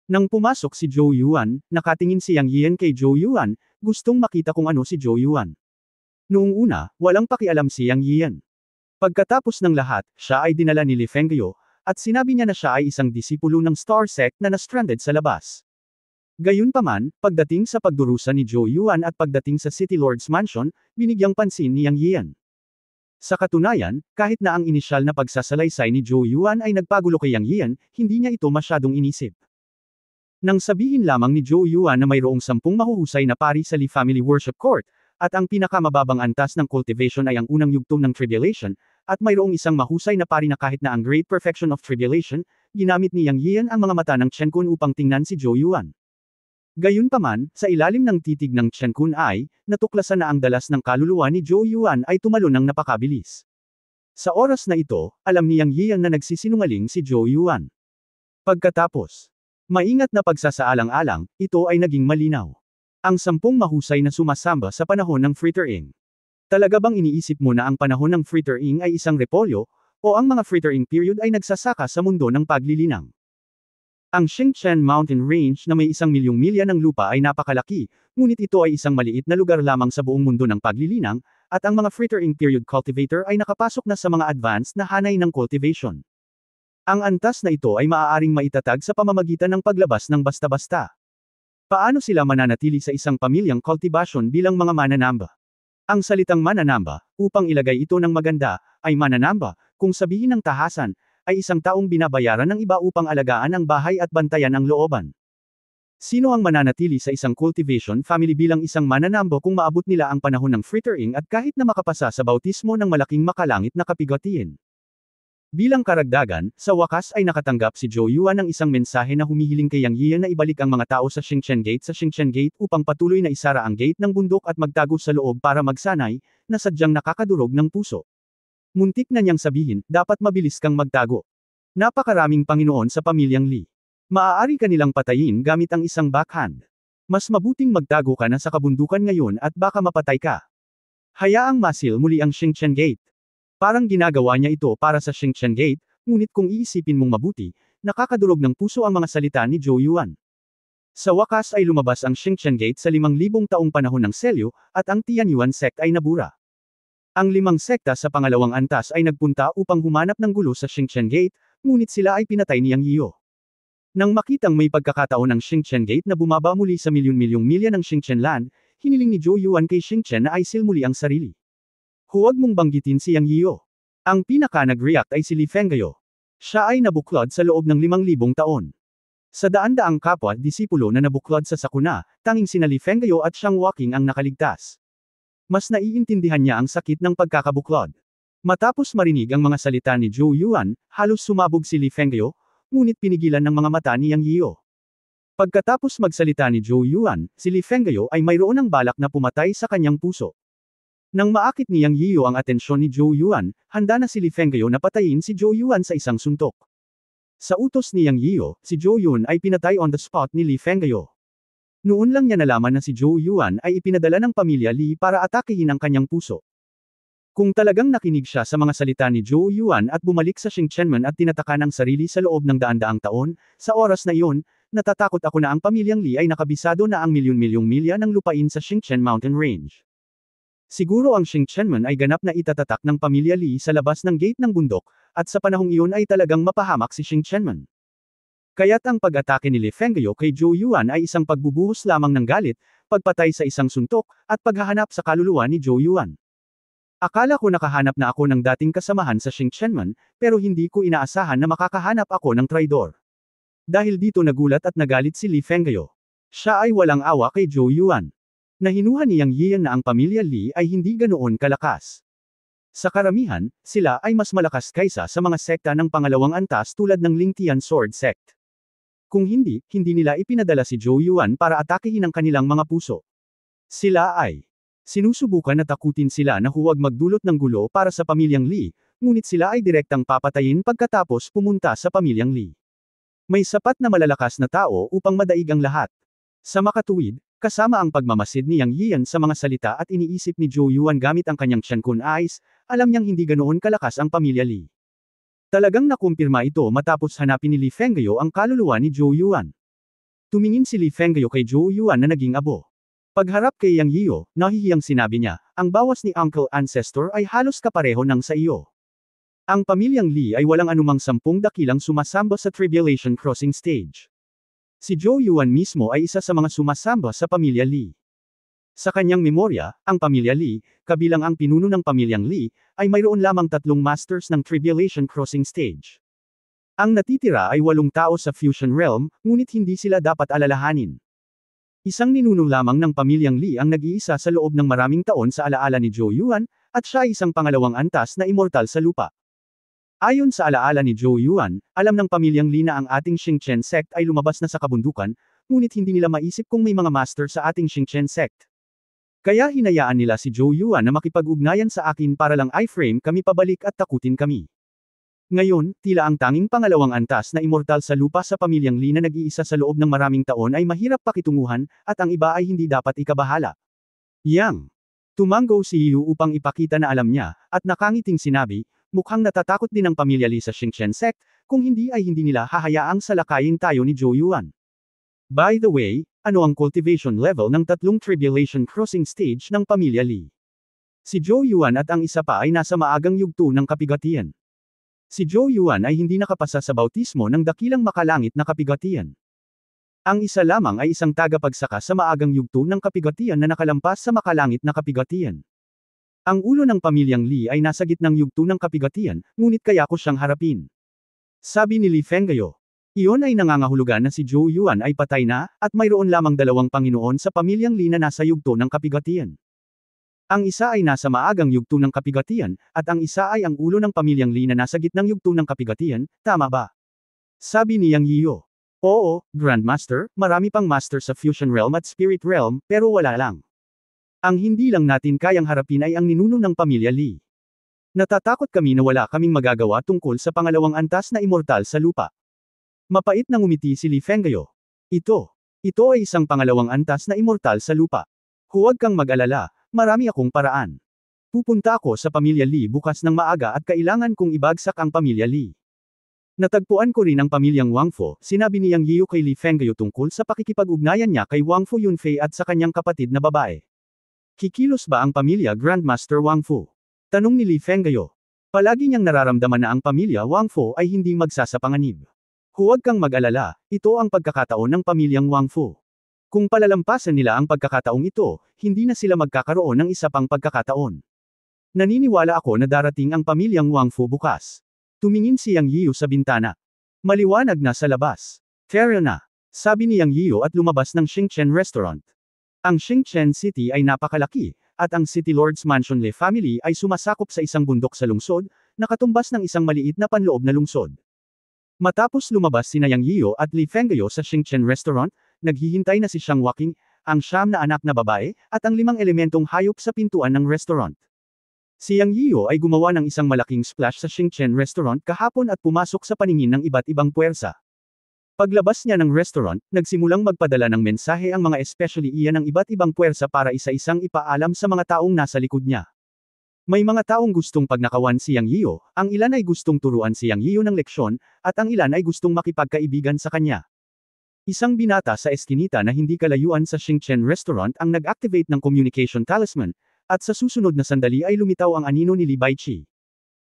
Nang pumasok si Zhou Yuan, nakatingin si Yang Yian kay Zhou Yuan, gustong makita kung ano si Zhou Yuan. Noong una, walang pakialam si Yang Yian. Pagkatapos ng lahat, siya ay dinala ni Li Fengyo, at sinabi niya na siya ay isang disipulo ng Star Sect na na-stranded sa labas. Gayunpaman, pagdating sa pagdurusa ni Zhou Yuan at pagdating sa City Lord's Mansion, binigyang pansin ni Yang Yian. Sa katunayan, kahit na ang inisyal na pagsasalaysay ni Zhou Yuan ay nagpagulo kay Yang Yian, hindi niya ito masyadong inisip. Nang sabihin lamang ni Zhou Yuan na mayroong 10 mahuhusay na pari sa Li Family Worship Court, at ang pinakamababang antas ng cultivation ay ang unang yugto ng tribulation, at mayroong isang mahusay na pari na kahit na ang great perfection of tribulation, ginamit ni Yang Yian ang mga mata ng Chen Kun upang tingnan si Zhou Yuan. Gayunpaman, sa ilalim ng titig ng Chen Kun ay, natuklasan na ang dalas ng kaluluwa ni Zhou Yuan ay tumalon ng napakabilis. Sa oras na ito, alam ni Yang Yian na nagsisinungaling si Zhou Yuan. Pagkatapos, maingat na pagsasaalang-alang, ito ay naging malinaw. Ang 10 mahusay na sumasamba sa panahon ng frittering. Talaga bang iniisip mo na ang panahon ng frittering ay isang repolyo, o ang mga frittering period ay nagsasaka sa mundo ng paglilinang? Ang Xingchen Mountain Range na may 1,000,000 milya ng lupa ay napakalaki, ngunit ito ay isang maliit na lugar lamang sa buong mundo ng paglilinang, at ang mga frittering period cultivator ay nakapasok na sa mga advanced na hanay ng cultivation. Ang antas na ito ay maaaring maitatag sa pamamagitan ng paglabas ng basta-basta. Paano sila mananatili sa isang pamilyang cultivation bilang mga mananamba? Ang salitang mananamba, upang ilagay ito ng maganda, ay mananamba, kung sabihin ng tahasan, ay isang taong binabayaran ng iba upang alagaan ang bahay at bantayan ang looban. Sino ang mananatili sa isang cultivation family bilang isang mananamba kung maabot nila ang panahon ng frittering at kahit na makapasa sa bautismo ng malaking makalangit na kapigatiin? Bilang karagdagan, sa wakas ay nakatanggap si Zhou Yuan ng isang mensahe na humihiling kay Yang Yian na ibalik ang mga tao sa Xingchen Gate upang patuloy na isara ang gate ng bundok at magtago sa loob para magsanay, na sadyang nakakadurog ng puso. Muntik na niyang sabihin, dapat mabilis kang magtago. Napakaraming Panginoon sa pamilyang Li. Maaari ka nilang patayin gamit ang isang backhand. Mas mabuting magtago ka na sa kabundukan ngayon at baka mapatay ka. Hayaang masil muli ang Xingchen Gate. Parang ginagawa niya ito para sa Xingchen Gate, ngunit kung iisipin mong mabuti, nakakadurog ng puso ang mga salita ni Zhou Yuan. Sa wakas ay lumabas ang Xingchen Gate sa 5,000 taong panahon ng Selyo, at ang Tianyuan sect ay nabura. Ang 5 sekta sa pangalawang antas ay nagpunta upang humanap ng gulo sa Xingchen Gate, ngunit sila ay pinatay ni Yang Yiu. Nang makitang may pagkakataon ng Xingchen Gate na bumaba muli sa milyon-milyong milya ng Xingchen Land, hiniling ni Zhou Yuan kay Xingchen na aisil muli ang sarili. Huwag mong banggitin si Yang Yiu. Ang pinaka nag-react ay si Li Fengyo. Siya ay nabuklod sa loob ng 5,000 taon. Sa daan-daang kapwa disipulo na nabuklod sa sakuna, tanging sina Li Fengyo at Xiang Waking ang nakaligtas. Mas naiintindihan niya ang sakit ng pagkakabuklod. Matapos marinig ang mga salita ni Zhou Yuan, halos sumabog si Li Fengyo, ngunit pinigilan ng mga mata ni Yang Yiu. Pagkatapos magsalita ni Zhou Yuan, si Li Fengyo ay mayroon ng balak na pumatay sa kanyang puso. Nang maakit ni Yang Yiu ang atensyon ni Zhou Yuan, handa na si Li Fengyo na patayin si Zhou Yuan sa isang suntok. Sa utos ni Yang Yiu, si Zhou Yuan ay pinatay on the spot ni Li Fengyo. Noon lang niya nalaman na si Zhou Yuan ay ipinadala ng pamilya Li para atakihin ang kanyang puso. Kung talagang nakinig siya sa mga salita ni Zhou Yuan at bumalik sa Xingchenman at tinataka ng sarili sa loob ng daan-daang taon, sa oras na iyon, natatakot ako na ang pamilyang Li ay nakabisado na ang milyon-milyong milya ng lupain sa Xingchen Mountain Range. Siguro ang Xingchenman ay ganap na itatatak ng pamilya Li sa labas ng gate ng bundok, at sa panahong iyon ay talagang mapahamak si Xingchenman. Kaya't ang pag-atake ni Li Fengyo kay Zhou Yuan ay isang pagbubuhos lamang ng galit, pagpatay sa isang suntok, at paghahanap sa kaluluwa ni Zhou Yuan. Akala ko nakahanap na ako ng dating kasamahan sa Xingchenman, pero hindi ko inaasahan na makakahanap ako ng traidor. Dahil dito nagulat at nagalit si Li Fengyo. Siya ay walang awa kay Zhou Yuan. Nahinuhan ni Yang Yiyan na ang pamilya Li ay hindi ganoon kalakas. Sa karamihan, sila ay mas malakas kaysa sa mga sekta ng pangalawang antas tulad ng Lingtian Sword Sect. Kung hindi nila ipinadala si Zhou Yuan para atakihin ang kanilang mga puso. Sila ay sinusubukan na takutin sila na huwag magdulot ng gulo para sa pamilyang Li, ngunit sila ay direktang papatayin pagkatapos pumunta sa pamilyang Li. May sapat na malalakas na tao upang madaig ang lahat. Sa makatuwid, kasama ang pagmamasid ni Yang Yiyan sa mga salita at iniisip ni Zhou Yuan gamit ang kanyang Qiankun Eyes, alam niyang hindi ganoon kalakas ang pamilya Li. Talagang nakumpirma ito matapos hanapin ni Li Fengyo ang kaluluwa ni Zhou Yuan. Tumingin si Li Fengyo kay Zhou Yuan na naging abo. Pagharap kay Yang Yiyo, nahihiyang sinabi niya, ang bawas ni Uncle Ancestor ay halos kapareho ng sa iyo. Ang pamilyang Li ay walang anumang 10 dakilang sumasamba sa Tribulation Crossing Stage. Si Zhou Yuan mismo ay isa sa mga sumasamba sa pamilya Li. Sa kanyang memorya, ang pamilya Li, kabilang ang pinuno ng pamilyang Li, ay mayroon lamang 3 masters ng Tribulation Crossing Stage. Ang natitira ay 8 tao sa Fusion Realm, ngunit hindi sila dapat alalahanin. Isang ninuno lamang ng pamilyang Li ang nag-iisa sa loob ng maraming taon sa alaala ni Zhou Yuan, at siya ay isang pangalawang antas na immortal sa lupa. Ayon sa alaala ni Zhou Yuan, alam ng pamilyang Li na ang ating Xingchen sect ay lumabas na sa kabundukan, ngunit hindi nila maisip kung may mga master sa ating Xingchen sect. Kaya hinayaan nila si Zhou Yuan na makipag-ugnayan sa akin para lang iframe kami pabalik at takutin kami. Ngayon, tila ang tanging pangalawang antas na immortal sa lupa sa pamilyang Li na nag-iisa sa loob ng maraming taon ay mahirap pakitunguhan, at ang iba ay hindi dapat ikabahala. Yang. Tumanggo si Yu upang ipakita na alam niya, at nakangiting sinabi, mukhang natatakot din ang pamilya Li sa Xingchen sect, kung hindi ay hindi nila hahayaang salakayin tayo ni Zhou Yuan. By the way, ano ang cultivation level ng 3 Tribulation Crossing Stage ng pamilya Li? Si Zhou Yuan at ang isa pa ay nasa maagang yugto ng kapigatian. Si Zhou Yuan ay hindi nakapasa sa bautismo ng dakilang makalangit na kapigatian. Ang isa lamang ay isang tagapagsaka sa maagang yugto ng kapigatian na nakalampas sa makalangit na kapigatian. Ang ulo ng pamilyang Li ay nasa gitnang yugto ng kapigatian, ngunit kaya ko siyang harapin. Sabi ni Li Fengyo. Iyon ay nangangahulugan na si Zhou Yuan ay patay na, at mayroon lamang 2 Panginoon sa pamilyang Li na nasa yugto ng kapigatian. Ang isa ay nasa maagang yugto ng kapigatian, at ang isa ay ang ulo ng pamilyang Li na nasa gitnang yugto ng kapigatian, tama ba? Sabi ni Yang Yiyo. Oo, Grandmaster, marami pang master sa Fusion Realm at Spirit Realm, pero wala lang. Ang hindi lang natin kayang harapin ay ang ninuno ng pamilya Li. Natatakot kami na wala kaming magagawa tungkol sa pangalawang antas na immortal sa lupa. Mapait na ngumiti si Li Fengyo. Ito ay isang pangalawang antas na immortal sa lupa. Huwag kang mag-alala, marami akong paraan. Pupunta ako sa pamilya Li bukas ng maaga at kailangan kong ibagsak ang pamilya Li. Natagpuan ko rin ang pamilyang Wang Fu, sinabi ni Yang Yiyu kay Li Fengyo tungkol sa pakikipag-ugnayan niya kay Wang Fu Yunfei at sa kanyang kapatid na babae. Kikilos ba ang pamilya Grandmaster Wang Fu? Tanong ni Li Fengyo. Palagi niyang nararamdaman na ang pamilya Wang Fu ay hindi magsasapanganib. Huwag kang mag-alala, ito ang pagkakataon ng pamilyang Wang Fu. Kung palalampasan nila ang pagkakataong ito, hindi na sila magkakaroon ng isa pang pagkakataon. Naniniwala ako na darating ang pamilyang Wang Fu bukas. Tumingin si Yang Yiyu sa bintana. Maliwanag na sa labas. Fair na, sabi ni Yang Yiyu at lumabas ng Xingchen Restaurant. Ang Xingchen City ay napakalaki, at ang City Lord's Mansion Le Family ay sumasakop sa isang bundok sa lungsod, na katumbas ng isang maliit na panloob na lungsod. Matapos lumabas sina Yang Yiyu at Li Fengyo sa Xingchen Restaurant, naghihintay na si Xiang Waking, ang 9 na anak na babae, at ang 5 elementong hayop sa pintuan ng restaurant. Si Yang Yiyu ay gumawa ng isang malaking splash sa Xingchen Restaurant kahapon at pumasok sa paningin ng iba't ibang puwersa. Paglabas niya ng restaurant, nagsimulang magpadala ng mensahe ang mga especially iyan ng iba't ibang puwersa para isa-isang ipaalam sa mga taong nasa likod niya. May mga taong gustong pagnakawan si Yang Yiyu, ang ilan ay gustong turuan si Yang Yiyu ng leksyon, at ang ilan ay gustong makipagkaibigan sa kanya. Isang binata sa eskinita na hindi kalayuan sa Xingchen Restaurant ang nag-activate ng communication talisman, at sa susunod na sandali ay lumitaw ang anino ni Li Baichi.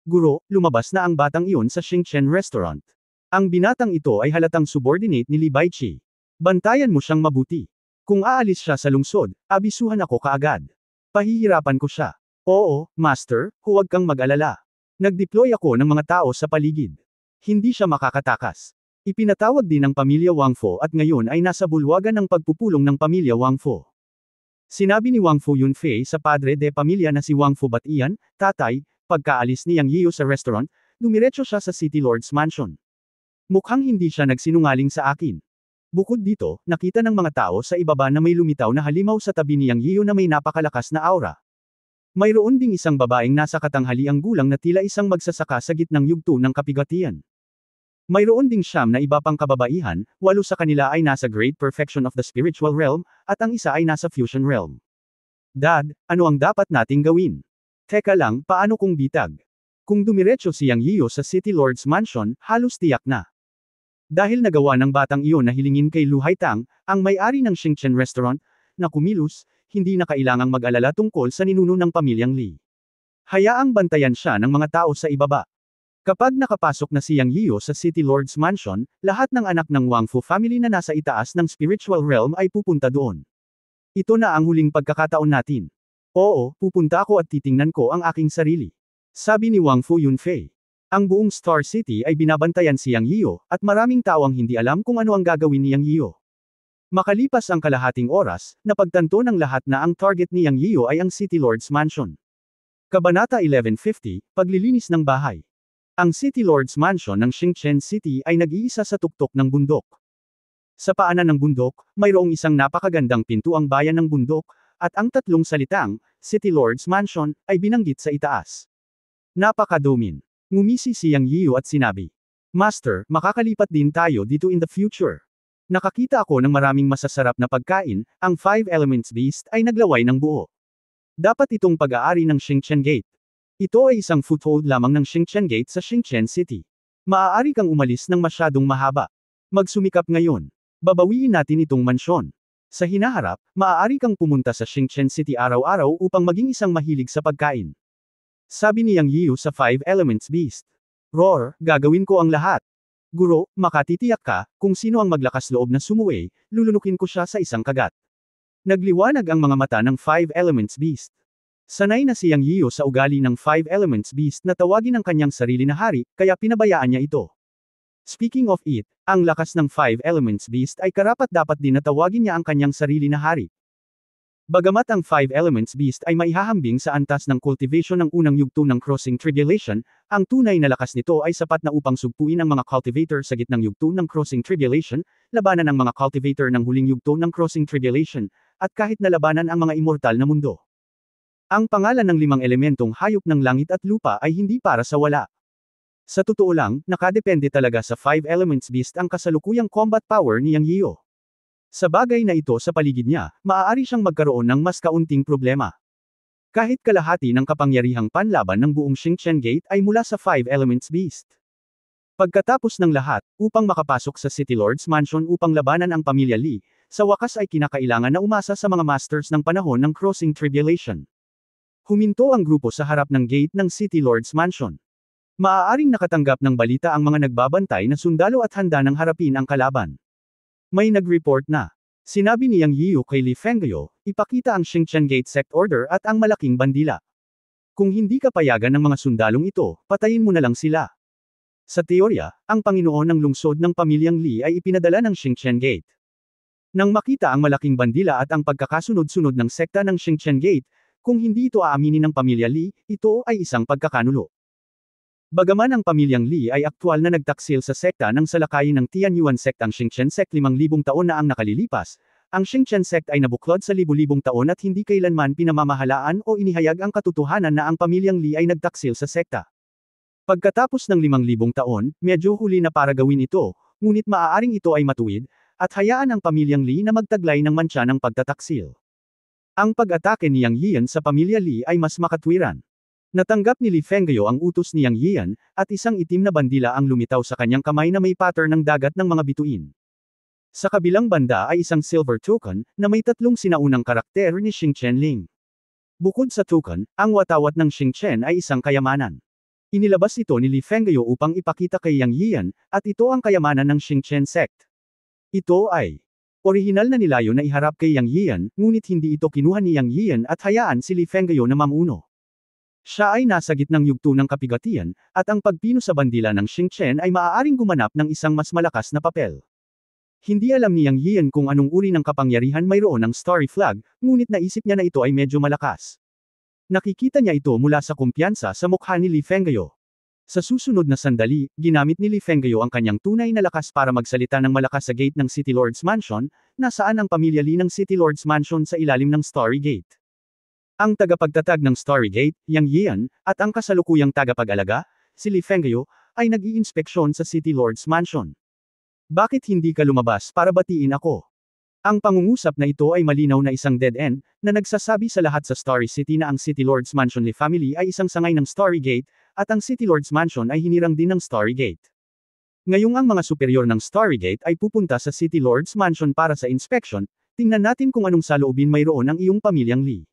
Guro, lumabas na ang batang iyon sa Xingchen Restaurant. Ang binatang ito ay halatang subordinate ni Li Baichi. Bantayan mo siyang mabuti. Kung aalis siya sa lungsod, abisuhan ako kaagad. Pahihirapan ko siya. Oo, Master, huwag kang mag-alala. Nag-deploy ako ng mga tao sa paligid. Hindi siya makakatakas. Ipinatawag din ng pamilya Wangfo at ngayon ay nasa bulwagan ng pagpupulong ng pamilya Wangfo. Sinabi ni Wangfo Yunfei sa padre de pamilya na si Wangfo Batian, tatay, pagkaalis ni Yang Yiu sa restaurant, dumiretso siya sa City Lord's Mansion. Mukhang hindi siya nagsinungaling sa akin. Bukod dito, nakita ng mga tao sa ibaba na may lumitaw na halimaw sa tabi ni Yang Yiu na may napakalakas na aura. Mayroon ding isang babaeng nasa katanghaliang gulang na tila isang magsasaka sa gitnang yugto ng kapigatian. Mayroon ding siyam na iba pang kababaihan, 8 sa kanila ay nasa great perfection of the spiritual realm, at ang isa ay nasa fusion realm. Dad, ano ang dapat nating gawin? Teka lang, paano kung bitag? Kung dumiretso si Yang Yiu sa City Lord's Mansion, halos tiyak na. Dahil nagawa ng batang iyon na hilingin kay Lu Haitang, ang may-ari ng Xingchen Restaurant, na kumilos, hindi na kailangang mag-alala tungkol sa ninuno ng pamilyang Li. Hayaang bantayan siya ng mga tao sa ibaba. Kapag nakapasok na si Yang Yiu sa City Lord's Mansion, lahat ng anak ng Wangfu family na nasa itaas ng spiritual realm ay pupunta doon. Ito na ang huling pagkakataon natin. Oo, pupunta ako at titingnan ko ang aking sarili. Sabi ni Wangfu Yunfei. Ang buong Star City ay binabantayan si Yang Yiu, at maraming tao ang hindi alam kung ano ang gagawin ni Yang Yiu. Makalipas ang kalahating oras, napagtanto ng lahat na ang target ni Yang Yiu ay ang City Lord's Mansion. Kabanata 1150, Paglilinis ng Bahay. Ang City Lord's Mansion ng Xingchen City ay nag-iisa sa tuktok ng bundok. Sa paanan ng bundok, mayroong isang napakagandang pintuang bayan ng bundok, at ang tatlong salitang, City Lord's Mansion, ay binanggit sa itaas. Napakadomin. Ngumisi si Yang Yiu at sinabi, Master, makakalipat din tayo dito in the future. Nakakita ako ng maraming masasarap na pagkain, ang Five Elements Beast ay naglaway ng buo. Dapat itong pag-aari ng Xingchen Gate. Ito ay isang foothold lamang ng Xingchen Gate sa Xingchen City. Maaari kang umalis ng masyadong mahaba. Magsumikap ngayon. Babawiin natin itong mansyon. Sa hinaharap, maaari kang pumunta sa Xingchen City araw-araw upang maging isang mahilig sa pagkain. Sabi ni Yang Yiu sa Five Elements Beast. Roar, gagawin ko ang lahat. Guro, makatitiyak ka, kung sino ang maglakas loob na sumuway, lulunukin ko siya sa isang kagat. Nagliwanag ang mga mata ng Five Elements Beast. Sanay na si Yang Yiu sa ugali ng Five Elements Beast na tawagin ang kanyang sarili na hari, kaya pinabayaan niya ito. Speaking of it, ang lakas ng Five Elements Beast ay karapat-dapat din na tawagin niya ang kanyang sarili na hari. Bagamat ang Five Elements Beast ay maihahambing sa antas ng cultivation ng unang yugto ng Crossing Tribulation, ang tunay na lakas nito ay sapat na upang sugpuin ang mga cultivator sa gitnang yugto ng Crossing Tribulation, labanan ang mga cultivator ng huling yugto ng Crossing Tribulation, at kahit na labanan ang mga immortal na mundo. Ang pangalan ng 5 elementong hayop ng langit at lupa ay hindi para sa wala. Sa totoo lang, nakadepende talaga sa Five Elements Beast ang kasalukuyang combat power ni Yang Yiu. Sa bagay na ito sa paligid niya, maaari siyang magkaroon ng mas kaunting problema. Kahit kalahati ng kapangyarihang panlaban ng buong Xingchen Gate ay mula sa Five Elements Beast. Pagkatapos ng lahat, upang makapasok sa City Lord's Mansion upang labanan ang pamilya Li, sa wakas ay kinakailangan na umasa sa mga masters ng panahon ng Crossing Tribulation. Huminto ang grupo sa harap ng gate ng City Lord's Mansion. Maaaring nakatanggap ng balita ang mga nagbabantay na sundalo at handa ng harapin ang kalaban. May nag-report na. Sinabi ni Yang Yiu kay Li Fengguo, ipakita ang Xingchen Gate Sect Order at ang malaking bandila. Kung hindi ka payagan ng mga sundalong ito, patayin mo na lang sila. Sa teorya, ang Panginoon ng lungsod ng pamilyang Li ay ipinadala ng Xingchen Gate. Nang makita ang malaking bandila at ang pagkakasunod-sunod ng sekta ng Xingchen Gate, kung hindi ito aaminin ng pamilya Li, ito ay isang pagkakanulo. Bagaman ang pamilyang Li ay aktwal na nagtaksil sa sekta ng salakayin ng Tianyuan Sect ang Xingchen Sect 5,000 taon na ang nakalilipas, ang Xingchen Sect ay nabuklod sa libu-libong taon at hindi kailanman pinamamahalaan o inihayag ang katotohanan na ang pamilyang Li ay nagtaksil sa sekta. Pagkatapos ng 5,000 taon, medyo huli na para gawin ito, ngunit maaaring ito ay matuwid, at hayaan ang pamilyang Li na magtaglay ng mantsa ng pagtataksil. Ang pag-atake ni Yang Yian sa pamilya Li ay mas makatwiran. Natanggap ni Li Fengguo ang utos ni Yang Yian, at isang itim na bandila ang lumitaw sa kanyang kamay na may pattern ng dagat ng mga bituin. Sa kabilang banda ay isang silver token, na may 3 sinaunang karakter ni Xingchen Ling. Bukod sa token, ang watawat ng Xingchen ay isang kayamanan. Inilabas ito ni Li Fengguo upang ipakita kay Yang Yian, at ito ang kayamanan ng Xingchen Sect. Ito ay orihinal na nilayo na iharap kay Yang Yian, ngunit hindi ito kinuha ni Yang Yian at hayaan si Li Fengguo na mamuno. Siya ay nasa gitnang yugto ng kapigatian, at ang pagpino sa bandila ng Xingchen ay maaaring gumanap ng isang mas malakas na papel. Hindi alam ni Yang Yian kung anong uri ng kapangyarihan mayroon ng Starry Flag, ngunit naisip niya na ito ay medyo malakas. Nakikita niya ito mula sa kumpiyansa sa mukha ni Li Fenggayo. Sa susunod na sandali, ginamit ni Li Fenggayo ang kanyang tunay na lakas para magsalita ng malakas sa gate ng City Lord's Mansion, nasaan ang pamilya Li ng City Lord's Mansion sa ilalim ng Starry Gate. Ang tagapagtatag ng Starry Gate, Yang Yian, at ang kasalukuyang tagapag-alaga, si Li Fenggayo, ay nag-iinspeksyon sa City Lord's Mansion. Bakit hindi ka lumabas para batiin ako? Ang pangungusap na ito ay malinaw na isang dead end, na nagsasabi sa lahat sa Starry City na ang City Lord's Mansion Li family ay isang sangay ng Starry Gate, at ang City Lord's Mansion ay hinirang din ng Starry Gate. Ngayong ang mga superior ng Starry Gate ay pupunta sa City Lord's Mansion para sa inspection, tingnan natin kung anong saloobin mayroon ang iyong pamilyang Li.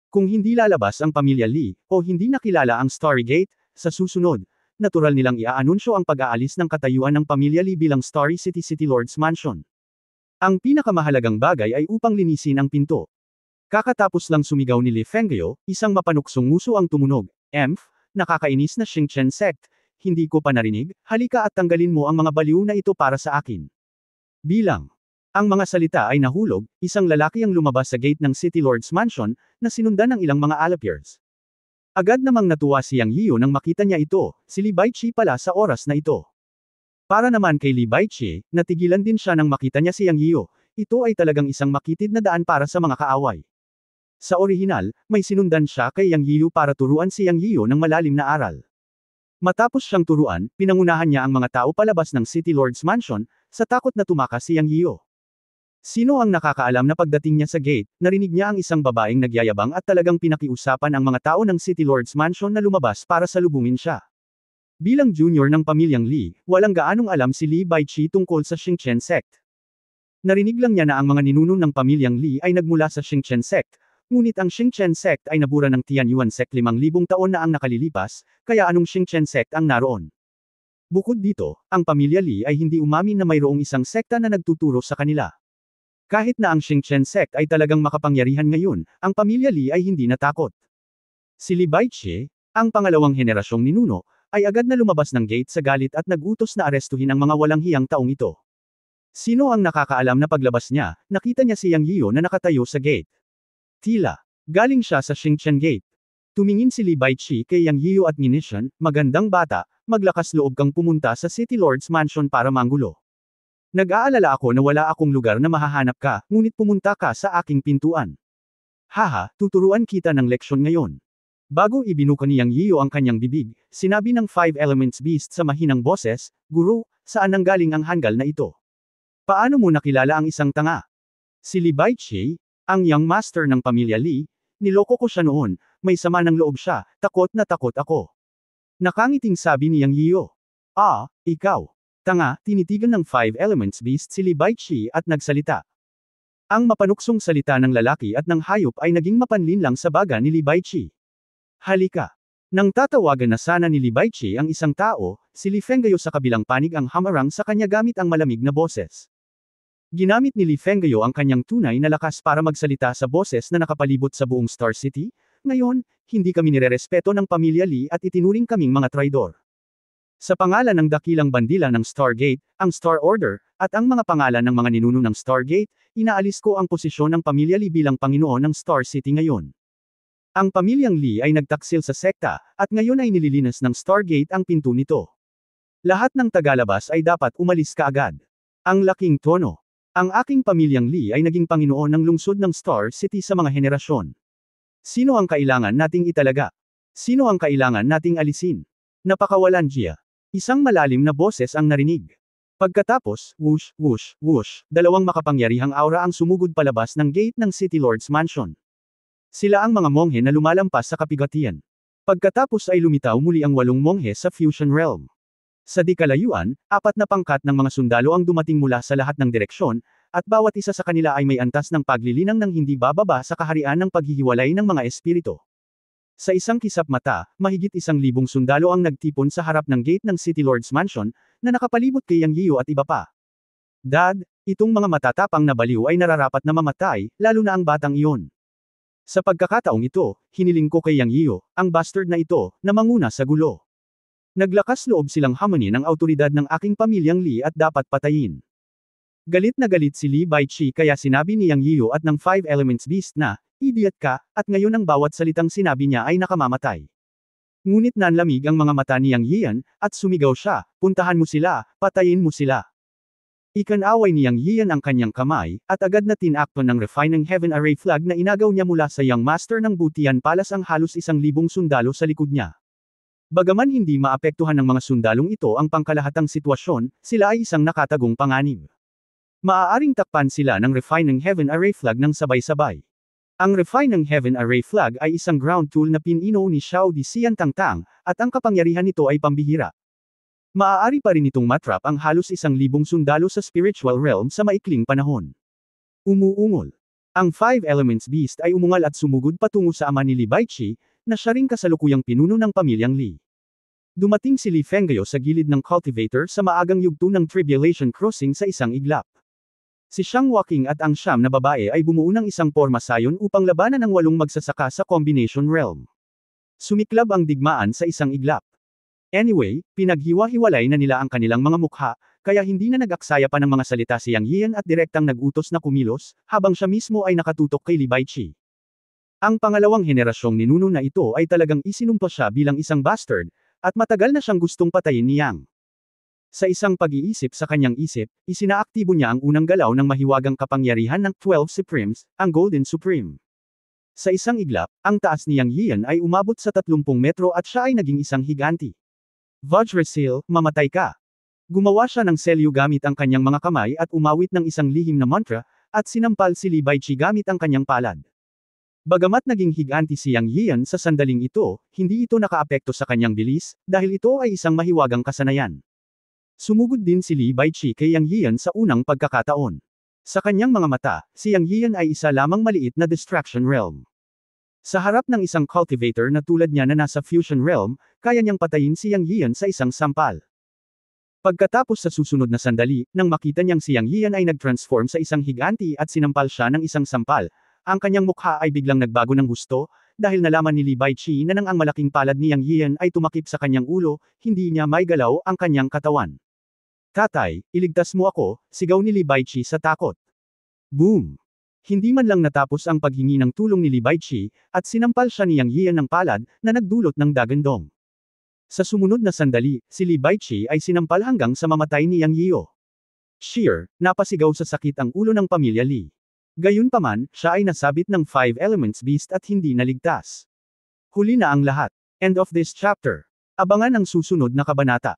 Kung hindi lalabas ang pamilya Li, o hindi nakilala ang Starry Gate, sa susunod, natural nilang iaanunsyo ang pag-aalis ng katayuan ng pamilya Li bilang Starry City City Lord's Mansion. Ang pinakamahalagang bagay ay upang linisin ang pinto. Kakatapos lang sumigaw ni Li Fenggayo, isang mapanuksong nguso ang tumunog. Nakakainis na Xingchen sect, hindi ko pa narinig, halika at tanggalin mo ang mga baliw na ito para sa akin. Bilang ang mga salita ay nahulog, isang lalaki ang lumabas sa gate ng City Lord's Mansion, na sinundan ng ilang mga alapers. Agad namang natuwa si Yang Yiu nang makita niya ito, si Li Baichi pala sa oras na ito. Para naman kay Li Baichi, natigilan din siya nang makita niya si Yang Yiu, ito ay talagang isang makitid na daan para sa mga kaaway. Sa orihinal, may sinundan siya kay Yang Yiu para turuan si Yang Yiu ng malalim na aral. Matapos siyang turuan, pinangunahan niya ang mga tao palabas ng City Lord's Mansion, sa takot na tumakas si Yang Yiu. Sino ang nakakaalam na pagdating niya sa gate, narinig niya ang isang babaeng nagyayabang at talagang pinakiusapan ang mga tao ng City Lord's Mansion na lumabas para salubungin siya. Bilang junior ng pamilyang Li, walang gaanong alam si Li Baichi tungkol sa Xingchen sect. Narinig lang niya na ang mga ninuno ng pamilyang Li ay nagmula sa Xingchen sect, ngunit ang Xingchen sect ay nabura ng Tianyuan sect 5,000 taon na ang nakalilipas, kaya anong Xingchen sect ang naroon? Bukod dito, ang pamilya Li ay hindi umamin na mayroong isang sekta na nagtuturo sa kanila. Kahit na ang Xingchen sect ay talagang makapangyarihan ngayon, ang pamilya Li ay hindi natakot. Si Li Baichi, ang pangalawang henerasyong ninuno, ay agad na lumabas ng gate sa galit at nag-utos na arestuhin ang mga walang hiyang taong ito. Sino ang nakakaalam na paglabas niya, nakita niya si Yang Yiu na nakatayo sa gate. Tila, galing siya sa Xingchen gate. Tumingin si Li Baichi kay Yang Yiu at Ninishan, magandang bata, maglakas loob kang pumunta sa City Lord's Mansion para manggulo. Nag-aalala ako na wala akong lugar na mahahanap ka, ngunit pumunta ka sa aking pintuan. Haha, tuturuan kita ng leksyon ngayon. Bago ibinuka ni Yang Yiu ang kanyang bibig, sinabi ng Five Elements Beast sa mahinang boses, Guru, saan nanggaling ang hanggal na ito? Paano mo nakilala ang isang tanga? Si Li Baichi, ang young master ng pamilya Li, niloko ko siya noon, may sama ng loob siya, takot na takot ako. Nakangiting sabi ni Yang Yiu. Ikaw. Tanga, tinitigan ng Five Elements Beast si Li Baichi at nagsalita. Ang mapanuksong salita ng lalaki at ng hayop ay naging mapanlinlang sa baga ni Li Baichi. Halika. Nang tatawagan na sana ni Li Baichi ang isang tao, si Li Fenggayo sa kabilang panig ang hamarang sa kanya gamit ang malamig na boses. Ginamit ni Li Fenggayo ang kanyang tunay na lakas para magsalita sa boses na nakapalibot sa buong Star City, ngayon, hindi kami nirerespeto ng pamilya Li at itinuring kaming mga traidor. Sa pangalan ng dakilang bandila ng Stargate, ang Star Order, at ang mga pangalan ng mga ninuno ng Stargate, inaalis ko ang posisyon ng pamilya Li bilang Panginoon ng Star City ngayon. Ang pamilyang Li ay nagtaksil sa sekta, at ngayon ay nililinas ng Stargate ang pinto nito. Lahat ng tagalabas ay dapat umalis kaagad. Ang laking tono. Ang aking pamilyang Li ay naging Panginoon ng lungsod ng Star City sa mga henerasyon. Sino ang kailangan nating italaga? Sino ang kailangan nating alisin? Napakawalan Jia. Isang malalim na boses ang narinig. Pagkatapos, whoosh, whoosh, whoosh, dalawang makapangyarihang aura ang sumugod palabas ng gate ng City Lord's Mansion. Sila ang mga monghe na lumalampas sa kapigatian. Pagkatapos ay lumitaw muli ang 8 monghe sa Fusion Realm. Sa di kalayuan, 4 na pangkat ng mga sundalo ang dumating mula sa lahat ng direksyon, at bawat isa sa kanila ay may antas ng paglilinang ng hindi bababa sa kaharian ng paghihiwalay ng mga espiritu. Sa isang kisap mata, mahigit 1,000 sundalo ang nagtipon sa harap ng gate ng City Lord's Mansion, na nakapalibot kay Yang Yiu at iba pa. Dad, itong mga matatapang na baliw ay nararapat na mamatay, lalo na ang batang iyon. Sa pagkakataong ito, hiniling ko kay Yang Yiyo, ang bastard na ito, na manguna sa gulo. Naglakas loob silang hamunin ang awtoridad ng aking pamilyang Li at dapat patayin. Galit na galit si Li Baichi kaya sinabi ni Yang Yiyo at ng Five Elements Beast na, idiot ka, at ngayon ang bawat salitang sinabi niya ay nakamamatay. Ngunit nanlamig ang mga mata ni Yang Yian, at sumigaw siya, puntahan mo sila, patayin mo sila. Ikanaway ni Yang Yian ang kanyang kamay, at agad na tinakpan ng Refining Heaven Array Flag na inagaw niya mula sa Young Master ng Butihan Palace ang halos 1,000 sundalo sa likod niya. Bagaman hindi maapektuhan ng mga sundalong ito ang pangkalahatang sitwasyon, sila ay isang nakatagong panganib. Maaaring takpan sila ng Refining Heaven Array Flag ng sabay-sabay. Ang Refining Heaven Array Flag ay isang ground tool na pinino ni Xiao Di Xian Tangtang, at ang kapangyarihan nito ay pambihira. Maaari pa rin itong matrap ang halos 1,000 sundalo sa spiritual realm sa maikling panahon. Umuungol. Ang Five Elements Beast ay umungal at sumugod patungo sa ama ni Li Baichi, na siya ring kasalukuyang pinuno ng pamilyang Li. Dumating si Li Fenggayo sa gilid ng cultivator sa maagang yugto ng Tribulation Crossing sa isang iglap. Si Xiang Waking at ang siyam na babae ay bumuo ng isang pormasayon upang labanan ang 8 magsasaka sa Combination Realm. Sumiklab ang digmaan sa isang iglap. Anyway, pinaghiwa-hiwalay na nila ang kanilang mga mukha, kaya hindi na nag-aksaya pa ng mga salita si Yang Yian at direktang nag-utos na kumilos, habang siya mismo ay nakatutok kay Li Baichi. Ang pangalawang henerasyong ninuno na ito ay talagang isinumpa siya bilang isang bastard, at matagal na siyang gustong patayin ni Yang. Sa isang pag-iisip sa kanyang isip, isinaaktibo niya ang unang galaw ng mahiwagang kapangyarihan ng 12 Supremes, ang Golden Supreme. Sa isang iglap, ang taas ni Yang Yian ay umabot sa 30 metro at siya ay naging isang higanti. Vajrasil, mamatay ka. Gumawa siya ng selyo gamit ang kanyang mga kamay at umawit ng isang lihim na mantra, at sinampal si Li Baichi gamit ang kanyang palad. Bagamat naging higanti si Yang Yian sa sandaling ito, hindi ito nakaapekto sa kanyang bilis, dahil ito ay isang mahiwagang kasanayan. Sumugod din si Li Baichi kay Yang Yian sa unang pagkakataon. Sa kanyang mga mata, si Yang Yian ay isa lamang maliit na distraction realm. Sa harap ng isang cultivator na tulad niya na nasa fusion realm, kaya niyang patayin si Yang Yian sa isang sampal. Pagkatapos sa susunod na sandali, nang makita niyang si Yang Yian ay nag-transform sa isang higanti at sinampal siya ng isang sampal, ang kanyang mukha ay biglang nagbago ng husto, dahil nalaman ni Li Baichi na nang ang malaking palad ni Yang Yian ay tumakip sa kanyang ulo, hindi niya maigalaw ang kanyang katawan. Tatay, iligtas mo ako, sigaw ni Li Baichi sa takot. Boom! Hindi man lang natapos ang paghingi ng tulong ni Li Baichi, at sinampal siya ni Yang Yian ng palad, na nagdulot ng dagandong. Sa sumunod na sandali, si Li Baichi ay sinampal hanggang sa mamatay ni Yang Yiyo. Sheer, napasigaw sa sakit ang ulo ng pamilya Li. Gayunpaman, siya ay nasabit ng Five Elements Beast at hindi naligtas. Huli na ang lahat. End of this chapter. Abangan ang susunod na kabanata.